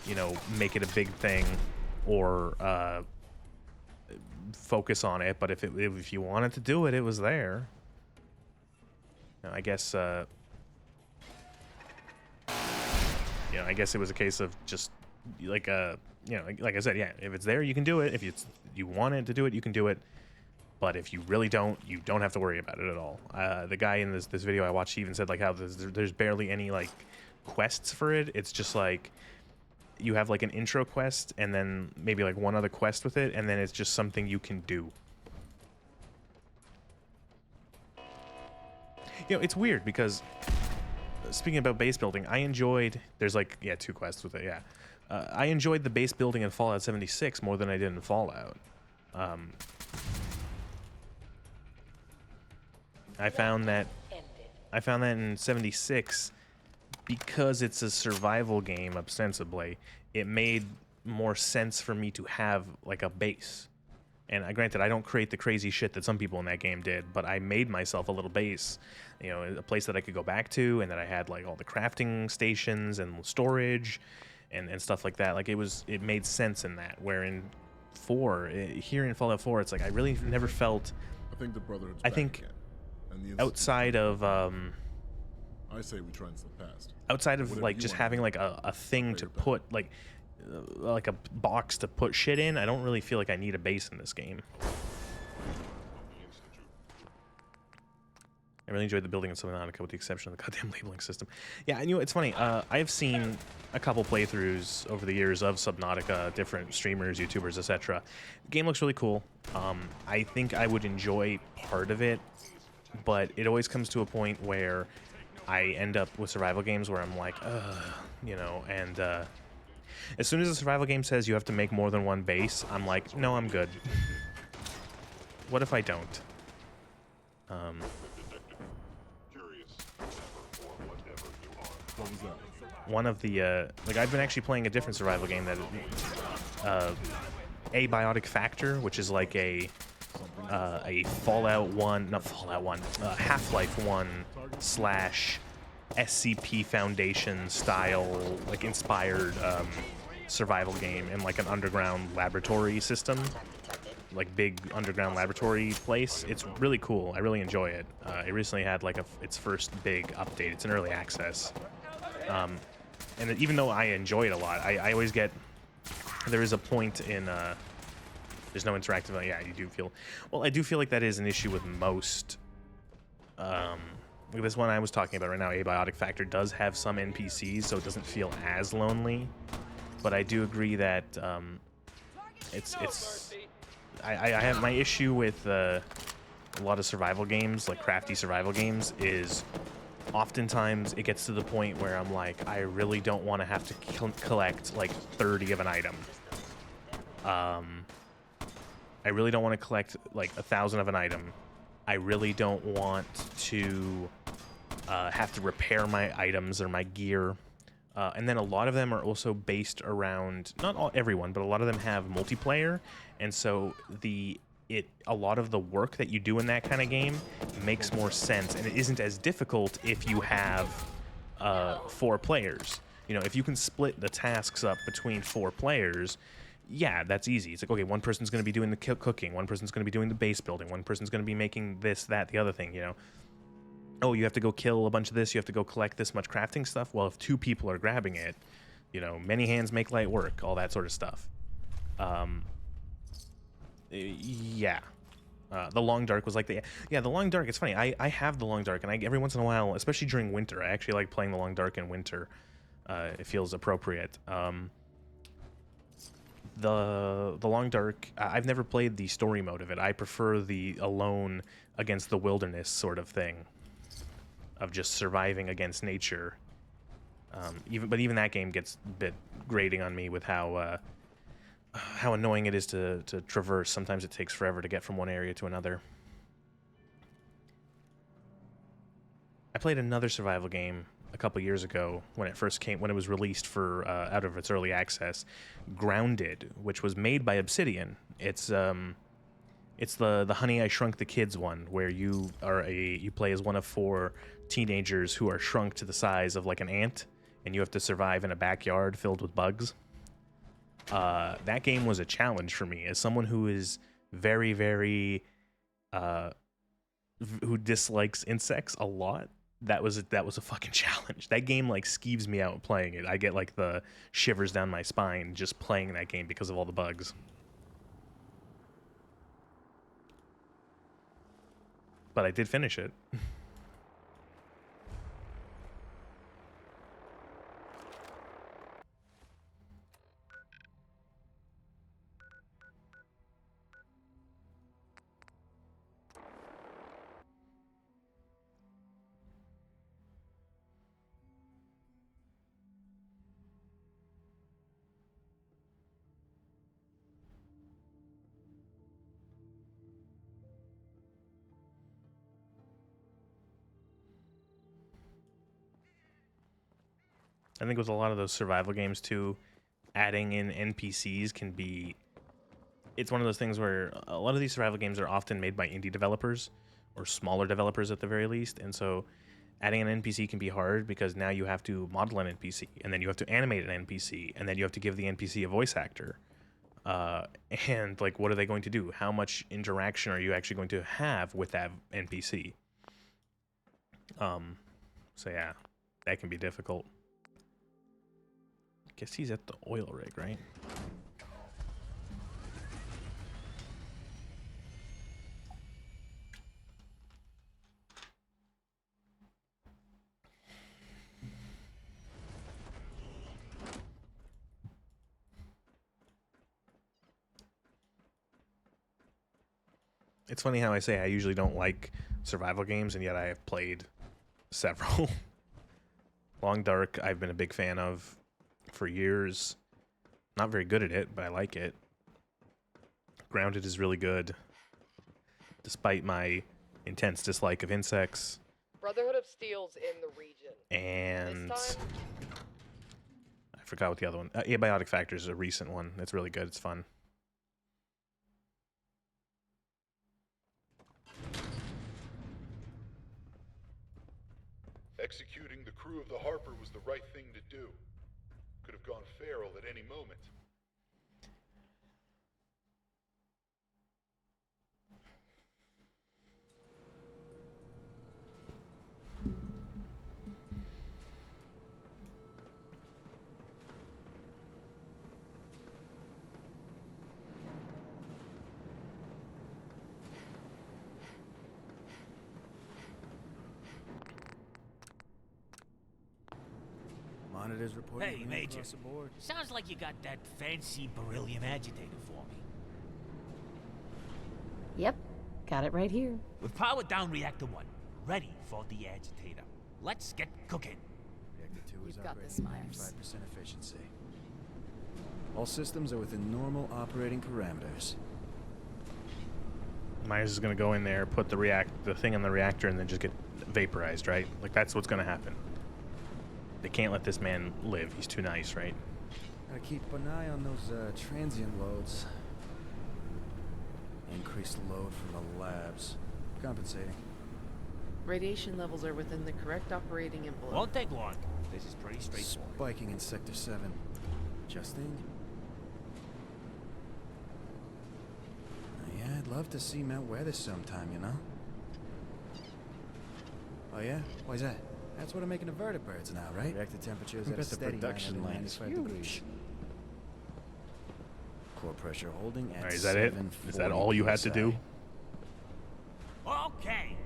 [SPEAKER 1] you know, make it a big thing or focus on it. But if you wanted to do it, it was there. I guess, you know, I guess it was a case of just, like, you know, like I said, yeah, if it's there, you can do it. If you wanted to do it, you can do it. But if you really don't, you don't have to worry about it at all. The guy in this video I watched even said, like, how there's barely any, like, quests for it. It's just, like, you have, like, an intro quest and then maybe, like, one other quest with it, and then it's just something you can do. You know, it's weird because, speaking about base building, I enjoyed, there's, like, yeah, 2 quests with it, yeah. I enjoyed the base building in Fallout 76 more than I did in Fallout. I found that in 76, because it's a survival game, ostensibly, it made more sense for me to have, like, a base. And granted, I don't create the crazy shit that some people in that game did, but I made myself a little base, you know, a place that I could go back to, and that I had, like, all the crafting stations and storage and stuff like that. Like, it made sense in that. Where in 4, here in Fallout 4, it's like I really never felt.
[SPEAKER 8] I think the Brotherhood's
[SPEAKER 1] I think
[SPEAKER 8] back again. And
[SPEAKER 1] outside of
[SPEAKER 8] I say we try and slip past.
[SPEAKER 1] Outside of, like, just having, like, a thing to put, like a box to put shit in, I don't really feel like I need a base in this game. I really enjoyed the building of Subnautica with the exception of the goddamn labeling system. Yeah, you know, it's funny. I've seen a couple playthroughs over the years of Subnautica, different streamers, YouTubers, etc. The game looks really cool. I think I would enjoy part of it, but it always comes to a point where I end up with survival games where I'm like, you know, and as soon as a survival game says you have to make more than one base, I'm like, no, I'm good. What if I don't?
[SPEAKER 8] What was that?
[SPEAKER 1] One of the, like, I've been actually playing a different survival game that, Abiotic Factor, which is like a Fallout 1, not Fallout 1, Half-Life 1 slash SCP Foundation style, like, inspired survival game in, like, an underground laboratory system. Like, big underground laboratory place. It's really cool. I really enjoy it. It recently had, like, its first big update. It's in early access. And even though I enjoy it a lot, I always get... There is a point in... there's no interactive... Yeah, you do feel... Well, I do feel like that is an issue with most... this one I was talking about right now, Abiotic Factor, does have some NPCs, so it doesn't feel as lonely. But I do agree that I have my issue with a lot of survival games, like crafty survival games, is oftentimes it gets to the point where I'm like, I really don't want to have to collect like 30 of an item. I really don't want to collect like 1,000 of an item. I really don't want to have to repair my items or my gear. And then a lot of them are also based around, not everyone, but a lot of them have multiplayer, and so a lot of the work that you do in that kind of game makes more sense, and it isn't as difficult if you have 4 players. You know, if you can split the tasks up between 4 players, yeah, that's easy. It's like, okay, one person's going to be doing the cooking, one person's going to be doing the base building, one person's going to be making this, that, the other thing, you know. Oh, you have to go kill a bunch of this, you have to go collect this much crafting stuff. Well, if 2 people are grabbing it, you know, many hands make light work, all that sort of stuff. Yeah. The Long Dark was like the... Yeah, the Long Dark, it's funny. I have the Long Dark, and every once in a while, especially during winter, I actually like playing the Long Dark in winter. It feels appropriate. The Long Dark, I've never played the story mode of it. I prefer the alone against the wilderness sort of thing, of just surviving against nature. But even that game gets a bit grating on me with how annoying it is to traverse. Sometimes it takes forever to get from one area to another. I played another survival game a couple years ago when it was released for out of its early access, Grounded, which was made by Obsidian. It's the Honey I Shrunk the Kids one, where you play as one of 4 teenagers who are shrunk to the size of like an ant, and you have to survive in a backyard filled with bugs. That game was a challenge for me as someone who is very, very who dislikes insects a lot. That was a fucking challenge. That game like skeeves me out playing it. I get like the shivers down my spine just playing that game because of all the bugs. But I did finish it. I think with a lot of those survival games too, adding in NPCs can be... It's one of those things where a lot of these survival games are often made by indie developers, or smaller developers at the very least, and so adding an NPC can be hard because now you have to model an NPC, and then you have to animate an NPC, and then you have to give the NPC a voice actor. And like, what are they going to do? How much interaction are you actually going to have with that NPC? So yeah, that can be difficult. Guess he's at the oil rig, right? It's funny how I say I usually don't like survival games, and yet I have played several. Long Dark, I've been a big fan of for years. Not very good at it, but I like it. Grounded is really good, despite my intense dislike of insects.
[SPEAKER 6] Brotherhood of Steel's in the region.
[SPEAKER 1] And
[SPEAKER 6] This time,
[SPEAKER 1] I forgot what the other one. Abiotic Factor is a recent one. It's really good. It's fun.
[SPEAKER 23] Executing the crew of the Harper was the right thing to do. Could have gone feral at any moment.
[SPEAKER 10] Monitors reporting.
[SPEAKER 22] Hey, Major.
[SPEAKER 10] Across the board.
[SPEAKER 22] Sounds like you got that fancy beryllium agitator for me.
[SPEAKER 11] Yep, got it right here.
[SPEAKER 22] We've powered down Reactor 1, ready for the agitator. Let's get cooking.
[SPEAKER 10] Reactor 2 is
[SPEAKER 3] You've got
[SPEAKER 10] operating
[SPEAKER 3] this, Myers.
[SPEAKER 10] 95% efficiency. All systems are within normal operating parameters.
[SPEAKER 1] Myers is gonna go in there, put the thing on the reactor, and then just get vaporized, right? Like that's what's gonna happen. They can't let this man live. He's too nice, right?
[SPEAKER 10] Gotta keep an eye on those transient loads. Increased load from the labs. Compensating.
[SPEAKER 13] Radiation levels are within the correct operating envelope.
[SPEAKER 22] Won't take long. This is pretty straightforward.
[SPEAKER 10] Spiking in Sector 7. Adjusting. Yeah, I'd love to see Mount Weather sometime, you know? Oh yeah? Why's that? That's what I'm making the vertebrates now, right? Reactor temperatures at a steady
[SPEAKER 17] production line is
[SPEAKER 10] 95 degrees. Core pressure holding at
[SPEAKER 1] All right, is that it? Is that all you had to do?
[SPEAKER 22] Okay,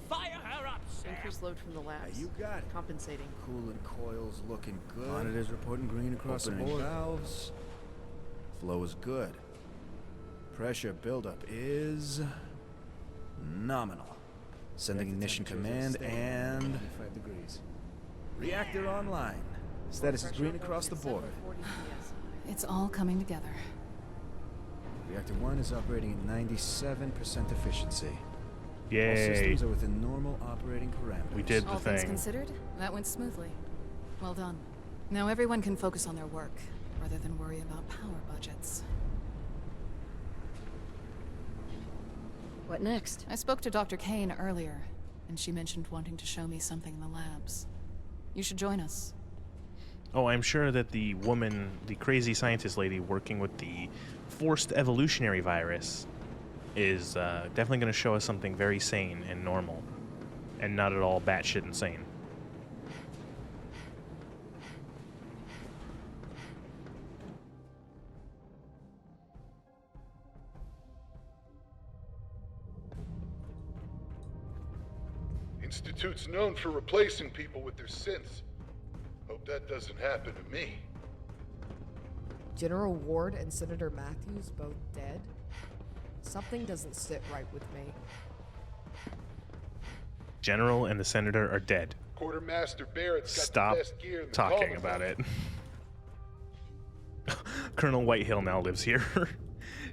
[SPEAKER 22] fire her up, Sam.
[SPEAKER 13] Increased load from the labs.
[SPEAKER 10] You got it.
[SPEAKER 13] Compensating.
[SPEAKER 10] Coolant coils looking good. Monitors reporting green across the board. Valves. Flow is good. Pressure buildup is nominal. Sending ignition command and 95 degrees. Reactor online. Status is green across the board.
[SPEAKER 3] It's all coming together.
[SPEAKER 10] Reactor 1 is operating at 97% efficiency. All
[SPEAKER 1] Yay.
[SPEAKER 10] systems are within normal operating parameters.
[SPEAKER 1] We did the
[SPEAKER 3] All things
[SPEAKER 1] thing.
[SPEAKER 3] considered, that went smoothly. Well done. Now everyone can focus on their work, rather than worry about power budgets.
[SPEAKER 11] What next?
[SPEAKER 3] I spoke to Dr. Kane earlier, and she mentioned wanting to show me something in the labs. You should join us.
[SPEAKER 1] Oh, I'm sure that the woman, the crazy scientist lady working with the forced evolutionary virus, is definitely going to show us something very sane and normal, and not at all batshit insane.
[SPEAKER 23] Institute's known for replacing people with their synths. Hope that doesn't happen to me.
[SPEAKER 6] General Ward and Senator Matthews both dead? Something doesn't sit right with me.
[SPEAKER 1] General and the senator are dead.
[SPEAKER 23] Quartermaster Barrett's got
[SPEAKER 1] Stop
[SPEAKER 23] the best gear in the
[SPEAKER 1] talking
[SPEAKER 23] Commonwealth.
[SPEAKER 1] about it. Colonel Whitehill now lives here,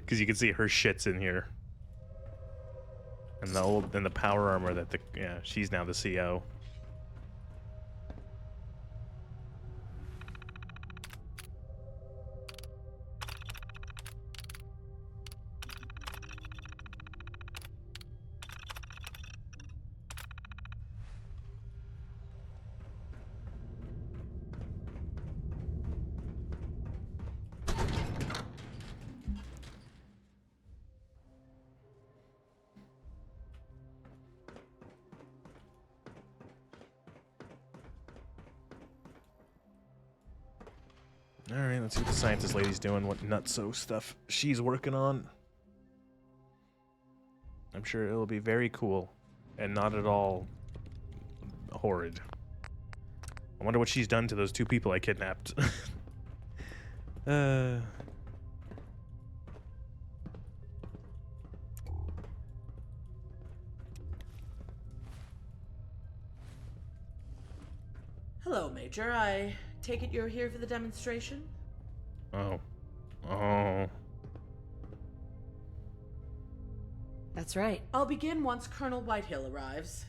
[SPEAKER 1] because you can see her shit's in here, and the power armor that she's now the CO. Alright, let's see what the scientist lady's doing, what nutso stuff she's working on. I'm sure it'll be very cool and not at all horrid. I wonder what she's done to those two people I kidnapped.
[SPEAKER 5] Hello, Major. I take it you're here for the demonstration?
[SPEAKER 1] Oh. Oh.
[SPEAKER 11] That's right.
[SPEAKER 5] I'll begin once Colonel Whitehill arrives.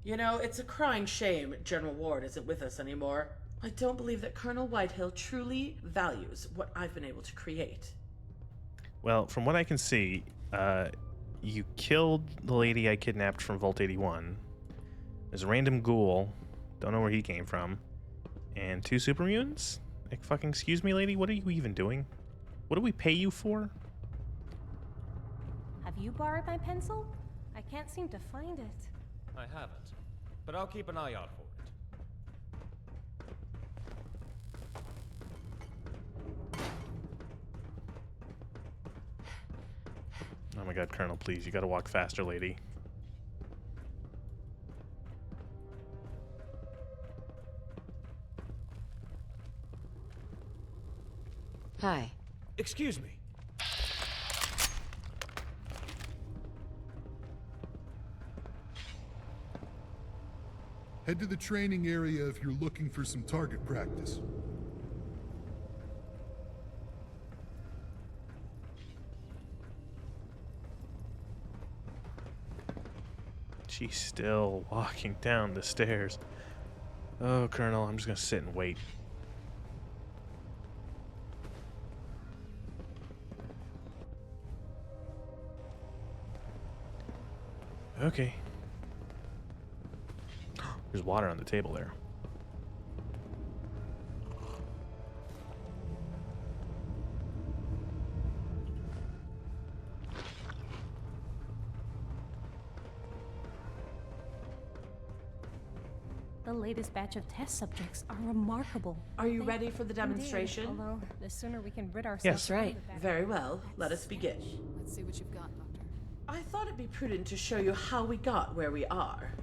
[SPEAKER 5] You know, it's a crying shame General Ward isn't with us anymore. I don't believe that Colonel Whitehill truly values what I've been able to create.
[SPEAKER 1] Well, from what I can see, you killed the lady I kidnapped from Vault 81. There's a random ghoul. Don't know where he came from. And 2 super mutants? Like, fucking excuse me, lady? What are you even doing? What do we pay you for?
[SPEAKER 7] Have you borrowed my pencil? I can't seem to find it.
[SPEAKER 22] I haven't, but I'll keep an eye out for it.
[SPEAKER 1] Oh my god, Colonel, please. You gotta walk faster, lady.
[SPEAKER 11] Hi.
[SPEAKER 22] Excuse me.
[SPEAKER 17] Head to the training area if you're looking for some target practice.
[SPEAKER 1] She's still walking down the stairs. Oh, Colonel, I'm just gonna sit and wait. Okay. There's water on the table there.
[SPEAKER 7] The latest batch of test subjects are remarkable.
[SPEAKER 5] Are you ready for the demonstration?
[SPEAKER 7] Indeed, although the sooner we can rid ourselves
[SPEAKER 1] Yes.
[SPEAKER 7] of
[SPEAKER 11] Right.
[SPEAKER 7] the
[SPEAKER 5] Very well. Let us begin.
[SPEAKER 3] Let's see what you've got, Doctor.
[SPEAKER 5] I thought it'd be prudent to show you how we got where we are.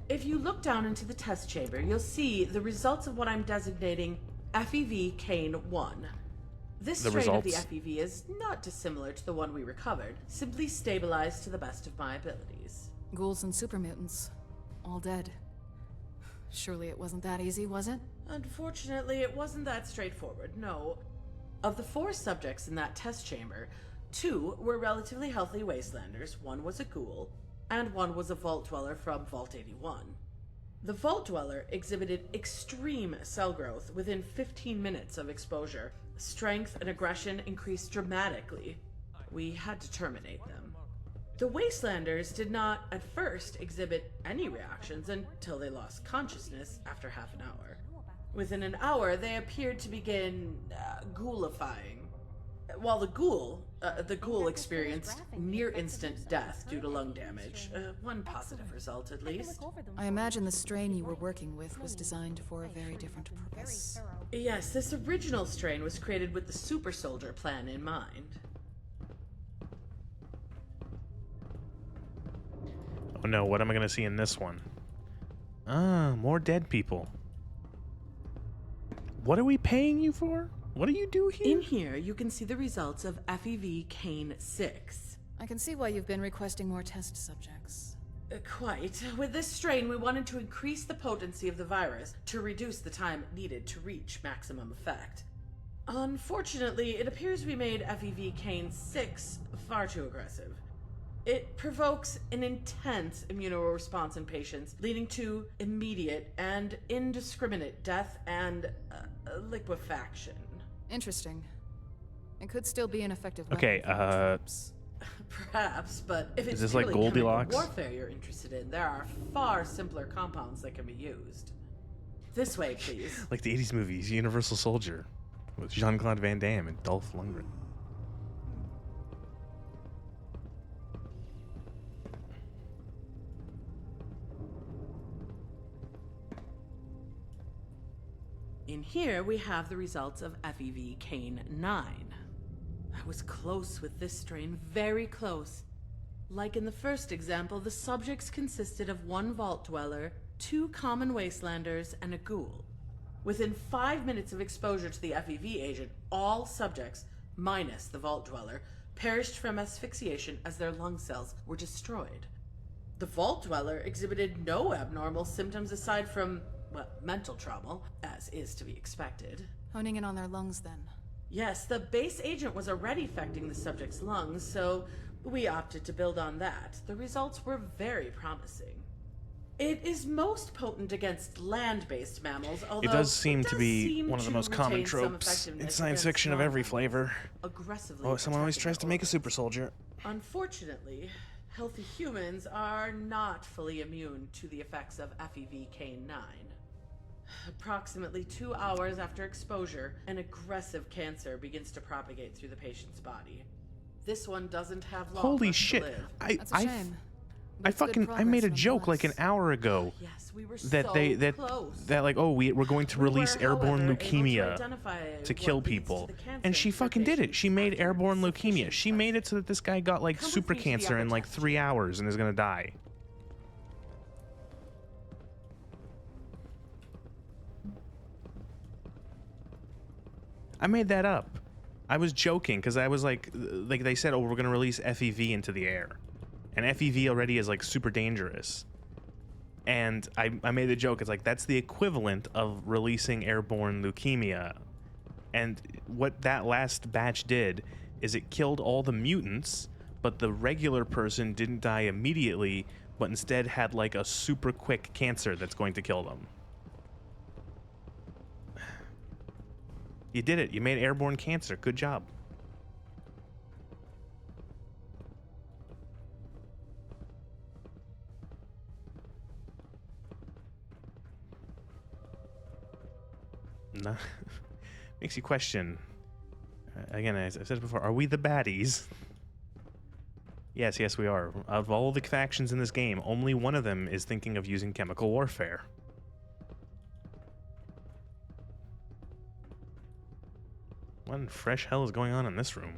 [SPEAKER 5] If you look down into the test chamber, you'll see the results of what I'm designating FEV Kane 1. This
[SPEAKER 1] The
[SPEAKER 5] strain of the
[SPEAKER 1] results.
[SPEAKER 5] FEV is not dissimilar to the one we recovered, simply stabilized to the best of my abilities.
[SPEAKER 3] Ghouls and super mutants. All dead. Surely it wasn't that easy, was it?
[SPEAKER 5] Unfortunately, it wasn't that straightforward, no. Of the 4 subjects in that test chamber, 2 were relatively healthy Wastelanders, 1 was a ghoul, and 1 was a Vault Dweller from Vault 81. The Vault Dweller exhibited extreme cell growth within 15 minutes of exposure. Strength and aggression increased dramatically. We had to terminate them. The Wastelanders did not at first exhibit any reactions until they lost consciousness after half an hour. Within an hour, they appeared to begin ghoulifying. While the ghoul experienced near-instant death due to lung damage. One positive result, at least.
[SPEAKER 3] I imagine the strain you were working with was designed for a very different purpose.
[SPEAKER 5] Yes, this original strain was created with the super soldier plan in mind.
[SPEAKER 1] Oh no, what am I gonna see in this one? Ah, more dead people. What are we paying you for? What do you do here?
[SPEAKER 5] In here, you can see the results of FEV Kane 6.
[SPEAKER 3] I can see why you've been requesting more test subjects.
[SPEAKER 5] Quite. With this strain, we wanted to increase the potency of the virus to reduce the time needed to reach maximum effect. Unfortunately, it appears we made FEV Kane 6 far too aggressive. It provokes an intense immunoresponse in patients, leading to immediate and indiscriminate death and liquefaction.
[SPEAKER 3] Interesting. It could still be an effective weapon
[SPEAKER 1] Okay,
[SPEAKER 3] for the troops.
[SPEAKER 5] Perhaps, but if it's
[SPEAKER 1] this like
[SPEAKER 5] purely chemical
[SPEAKER 1] Goldilocks?
[SPEAKER 5] warfare you're interested in, there are far simpler compounds that can be used. This way, please.
[SPEAKER 1] Like the 80s movies, Universal Soldier, with Jean-Claude Van Damme and Dolph Lundgren.
[SPEAKER 5] In here, we have the results of FEV Kane 9. I was close with this strain, very close. Like in the first example, the subjects consisted of 1 Vault Dweller, 2 common Wastelanders, and a ghoul. Within 5 minutes of exposure to the FEV agent, all subjects, minus the Vault Dweller, perished from asphyxiation as their lung cells were destroyed. The Vault Dweller exhibited no abnormal symptoms aside from well, mental trauma, as is to be expected.
[SPEAKER 3] Honing in on their lungs, then.
[SPEAKER 5] Yes, the base agent was already affecting the subject's lungs, so we opted to build on that. The results were very promising. It is most potent against land-based mammals, although
[SPEAKER 1] It does seem to be one of the most common
[SPEAKER 5] retain some
[SPEAKER 1] tropes in
[SPEAKER 5] effectiveness
[SPEAKER 1] science
[SPEAKER 5] against
[SPEAKER 1] fiction of every
[SPEAKER 5] non-mammals,
[SPEAKER 1] flavor.
[SPEAKER 5] aggressively
[SPEAKER 1] Oh, someone always
[SPEAKER 5] attacking
[SPEAKER 1] tries
[SPEAKER 5] their
[SPEAKER 1] to make a
[SPEAKER 5] organs.
[SPEAKER 1] super soldier.
[SPEAKER 5] Unfortunately, healthy humans are not fully immune to the effects of FEV-K9. Approximately 2 hours after exposure, an aggressive cancer begins to propagate through the patient's body. This one doesn't have long
[SPEAKER 1] Holy
[SPEAKER 5] left to
[SPEAKER 1] shit!
[SPEAKER 5] live.
[SPEAKER 3] That's a shame.
[SPEAKER 1] I made a joke like an hour ago
[SPEAKER 5] Yes, we were
[SPEAKER 1] that
[SPEAKER 5] so close.
[SPEAKER 1] we're going to release airborne
[SPEAKER 5] however, able to
[SPEAKER 1] leukemia
[SPEAKER 5] identify
[SPEAKER 1] to kill
[SPEAKER 5] what leads to
[SPEAKER 1] people,
[SPEAKER 5] the cancer
[SPEAKER 1] and she
[SPEAKER 5] in the
[SPEAKER 1] fucking did it.
[SPEAKER 5] patient's
[SPEAKER 1] She made
[SPEAKER 5] after
[SPEAKER 1] airborne
[SPEAKER 5] sufficient
[SPEAKER 1] leukemia. She made it so that this guy got like
[SPEAKER 5] Come with
[SPEAKER 1] super
[SPEAKER 5] me to the
[SPEAKER 1] cancer in
[SPEAKER 5] upper
[SPEAKER 1] like 3 hours and is gonna die. I made that up. I was joking because I was like they said, oh, we're gonna release FEV into the air, and FEV already is like super dangerous. And I made the joke. It's like that's the equivalent of releasing airborne leukemia. And what that last batch did is it killed all the mutants, but the regular person didn't die immediately, but instead had like a super quick cancer that's going to kill them. You did it. You made airborne cancer. Good job. No. Makes you question. Again, as I said before, are we the baddies? Yes, we are. Of all the factions in this game, only one of them is thinking of using chemical warfare. What in fresh hell is going on in this room?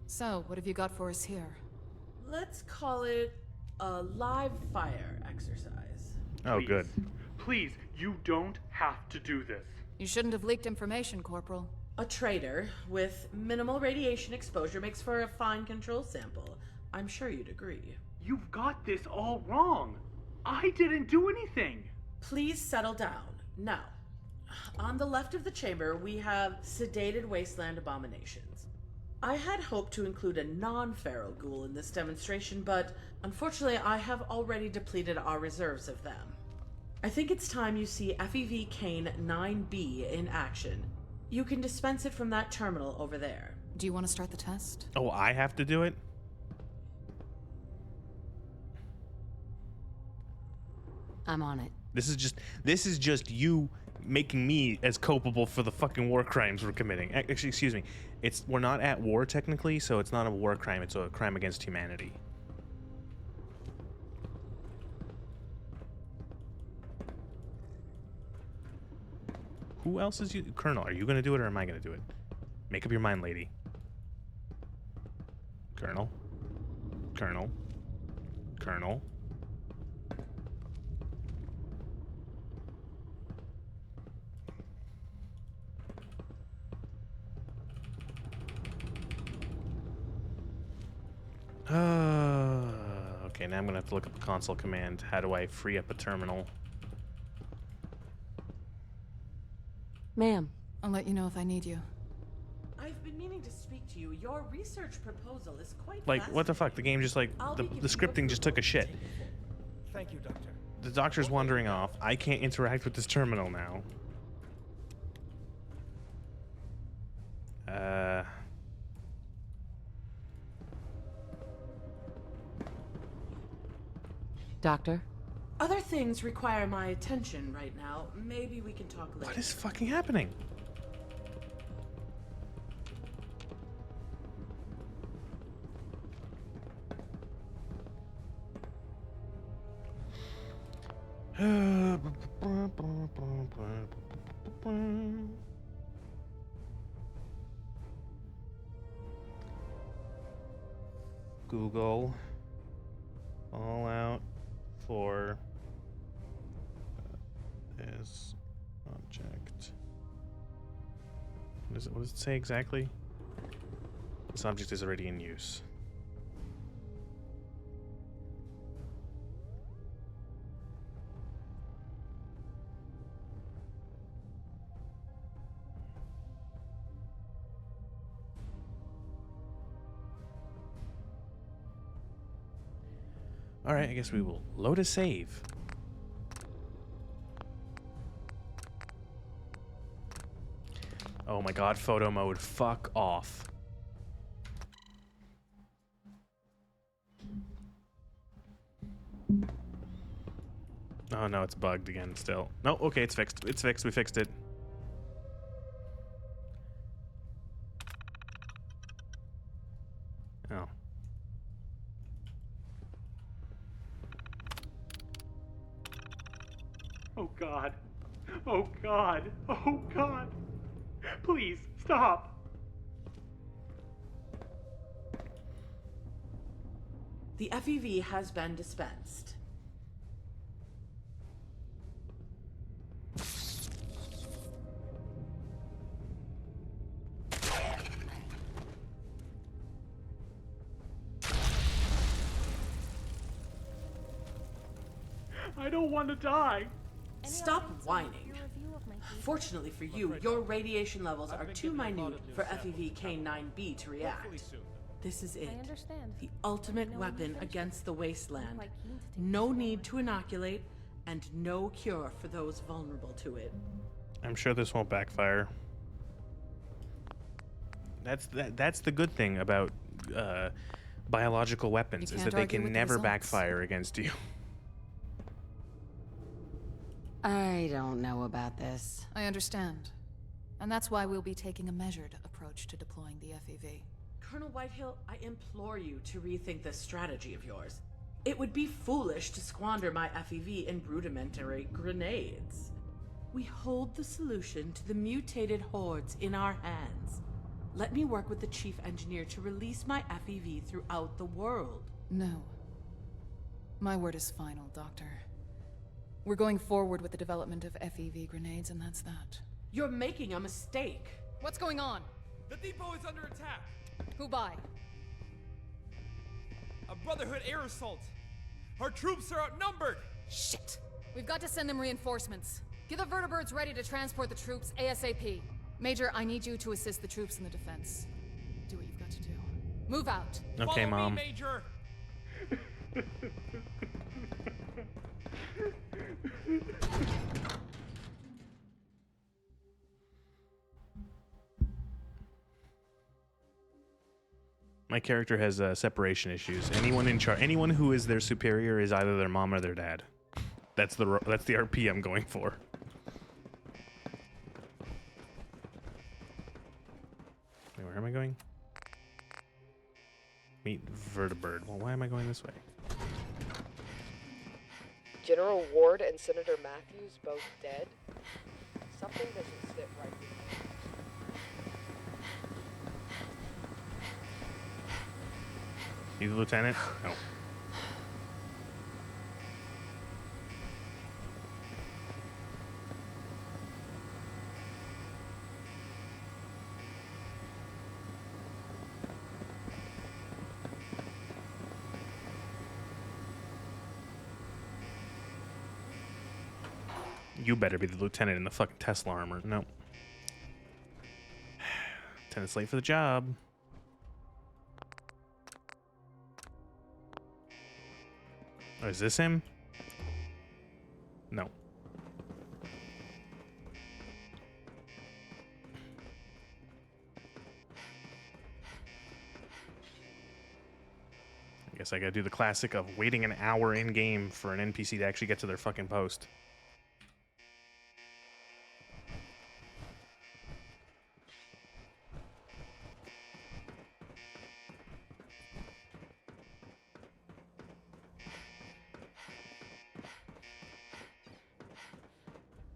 [SPEAKER 3] So, what have you got for us here?
[SPEAKER 5] Let's call it a live fire exercise.
[SPEAKER 1] Oh,
[SPEAKER 9] Please.
[SPEAKER 1] good.
[SPEAKER 9] Please, you don't have to do this.
[SPEAKER 3] You shouldn't have leaked information, Corporal.
[SPEAKER 5] A traitor with minimal radiation exposure makes for a fine control sample. I'm sure you'd agree.
[SPEAKER 9] You've got this all wrong. I didn't do anything.
[SPEAKER 5] Please settle down. Now, on the left of the chamber, we have sedated wasteland abominations. I had hoped to include a non-feral ghoul in this demonstration, but unfortunately I have already depleted our reserves of them. I think it's time you see FEV Kane 9B in action. You can dispense it from that terminal over there.
[SPEAKER 3] Do you want to start the test?
[SPEAKER 1] Oh, I have to do it?
[SPEAKER 11] I'm on it.
[SPEAKER 1] This is just you making me as culpable for the fucking war crimes we're committing. Actually, excuse me. We're not at war technically, so it's not a war crime, it's a crime against humanity. Who else is you? Colonel, are you gonna do it or am I gonna do it? Make up your mind, lady. Colonel. Colonel. Colonel. Okay, now I'm gonna have to look up a console command. How do I free up a terminal?
[SPEAKER 11] Ma'am.
[SPEAKER 3] I'll let you know if I need you.
[SPEAKER 5] I've been meaning to speak to you. Your research proposal is quite
[SPEAKER 1] Like, what the fuck? The game just like, the scripting just took a shit.
[SPEAKER 18] Thank you, Doctor.
[SPEAKER 1] The doctor's wandering off. I can't interact with this terminal now.
[SPEAKER 11] Doctor?
[SPEAKER 5] Other things require my attention right now. Maybe we can talk later.
[SPEAKER 1] What is fucking happening? Google. All out for this object. What does it say exactly? This object is already in use. Alright, I guess we will load a save. Oh my god, photo mode. Fuck off. Oh no, it's bugged again still. No, okay, it's fixed. It's fixed. We fixed it. Oh.
[SPEAKER 9] Oh God. Oh God. Oh God. Please, stop.
[SPEAKER 5] The FEV has been dispensed.
[SPEAKER 9] I don't want to die.
[SPEAKER 5] Stop whining. Fortunately for you, your radiation levels are too minute for FEV K9B to react. This is it. The ultimate weapon against the Wasteland. No need to inoculate, and no cure for those vulnerable to it.
[SPEAKER 1] I'm sure this won't backfire. That's the good thing about biological weapons, is that they can never backfire against you.
[SPEAKER 11] I don't know about this.
[SPEAKER 3] I understand. And that's why we'll be taking a measured approach to deploying the FEV.
[SPEAKER 5] Colonel Whitehill, I implore you to rethink this strategy of yours. It would be foolish to squander my FEV in rudimentary grenades. We hold the solution to the mutated hordes in our hands. Let me work with the chief engineer to release my FEV throughout the world.
[SPEAKER 3] No. My word is final, Doctor. We're going forward with the development of FEV grenades, and that's that.
[SPEAKER 5] You're making a mistake.
[SPEAKER 3] What's going on?
[SPEAKER 4] The depot is under attack.
[SPEAKER 3] Who by?
[SPEAKER 4] A Brotherhood air assault. Our troops are outnumbered.
[SPEAKER 3] Shit! We've got to send them reinforcements. Get the vertibirds ready to transport the troops ASAP. Major, I need you to assist the troops in the defense. Do what you've got to do. Move out.
[SPEAKER 1] Okay,
[SPEAKER 4] Follow
[SPEAKER 1] Mom.
[SPEAKER 4] Me, Major.
[SPEAKER 1] My character has separation issues. Anyone in charge, anyone who is their superior, is either their mom or their dad. That's the RP I'm going for. Wait, where am I going? Meet vertibird. Well, why am I going this way?
[SPEAKER 6] General Ward and Senator Matthews both dead? Something doesn't sit right with me.
[SPEAKER 1] You the lieutenant? No. You better be the lieutenant in the fucking Tesla armor. No. Lieutenant's late for the job. Oh, is this him? No. I guess I gotta do the classic of waiting an hour in game for an NPC to actually get to their fucking post.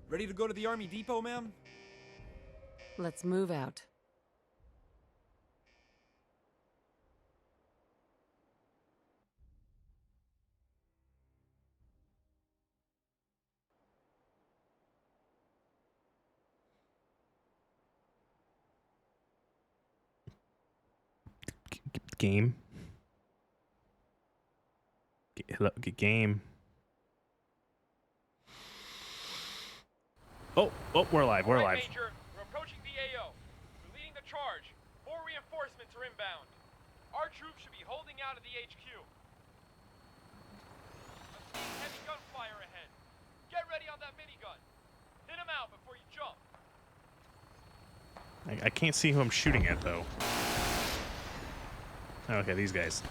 [SPEAKER 4] Ready to go to the Army Depot, ma'am?
[SPEAKER 11] Let's move out.
[SPEAKER 1] Game. Hello, game. Oh, we're alive. We're alive.
[SPEAKER 12] Major, we're approaching the AO. We're leading the charge. 4 reinforcements are inbound. Our troops should be holding out of the HQ. I'm seeing heavy gunfire ahead. Get ready on that minigun. Hit him out before you jump.
[SPEAKER 1] I can't see who I'm shooting at, though. Okay, these guys.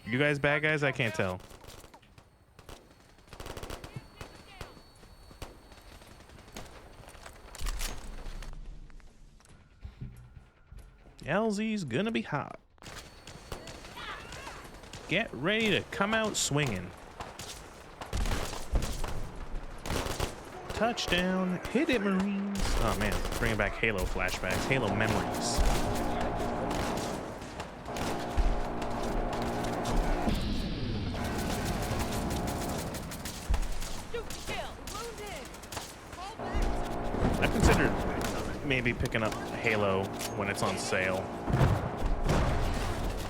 [SPEAKER 1] You guys bad guys? I can't tell. LZ's gonna be hot. Get ready to come out swinging. Touchdown. Hit it, Marines. Oh man, bringing back Halo flashbacks, Halo memories. I've considered maybe picking up Halo when it's on sale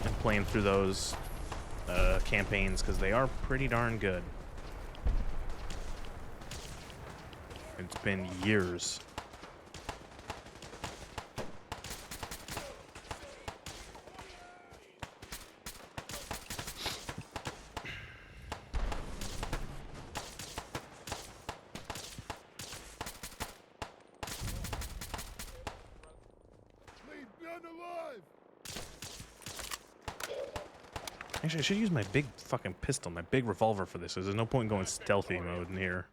[SPEAKER 1] and playing through those campaigns because they are pretty darn good. It's been years. Actually, I should use my big fucking pistol, my big revolver for this. There's no point in going stealthy mode in here.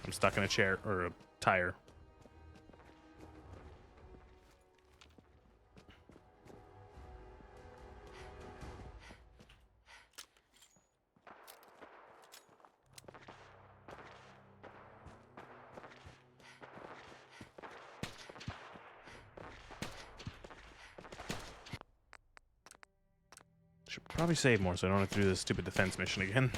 [SPEAKER 1] I'm stuck in a chair or a tire. Should probably save more so I don't have to do this stupid defense mission again.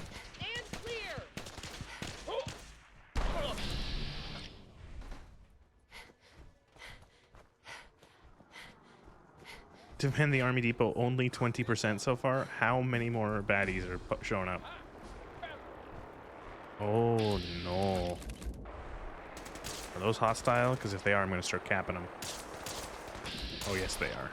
[SPEAKER 1] Defend the Army Depot only 20% so far. How many more baddies are showing up? Oh no. Are those hostile? Because if they are, I'm going to start capping them. Oh yes, they are.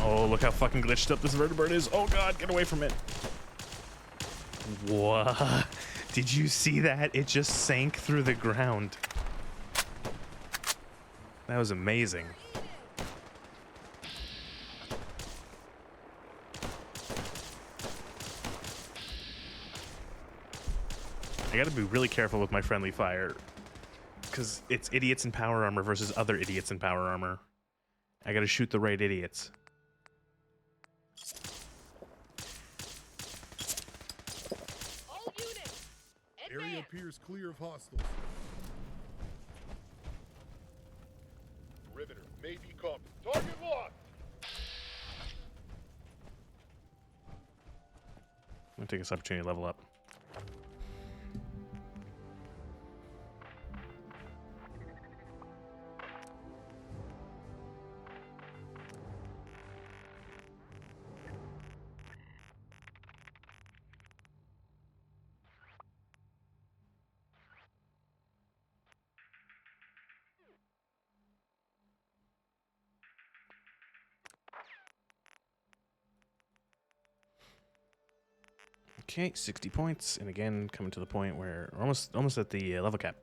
[SPEAKER 1] Oh, look how fucking glitched up this vertebrate is. Oh god, get away from it. What? Did you see that? It just sank through the ground. That was amazing. I gotta be really careful with my friendly fire, because it's idiots in power armor versus other idiots in power armor. I gotta shoot the right idiots.
[SPEAKER 17] Area appears clear of hostiles.
[SPEAKER 23] Riveter may be covered. Target locked.
[SPEAKER 1] I'm gonna take this opportunity to level up. Okay, 60 points, and again, coming to the point where we're almost at the level cap.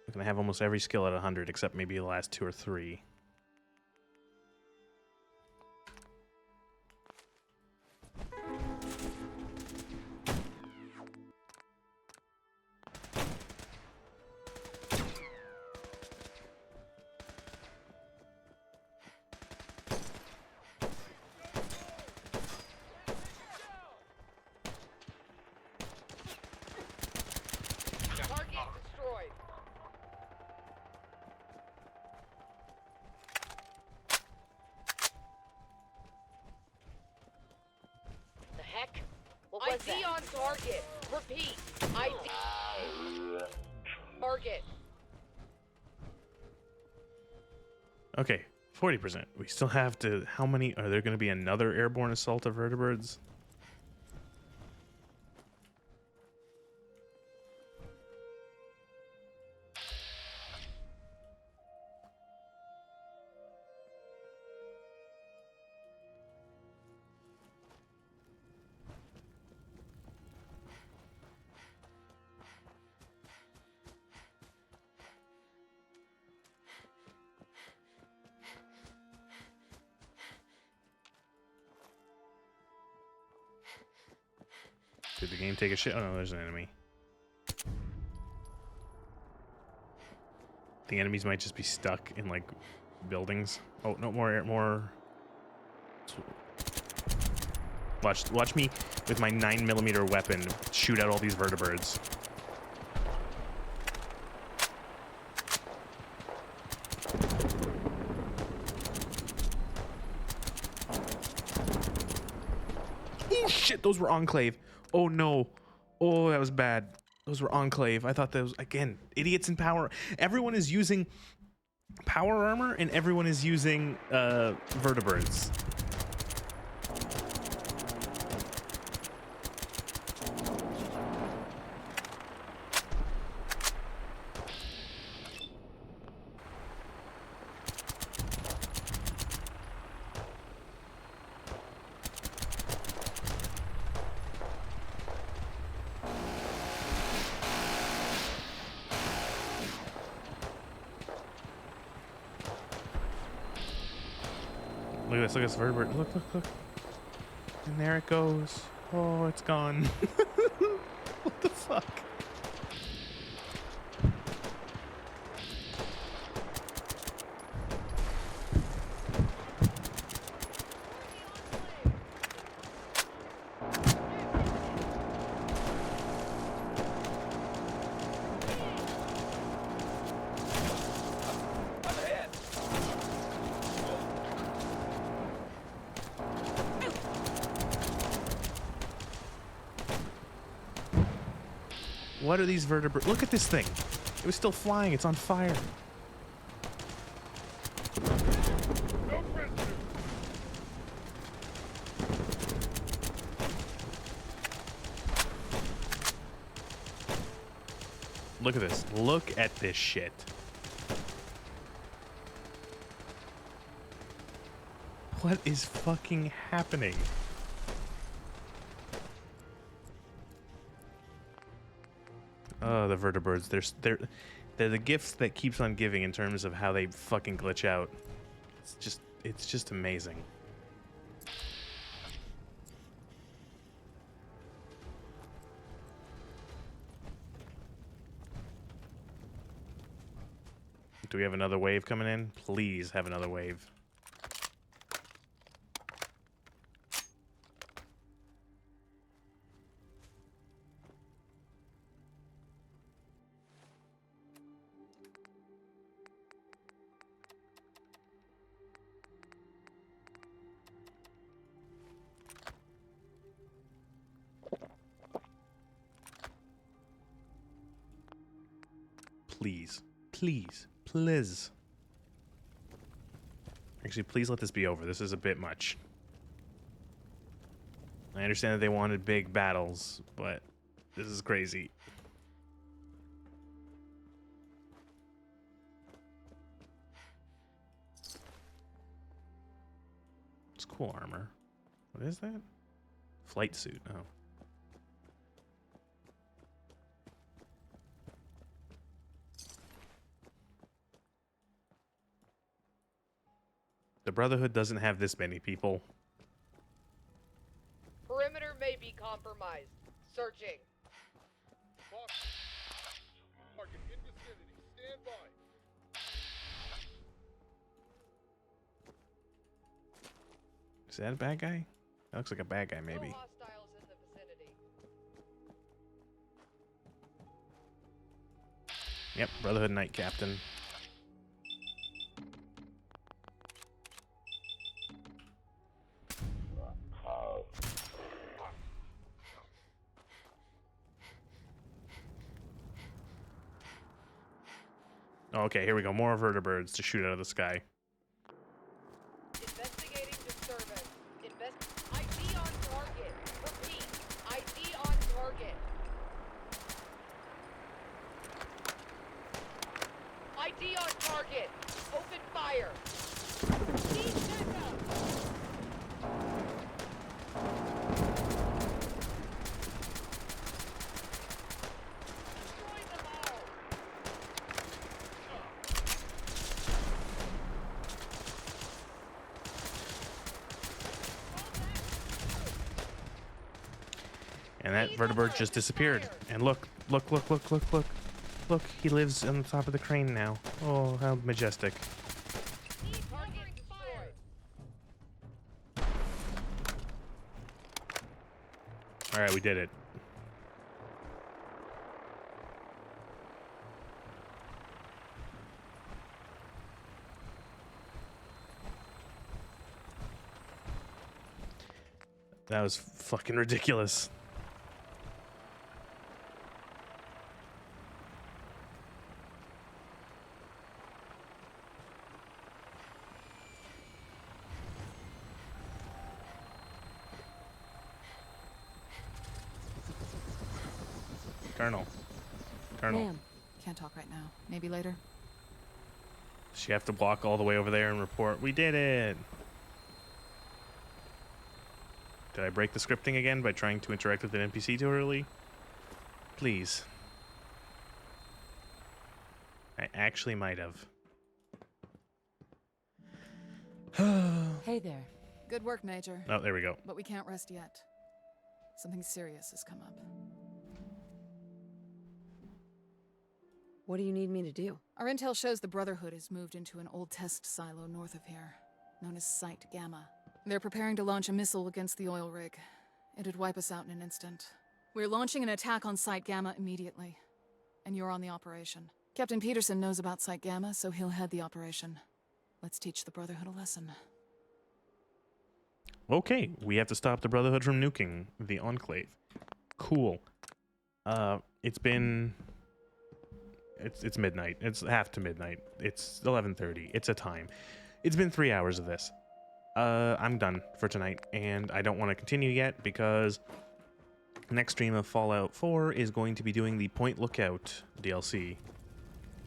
[SPEAKER 1] We're gonna have almost every skill at 100, except maybe the last 2 or 3.
[SPEAKER 6] ID on target. Repeat. ID. Target.
[SPEAKER 1] Okay, 40%. We still have to... How many... Are there going to be another airborne assault of vertebrates? Did the game take a shit? Oh no, there's an enemy. The enemies might just be stuck in like buildings. Oh no, more. Watch me with my 9mm weapon shoot out all these vertebrates. Oh shit, those were Enclave. Oh no. Oh, that was bad. Those were Enclave. I thought those, again, idiots in power. Everyone is using power armor and everyone is using vertebrates. Look at this vertebrate. Look. And there it goes. Oh, it's gone. What the fuck? What are these vertebrates? Look at this thing. It was still flying. It's on fire. Look at this. Look at this shit. What is fucking happening? Oh, the vertibirds. They're the gift that keeps on giving in terms of how they fucking glitch out. It's just amazing. Do we have another wave coming in? Please have another wave. Please. Please. Please. Actually, please let this be over. This is a bit much. I understand that they wanted big battles, but this is crazy. It's cool armor. What is that? Flight suit. Oh. The Brotherhood doesn't have this many people.
[SPEAKER 6] Perimeter may be compromised. Searching.
[SPEAKER 23] Target in vicinity. Stand by.
[SPEAKER 1] Is that a bad guy? That looks like a bad guy, maybe.
[SPEAKER 6] No hostiles in the vicinity.
[SPEAKER 1] Yep, Brotherhood Knight Captain. Okay, here we go. More vertibirds to shoot out of the sky.
[SPEAKER 6] Investigating disturbance. ID on target. Repeat. ID on target. ID on target. Open fire.
[SPEAKER 1] And that vertibird just disappeared. And look. Look, he lives on the top of the crane now. Oh, how majestic. Alright, we did it. That was fucking ridiculous. Colonel.
[SPEAKER 3] Ma'am. Can't talk right now. Maybe later.
[SPEAKER 1] Does she have to walk all the way over there and report? We did it! Did I break the scripting again by trying to interact with an NPC too early? Please. I actually might have.
[SPEAKER 3] Hey there. Good work, Major.
[SPEAKER 1] Oh, there we go.
[SPEAKER 3] But we can't rest yet. Something serious has come up.
[SPEAKER 11] What do you need me to do?
[SPEAKER 3] Our intel shows the Brotherhood has moved into an old test silo north of here, known as Site Gamma. They're preparing to launch a missile against the oil rig. It'd wipe us out in an instant. We're launching an attack on Site Gamma immediately. And you're on the operation. Captain Peterson knows about Site Gamma, so he'll head the operation. Let's teach the Brotherhood a lesson.
[SPEAKER 1] Okay, we have to stop the Brotherhood from nuking the Enclave. Cool. It's midnight. It's half to midnight. It's 11:30. It's a time. It's been 3 hours of this. I'm done for tonight, and I don't want to continue yet because next stream of Fallout 4 is going to be doing the Point Lookout DLC.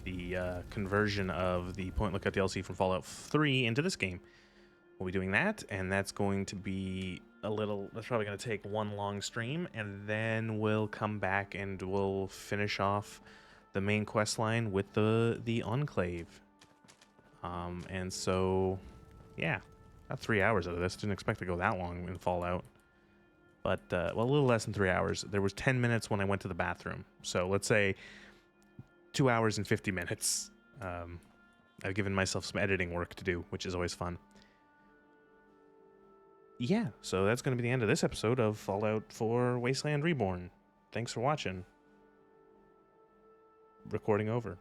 [SPEAKER 1] The conversion of the Point Lookout DLC from Fallout 3 into this game. We'll be doing that, and that's going to be That's probably going to take one long stream, and then we'll come back and we'll finish off the main quest line with the Enclave. And so, yeah, about 3 hours out of this. Didn't expect to go that long in Fallout. But, well, a little less than 3 hours. There was 10 minutes when I went to the bathroom. So let's say 2 hours and 50 minutes. I've given myself some editing work to do, which is always fun. Yeah, so that's going to be the end of this episode of Fallout 4 Wasteland Reborn. Thanks for watching. Recording over.